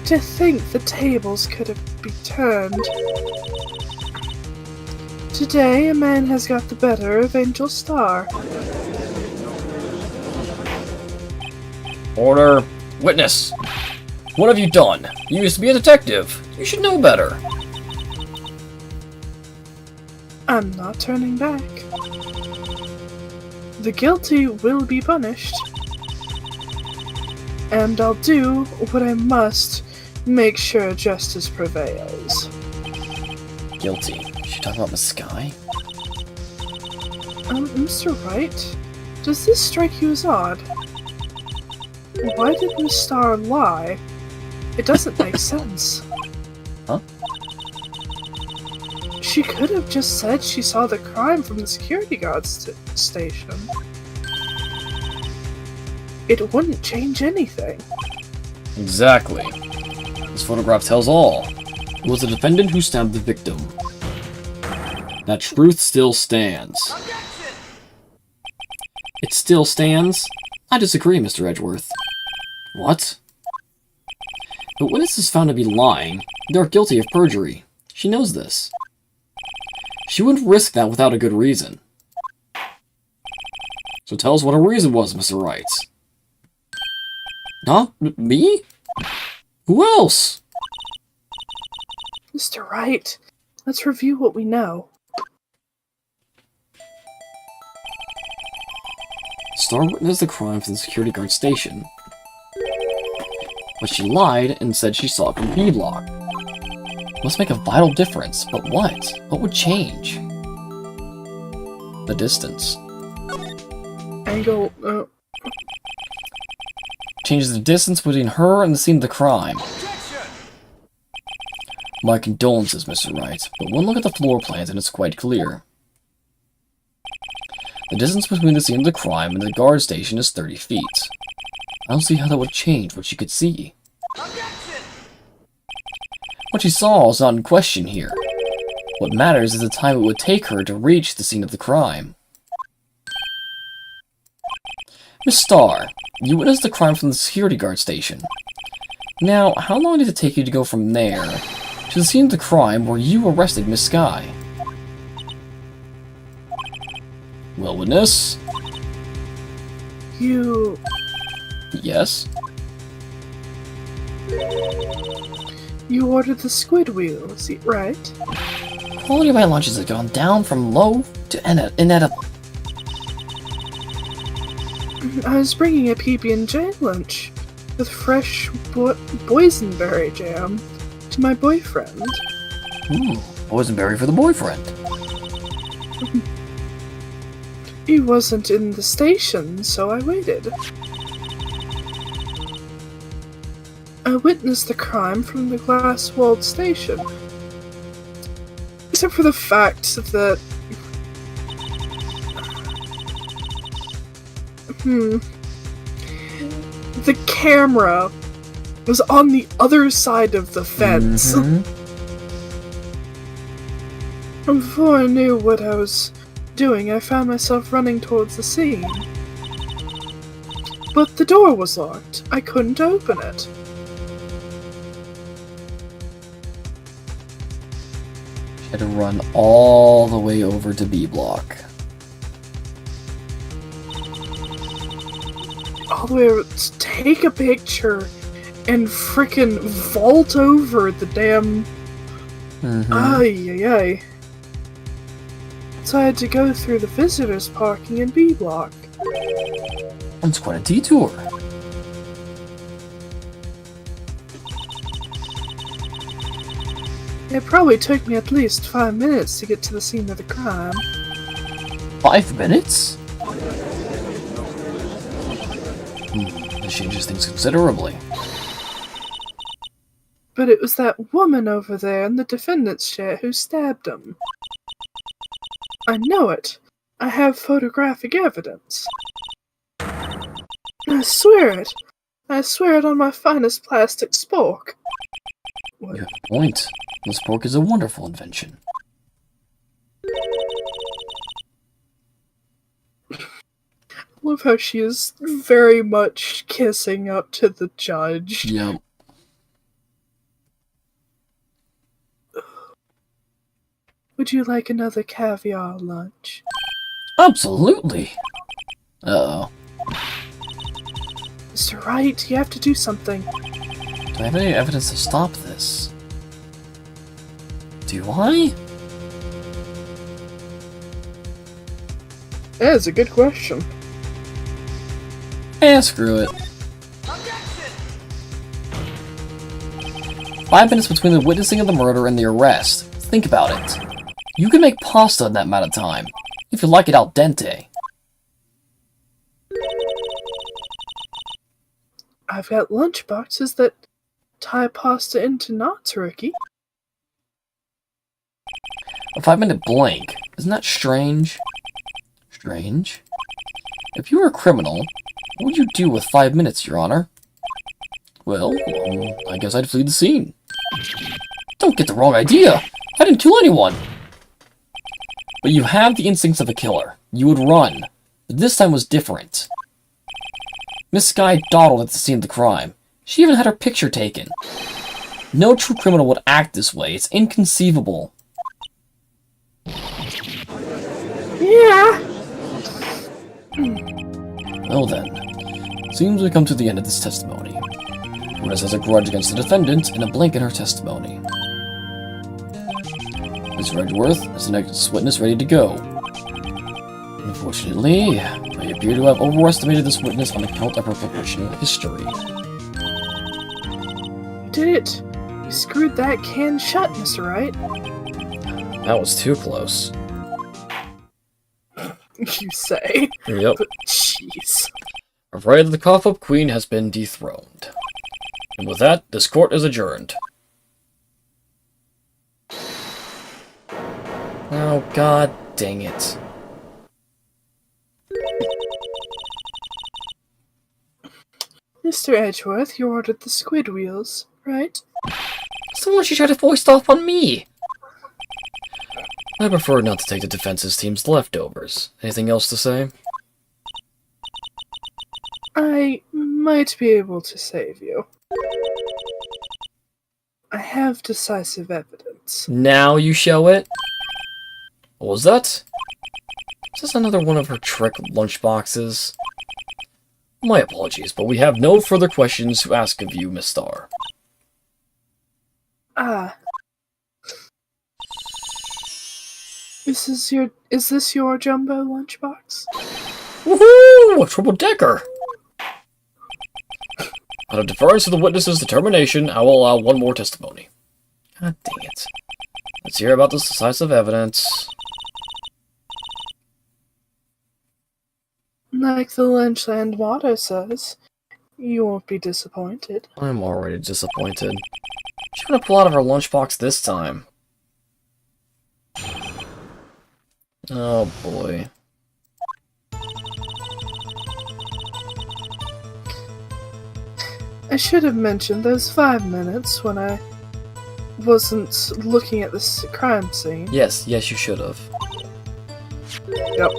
To think the tables could have been turned. Today, a man has got the better of Angel Starr. Order. Witness. What have you done? You used to be a detective. You should know better. I'm not turning back. The guilty will be punished. And I'll do what I must, make sure justice prevails. Guilty. Is she talking about Miss Sky? Mr. Wright, does this strike you as odd? Why did Miss Starr lie? It doesn't make sense. Huh? She could have just said she saw the crime from the security guard station. It wouldn't change anything. Exactly. This photograph tells all. It was the defendant who stabbed the victim. That truth still stands. It still stands? I disagree, Mr. Edgeworth. What? The witness is found to be lying. They're guilty of perjury. She knows this. She wouldn't risk that without a good reason. So tell us what her reason was, Mr. Wright. Huh? Me? Who else? Mr. Wright, let's review what we know. Starr witnessed the crime from the security guard station. But she lied and said she saw it from B block. Must make a vital difference, but what? What would change? The distance. Angle, Changes the distance between her and the scene of the crime. My condolences, Mr. Wright, but one look at the floor plans and it's quite clear. The distance between the scene of the crime and the guard station is 30 feet. I don't see how that would change what she could see. What she saw is not in question here. What matters is the time it would take her to reach the scene of the crime. Miss Starr, you witnessed the crime from the security guard station. Now, how long did it take you to go from there to the scene of the crime where you arrested Miss Sky? Well, witness? you... Yes? You ordered the squid wheel, is it right? Quality of my lunches has gone down from low to inedible. I was bringing a PB&J lunch with fresh boysenberry jam to my boyfriend. Boysenberry for the boyfriend. He wasn't in the station, so I waited. I witnessed the crime from the glass-walled station. Except for the fact that... The camera was on the other side of the fence. And before I knew what I was doing, I found myself running towards the scene. But the door was locked. I couldn't open it. She had to run all the way over to B block. All the way over to take a picture and frickin' vault over the damn Ay, ay, ay. So I had to go through the visitors parking in B block. It's quite a detour. It probably took me at least 5 minutes to get to the scene of the crime. 5 minutes? This changes things considerably. But it was that woman over there in the defendant's chair who stabbed him. I know it. I have photographic evidence. I swear it. I swear it on my finest plastic spork. You have a point. This pork is a wonderful invention. I love how she is very much kissing up to the judge. Yep. Would you like another caviar lunch? Absolutely. Uh-oh. Mr. Wright, you have to do something. Do I have any evidence to stop this? Do I? That is a good question. Eh, screw it. 5 minutes between the witnessing of the murder and the arrest. Think about it. You can make pasta in that amount of time, if you like it al dente. I've got lunch boxes that tie pasta into knots, Ricky. A 5-minute blank. Isn't that strange? Strange? If you were a criminal, what would you do with 5 minutes, Your Honor? Well, I guess I'd flee the scene. Don't get the wrong idea! I didn't kill anyone! But you have the instincts of a killer. You would run. But this time was different. Miss Skye dawdled at the scene of the crime. She even had her picture taken. No true criminal would act this way. It's inconceivable. Yeah. Well then, seems we come to the end of this testimony. Witness has a grudge against the defendant and a blank in her testimony. Miss Redworth is the next witness ready to go. Unfortunately, I appear to have overestimated this witness on account of her professional history. You did it. You screwed that can shut, Mr. Wright. That was too close. You say. Yep. But jeez. Afraid the cough-up queen has been dethroned. And with that, this court is adjourned. Oh, god dang it. Mr. Edgeworth, you ordered the squid wheels, right? Someone she tried to foist off on me! I prefer not to take the defense's team's leftovers. Anything else to say? I might be able to save you. I have decisive evidence. Now you show it? What was that? Is this another one of her trick lunchboxes? My apologies, but we have no further questions to ask of you, Miss Starr. Ah. Is this your jumbo lunchbox? Woohoo! A triple-decker! Out of deference to the witness's determination, I will allow one more testimony. God dang it. Let's hear about this decisive evidence. Like the Lynchland motto says, you won't be disappointed. I'm already disappointed. She's gonna pull out of her lunchbox this time. Oh boy. I should have mentioned those 5 minutes when I wasn't looking at this crime scene. Yes, you should have. Yep.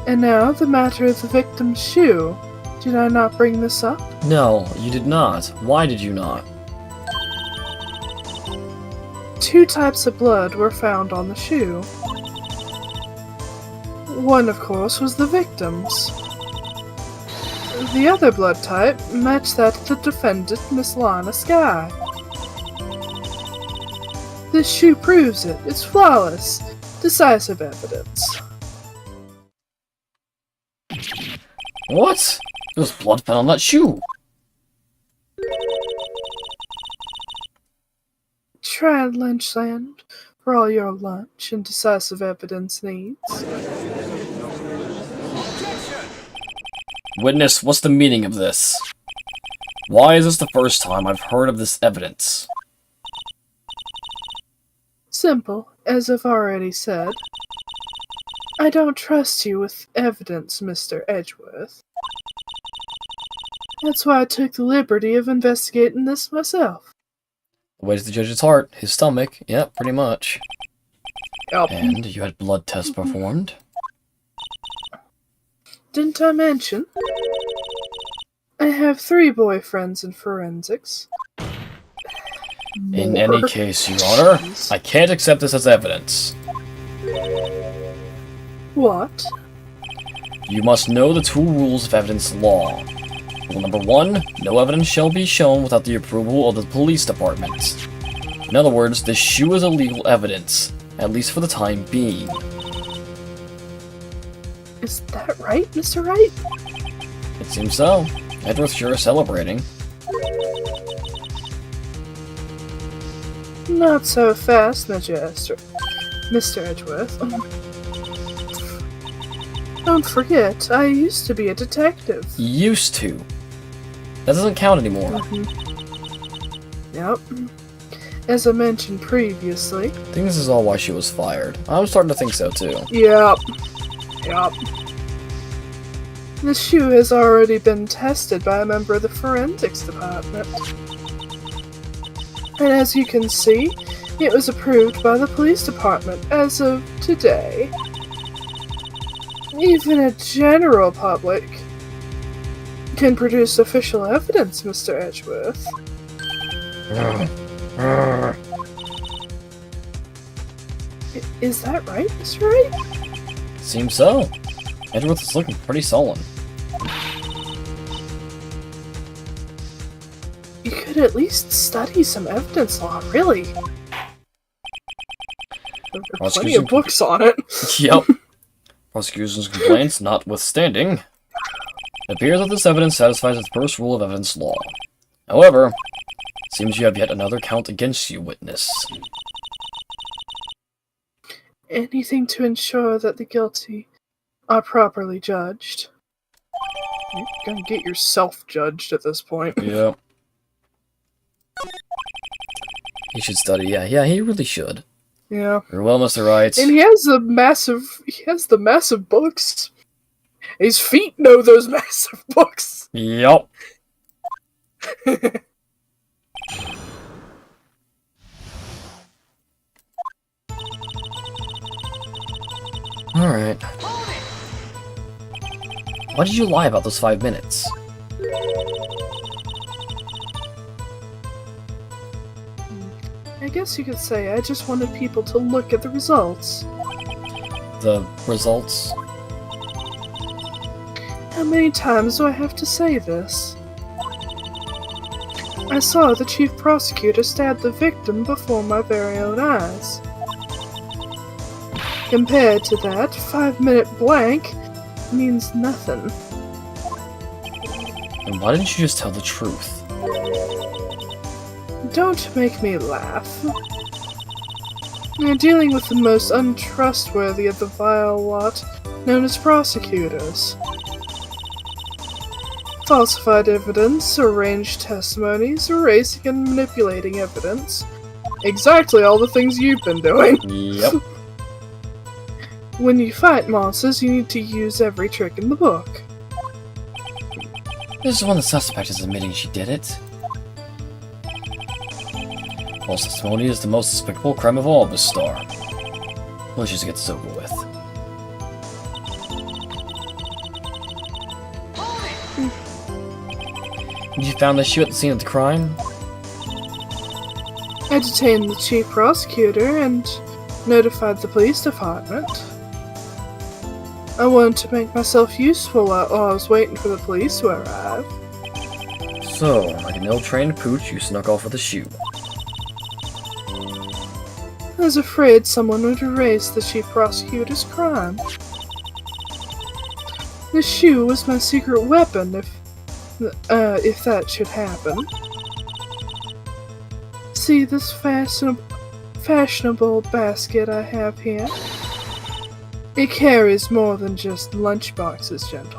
And now, the matter of the victim's shoe. Did I not bring this up? No, you did not. Why did you not? 2 types of blood were found on the shoe. One, of course, was the victim's. The other blood type matched that of the defendant, Miss Lana Skye. This shoe proves it. It's flawless. Decisive evidence. What? There was blood found on that shoe. Try Lynchland for all your lunch and decisive evidence needs. Witness, what's the meaning of this? Why is this the first time I've heard of this evidence? Simple, as I've already said. I don't trust you with evidence, Mr. Edgeworth. That's why I took the liberty of investigating this myself. Weighs the judge's heart, his stomach, yep, pretty much. Yep. And you had blood tests performed? Didn't I mention? I have 3 boyfriends in forensics. In any case, Your Honor, I can't accept this as evidence. What? You must know the 2 rules of evidence law. Rule number 1, no evidence shall be shown without the approval of the police department. In other words, this shoe is illegal evidence, at least for the time being. Is that right, Mr. Wright? It seems so. Edgeworth sure is celebrating. Not so fast, Mr. Edgeworth. Don't forget, I used to be a detective. Used to. That doesn't count anymore. Yep. As I mentioned previously. I think this is all why she was fired. I'm starting to think so too. Yep. The shoe has already been tested by a member of the forensics department. And as you can see, it was approved by the police department as of today. Even a general public can produce official evidence, Mr. Edgeworth. Is that right, Mr. Wright? Seems so. Edgeworth is looking pretty sullen. You could at least study some evidence law, really. There are plenty of books on it. Yep. Prosecution's complaints notwithstanding, it appears that this evidence satisfies the first rule of evidence law. However, it seems you have yet another count against you, witness. Anything to ensure that the guilty are properly judged. You're gonna get yourself judged at this point. Yep. He should study, yeah, he really should. Yeah. Very well, Mr. Wright. And he has the massive books. His feet know those massive books. Yep. Alright. Why did you lie about those 5 minutes? I guess you could say I just wanted people to look at the results. The results? How many times do I have to say this? I saw the chief prosecutor stab the victim before my very own eyes. Compared to that, 5-minute blank means nothing. And why didn't you just tell the truth? Don't make me laugh. You're dealing with the most untrustworthy of the vile lot, known as prosecutors. Falsified evidence, arranged testimonies, erasing and manipulating evidence. Exactly all the things you've been doing. Yep. When you fight monsters, you need to use every trick in the book. This is when the suspect is admitting she did it. False testimony is the most despicable crime of all, Miss Starr. Let's just get this over with. You found the shoe at the scene of the crime? I detained the chief prosecutor and notified the police department. I wanted to make myself useful while I was waiting for the police to arrive. So, like an ill-trained pooch, you snuck off with a shoe. I was afraid someone would erase the chief prosecutor's crime. The shoe was my secret weapon if that should happen. See this fashionable basket I have here? It carries more than just lunchboxes, gentlemen.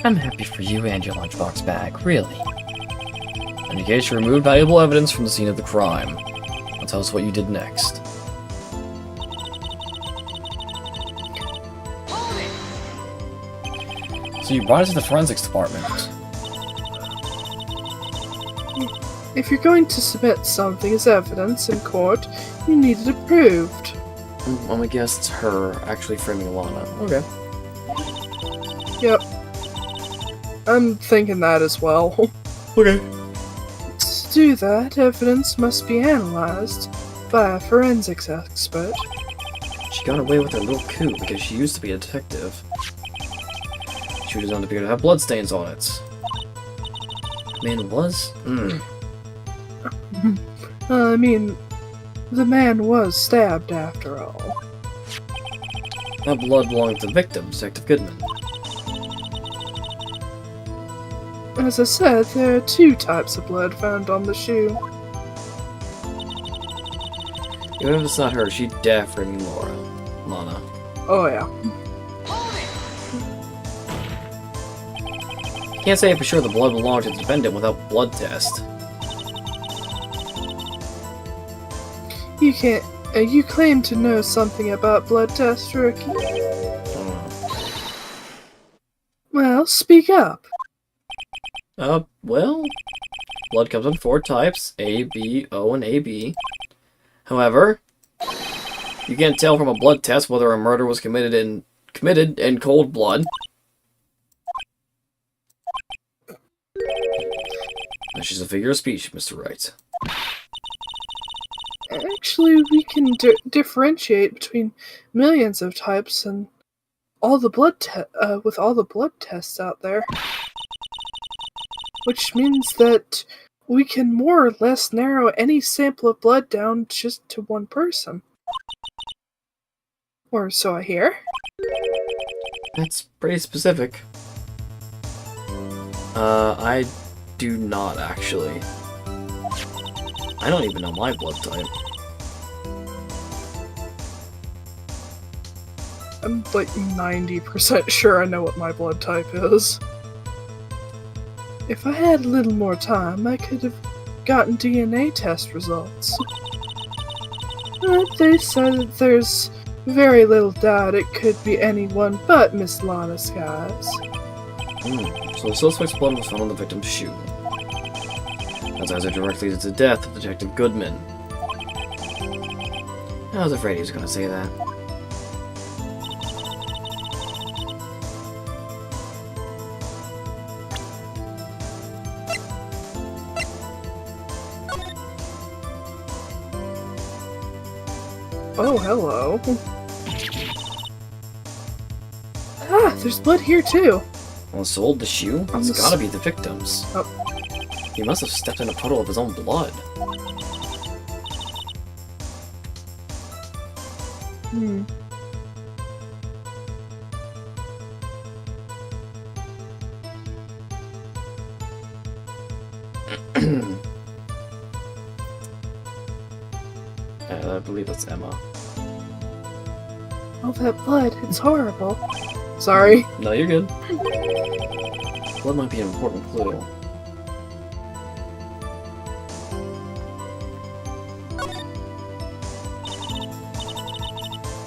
I'm happy for you and your lunchbox bag, really. In the case you removed valuable evidence from the scene of the crime. Now tell us what you did next. So you brought it to the forensics department. If you're going to submit something as evidence in court, you need it approved. I'm gonna guess it's her actually framing Lana. Okay. Yep. I'm thinking that as well. Okay. To do that, evidence must be analyzed by a forensics expert. She got away with her little coup because she used to be a detective. She doesn't appear to have bloodstains on it. Man was? I mean, the man was stabbed after all. That blood belonged to the victim, Detective Goodman. As I said, there are 2 types of blood found on the shoe. Even if it's not her, she'd definitely mean Lana. Oh yeah. Can't say for sure the blood belonged to the defendant without blood test. You can't. You claim to know something about blood tests, Rookie. Well, speak up. Well, blood comes in 4 types, A, B, O, and AB. However, you can't tell from a blood test whether a murder was committed in cold blood. That's just a figure of speech, Mr. Wright. Actually, we can differentiate between millions of types and all the with all the blood tests out there. Which means that we can more or less narrow any sample of blood down just to one person. Or so I hear. That's pretty specific. I do not actually. I don't even know my blood type. I'm like 90% sure I know what my blood type is. If I had a little more time, I could have gotten DNA test results. But they said that there's very little doubt it could be anyone but Miss Lana Skies. So the suspect's blood was found on the victim's shoe. That's either directly to the death of Detective Goodman. I was afraid he was going to say that. Oh, hello. Ah, there's blood here too. Well, sold the shoe? On It's the gotta be the victim's. Oh. He must have stepped in a puddle of his own blood. Hmm. I believe that's Emma. All that blood, it's horrible. Sorry. No, you're good. Blood might be an important clue.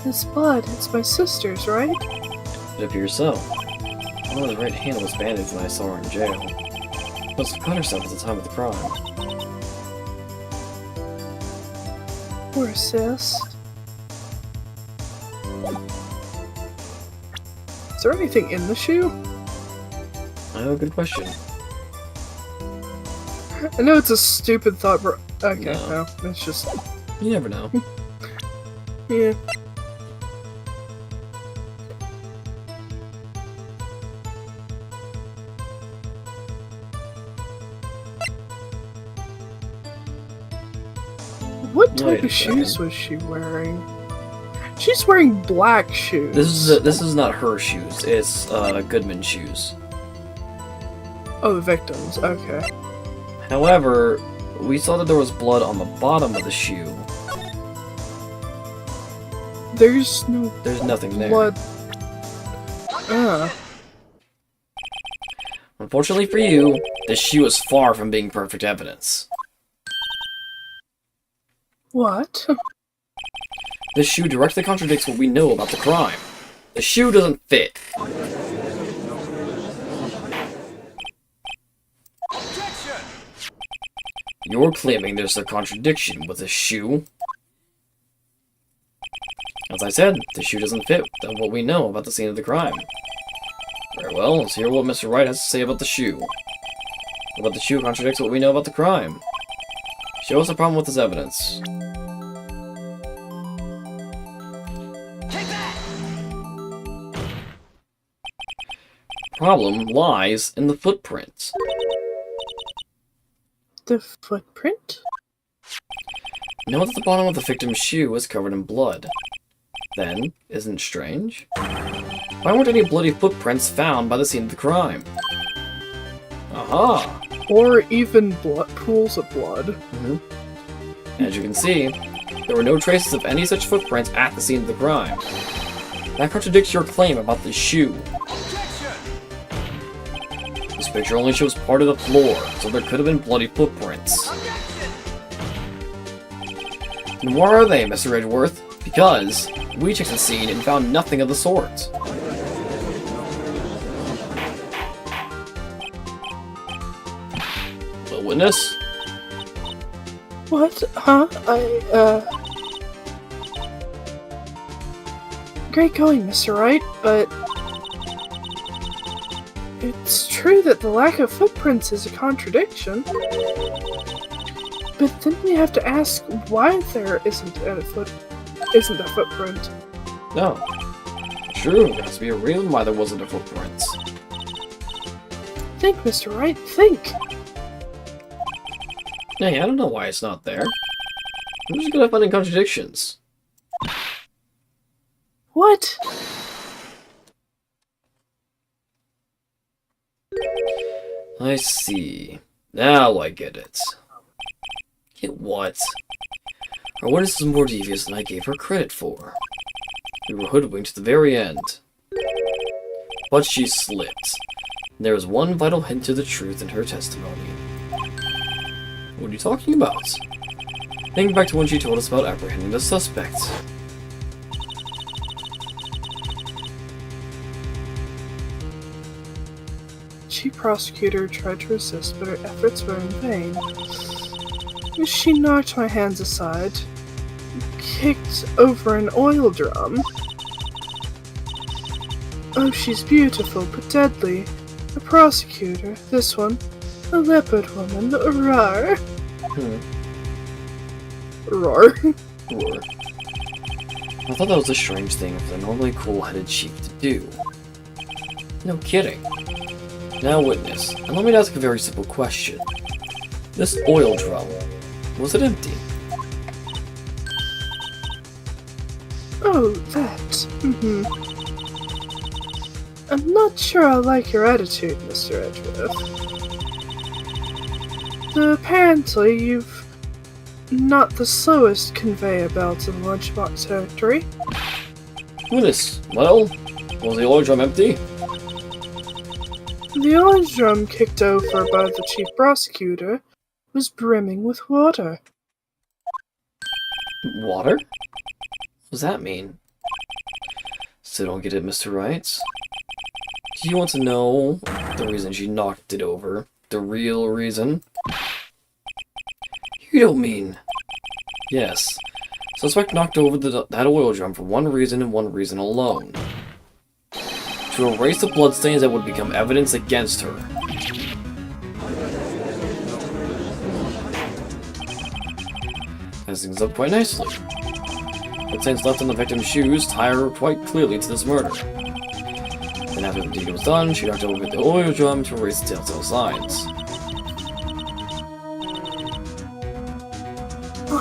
This blood, it's my sister's, right? It appears so. One of the right hand was bandaged when I saw her in jail. Must have cut herself at the time of the crime. Poor sis. Is there anything in the shoe? Oh, good question. I know it's a stupid thought, but okay, No. no, it's just You never know. yeah. What type of shoes was she wearing? She's wearing black shoes. This is not her shoes. It's Goodman's shoes. Oh, the victims. Okay. However, we saw that there was blood on the bottom of the shoe. There's nothing there. blood. Unfortunately for you, this shoe is far from being perfect evidence. What? This shoe directly contradicts what we know about the crime. The shoe doesn't fit. You're claiming there's a contradiction with the shoe. As I said, the shoe doesn't fit with what we know about the scene of the crime. Very well, let's hear what Mr. Wright has to say about the shoe. About the shoe contradicts what we know about the crime. Show us the problem with this evidence. Take that! Problem lies in the footprints. The footprint? Note that the bottom of the victim's shoe is covered in blood. Then, isn't it strange? Why weren't any bloody footprints found by the scene of the crime? Aha! Or even pools of blood. As you can see, there were no traces of any such footprints at the scene of the crime. That contradicts your claim about the shoe. This picture only shows part of the floor, so there could have been bloody footprints. And where are they, Mr. Edgeworth? Because we checked the scene and found nothing of the sort. The witness? What? Huh? Great going, Mr. Wright, but it's true that the lack of footprints is a contradiction. But then we have to ask why there isn't a footprint. No. True, there has to be a reason why there wasn't a footprint. Think, Mr. Wright, think! Hey, I don't know why it's not there. I'm just good at finding contradictions. What? I see. Now I get it. Get what? Our witness is more devious than I gave her credit for. We were hoodwinked to the very end. But she slipped. There is one vital hint to the truth in her testimony. What are you talking about? Think back to when she told us about apprehending the suspect. Chief Prosecutor tried to resist, but her efforts were in vain. She knocked my hands aside, kicked over an oil drum. Oh, she's beautiful, but deadly. A prosecutor, this one. A leopard woman, rawr. Roar. Roar. I thought that was a strange thing for the normally cool-headed chief to do. No kidding. Now witness, allow me to ask a very simple question. This oil drum, was it empty? Oh, that. I'm not sure I like your attitude, Mr. Edgeworth. Apparently, you've not the slowest conveyor belt in lunchbox territory. Witness, well, was the oil drum empty? The oil drum kicked over by the chief prosecutor was brimming with water. Water? What does that mean? Still don't get it, Mr. Wright. Do you want to know the reason she knocked it over? The real reason? You don't mean... Yes. Suspect knocked over that oil drum for one reason and one reason alone. To erase the bloodstains that would become evidence against her. Ties things up quite nicely. Bloodstains left on the victim's shoes tie her quite clearly to this murder. Then after the deed was done, she knocked over the oil drum to erase the telltale signs.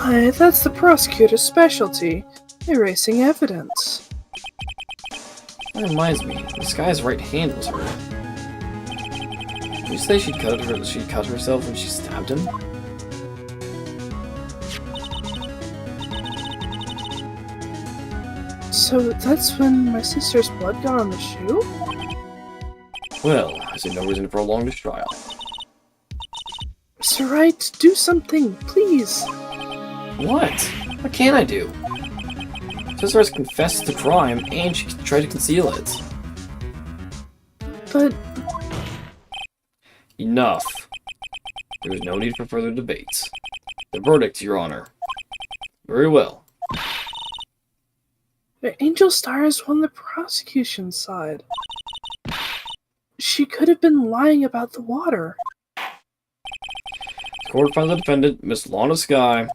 Why, that's the prosecutor's specialty. Erasing evidence. That reminds me, this guy's right hand was hurt. Did you say she'd cut herself when she stabbed him? So that's when my sister's blood got on the shoe? Well, I see no reason to prolong this trial. Mr. Wright, do something, please. What? What can I do? Sister has confessed the crime, and she tried to conceal it. But Enough. There is no need for further debates. The verdict, Your Honor. Very well. the Angel Stars won the prosecution's side. She could have been lying about the water. The court found the defendant, Miss Lana Sky.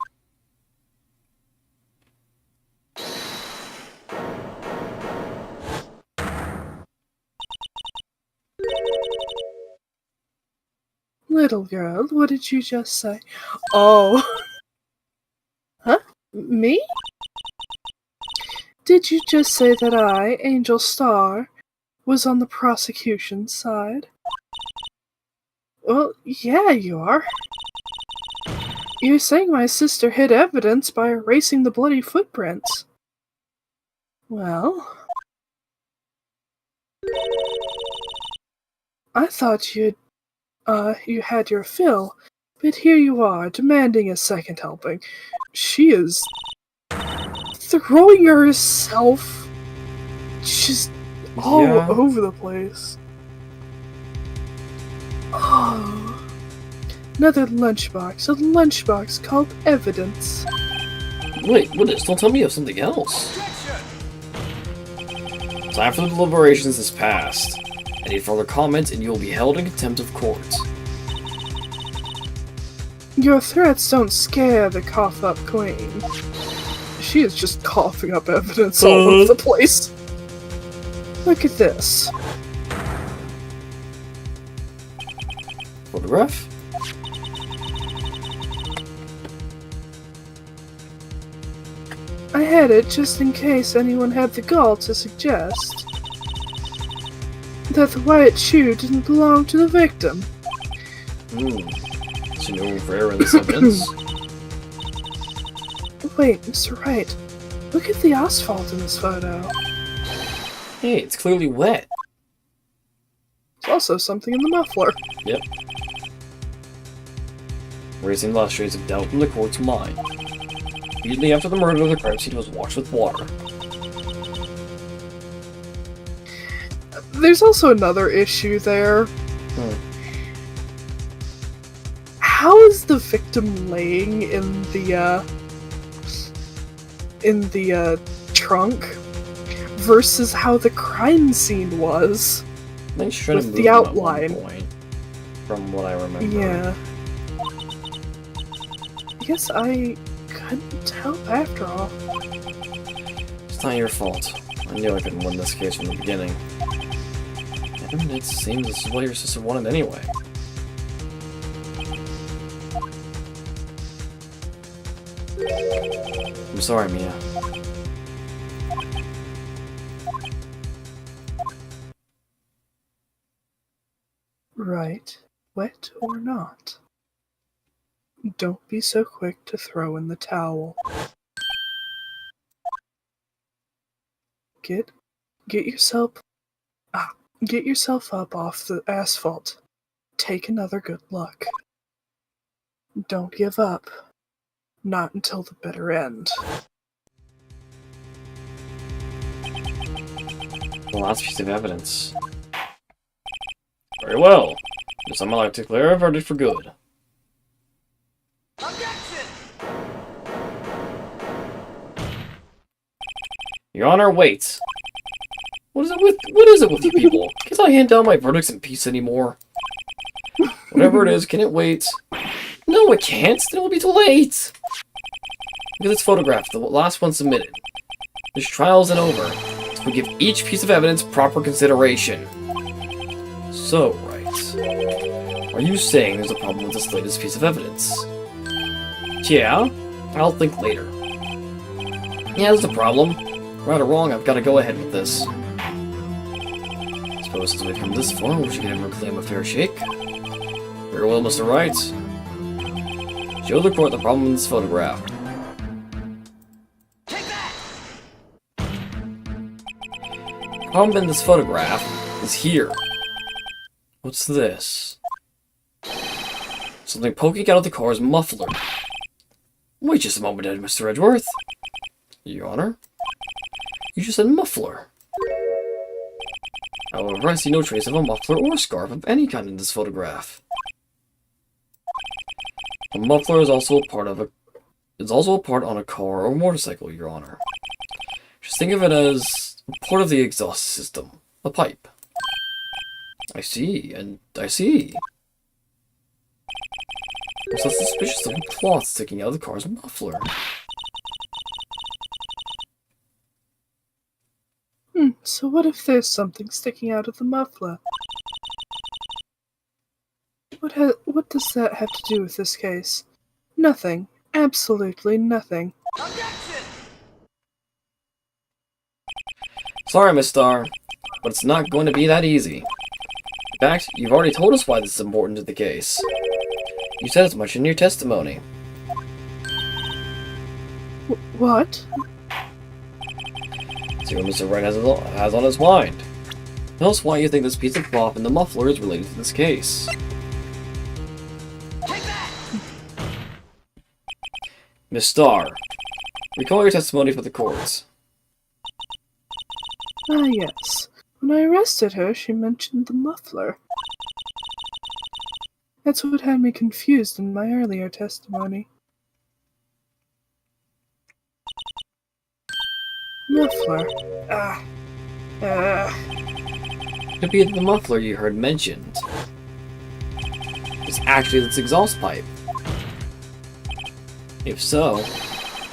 Little girl, what did you just say? Oh. Huh? Me? Did you just say that I, Angel Star, was on the prosecution's side? Well, yeah, you are. You're saying my sister hid evidence by erasing the bloody footprints. Well, I thought you had your fill, but here you are, demanding a second helping. She is throwing herself just all Yeah. over the place. Oh. Another lunchbox. A lunchbox called evidence. Wait, what is? Don't tell me of something else. Time for the deliberations is past. Any further comments and you will be held in contempt of court. Your threats don't scare the cough-up queen. She is just coughing up evidence all over the place. Look at this. Photograph? I had it just in case anyone had the gall to suggest that the white shoe didn't belong to the victim. So no room for error in this evidence. Wait, Mr. Wright, look at the asphalt in this photo. Hey, it's clearly wet. There's also something in the muffler. Yep. Raising the last shades of doubt from the court's mind. Immediately after the murder, the crime scene was washed with water. There's also another issue there. How is the victim laying in the trunk versus how the crime scene was? I think she's trying to With move the him at outline. one point, from what I remember. Yeah. I guess I couldn't help after all. It's not your fault. I knew I couldn't win this case from the beginning. And it seems this is what your sister wanted anyway. I'm sorry, Mia. Right, wet or not. Don't be so quick to throw in the towel. Get yourself up off the asphalt. Take another good look. Don't give up. Not until the bitter end. The last piece of evidence. Very well. Yes, I'm allowed to declare a verdict for good. Your Honor, wait. What is it with you people? Can't I hand down my verdicts in peace anymore? Whatever it is, can it wait? No, it can't. Then it will be too late. Look at this photograph, the last one submitted. This trial isn't over. So we give each piece of evidence proper consideration. So, right. Are you saying there's a problem with this latest piece of evidence? Yeah? I'll think later. Yeah, that's the problem. Right or wrong, I've got to go ahead with this. Suppose since we've come this far, we should give him a claim a fair shake. Very well, Mr. Wright. Show the court the problem in this photograph. The problem in this photograph is here. What's this? Something poking out of the car's muffler. Wait just a moment, Mr. Edgeworth. Your Honor? You just said muffler. However, I see no trace of a muffler or scarf of any kind in this photograph. A muffler is also a part on a car or motorcycle, Your Honor. Just think of it as part of the exhaust system, a pipe. I see. What's so suspicious of a cloth sticking out of the car's muffler? So what if there's something sticking out of the muffler? What does that have to do with this case? Nothing. Absolutely nothing. Sorry, Miss Starr, but it's not going to be that easy. In fact, you've already told us why this is important to the case. You said as much in your testimony. What? See what Mr. Wright has on his mind. Tell us why you think this piece of cloth in the muffler is related to this case. Miss Starr, recall your testimony for the courts. Ah, yes. When I arrested her, she mentioned the muffler. That's what had me confused in my earlier testimony. Muffler. Could be the muffler you heard mentioned. It's actually this exhaust pipe. If so,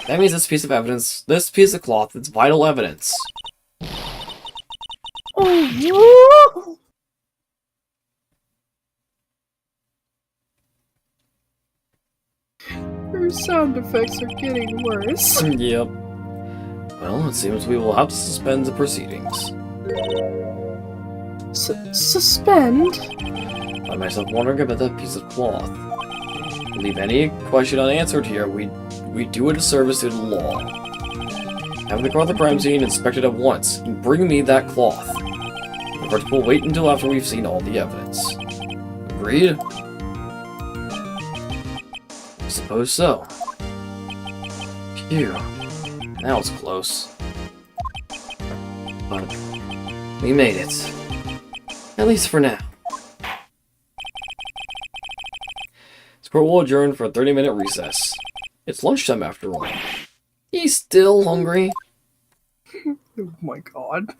that means this piece of cloth is vital evidence. Oh, her sound effects are getting worse. Yep. Well, it seems we will have to suspend the proceedings. Suspend? I myself wondering about that piece of cloth. Leave any question unanswered here, we do a disservice to the law. Have the car at the crime scene inspected at once, and bring me that cloth. The verdict will wait until after we've seen all the evidence. Agreed? I suppose so. Phew. That was close. But we made it. At least for now. This court will adjourn for a 30-minute recess. It's lunchtime after all. He's still hungry. Oh my god.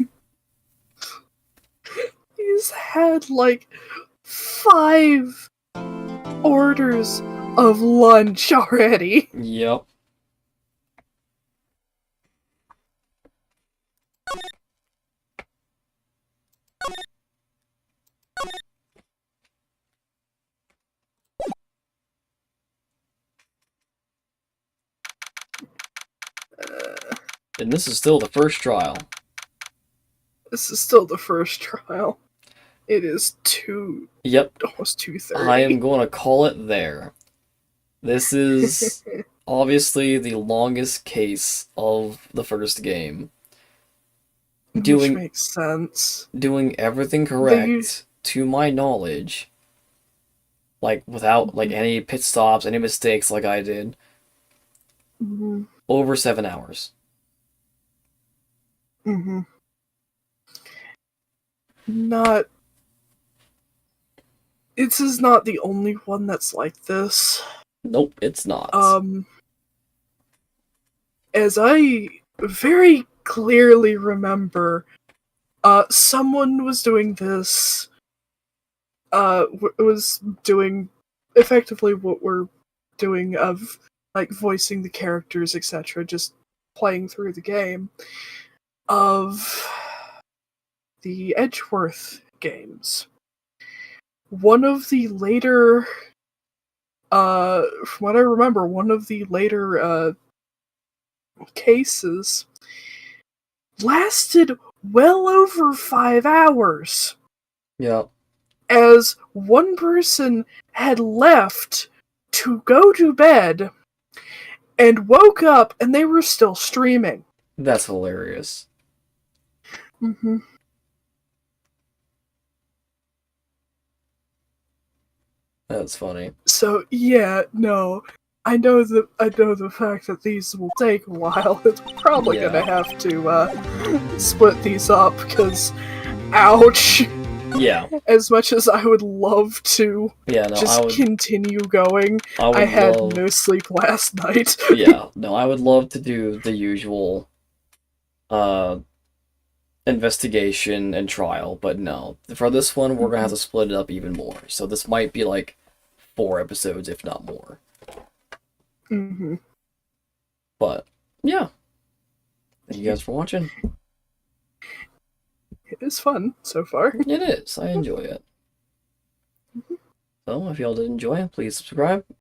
He's had like 5 orders of lunch already. Yep. And this is still the first trial. This is still the first trial. It is Yep. almost 2:30. I am going to call it there. This is obviously the longest case of the first game. Which makes sense. Doing everything correct, to my knowledge. Like, without like any pit stops, any mistakes like I did. Mm-hmm. Over 7 hours. Mm-hmm. This is not the only one that's like this. Nope, it's not. As I very clearly remember, someone was doing this, was doing effectively what we're doing of, like, voicing the characters, etc., just playing through the game, of the Edgeworth games. One of the later from what I remember, one of the later cases lasted well over 5 hours, Yep. as one person had left to go to bed and woke up and they were still streaming. That's hilarious. Mm-hmm. That's funny. So yeah, no, I know the fact that these will take a while. It's probably Yeah. gonna have to split these up because, ouch. Yeah. As much as I would love to Yeah, no, just continue going, I would I had love... no sleep last night. Yeah, no, I would love to do the usual investigation and trial, but no. For this one, we're gonna have to split it up even more. So this might be like 4 episodes, if not more. Mm-hmm. But yeah. Thank you guys for watching. It is fun so far. It is. I enjoy it. So if y'all did enjoy it, please subscribe.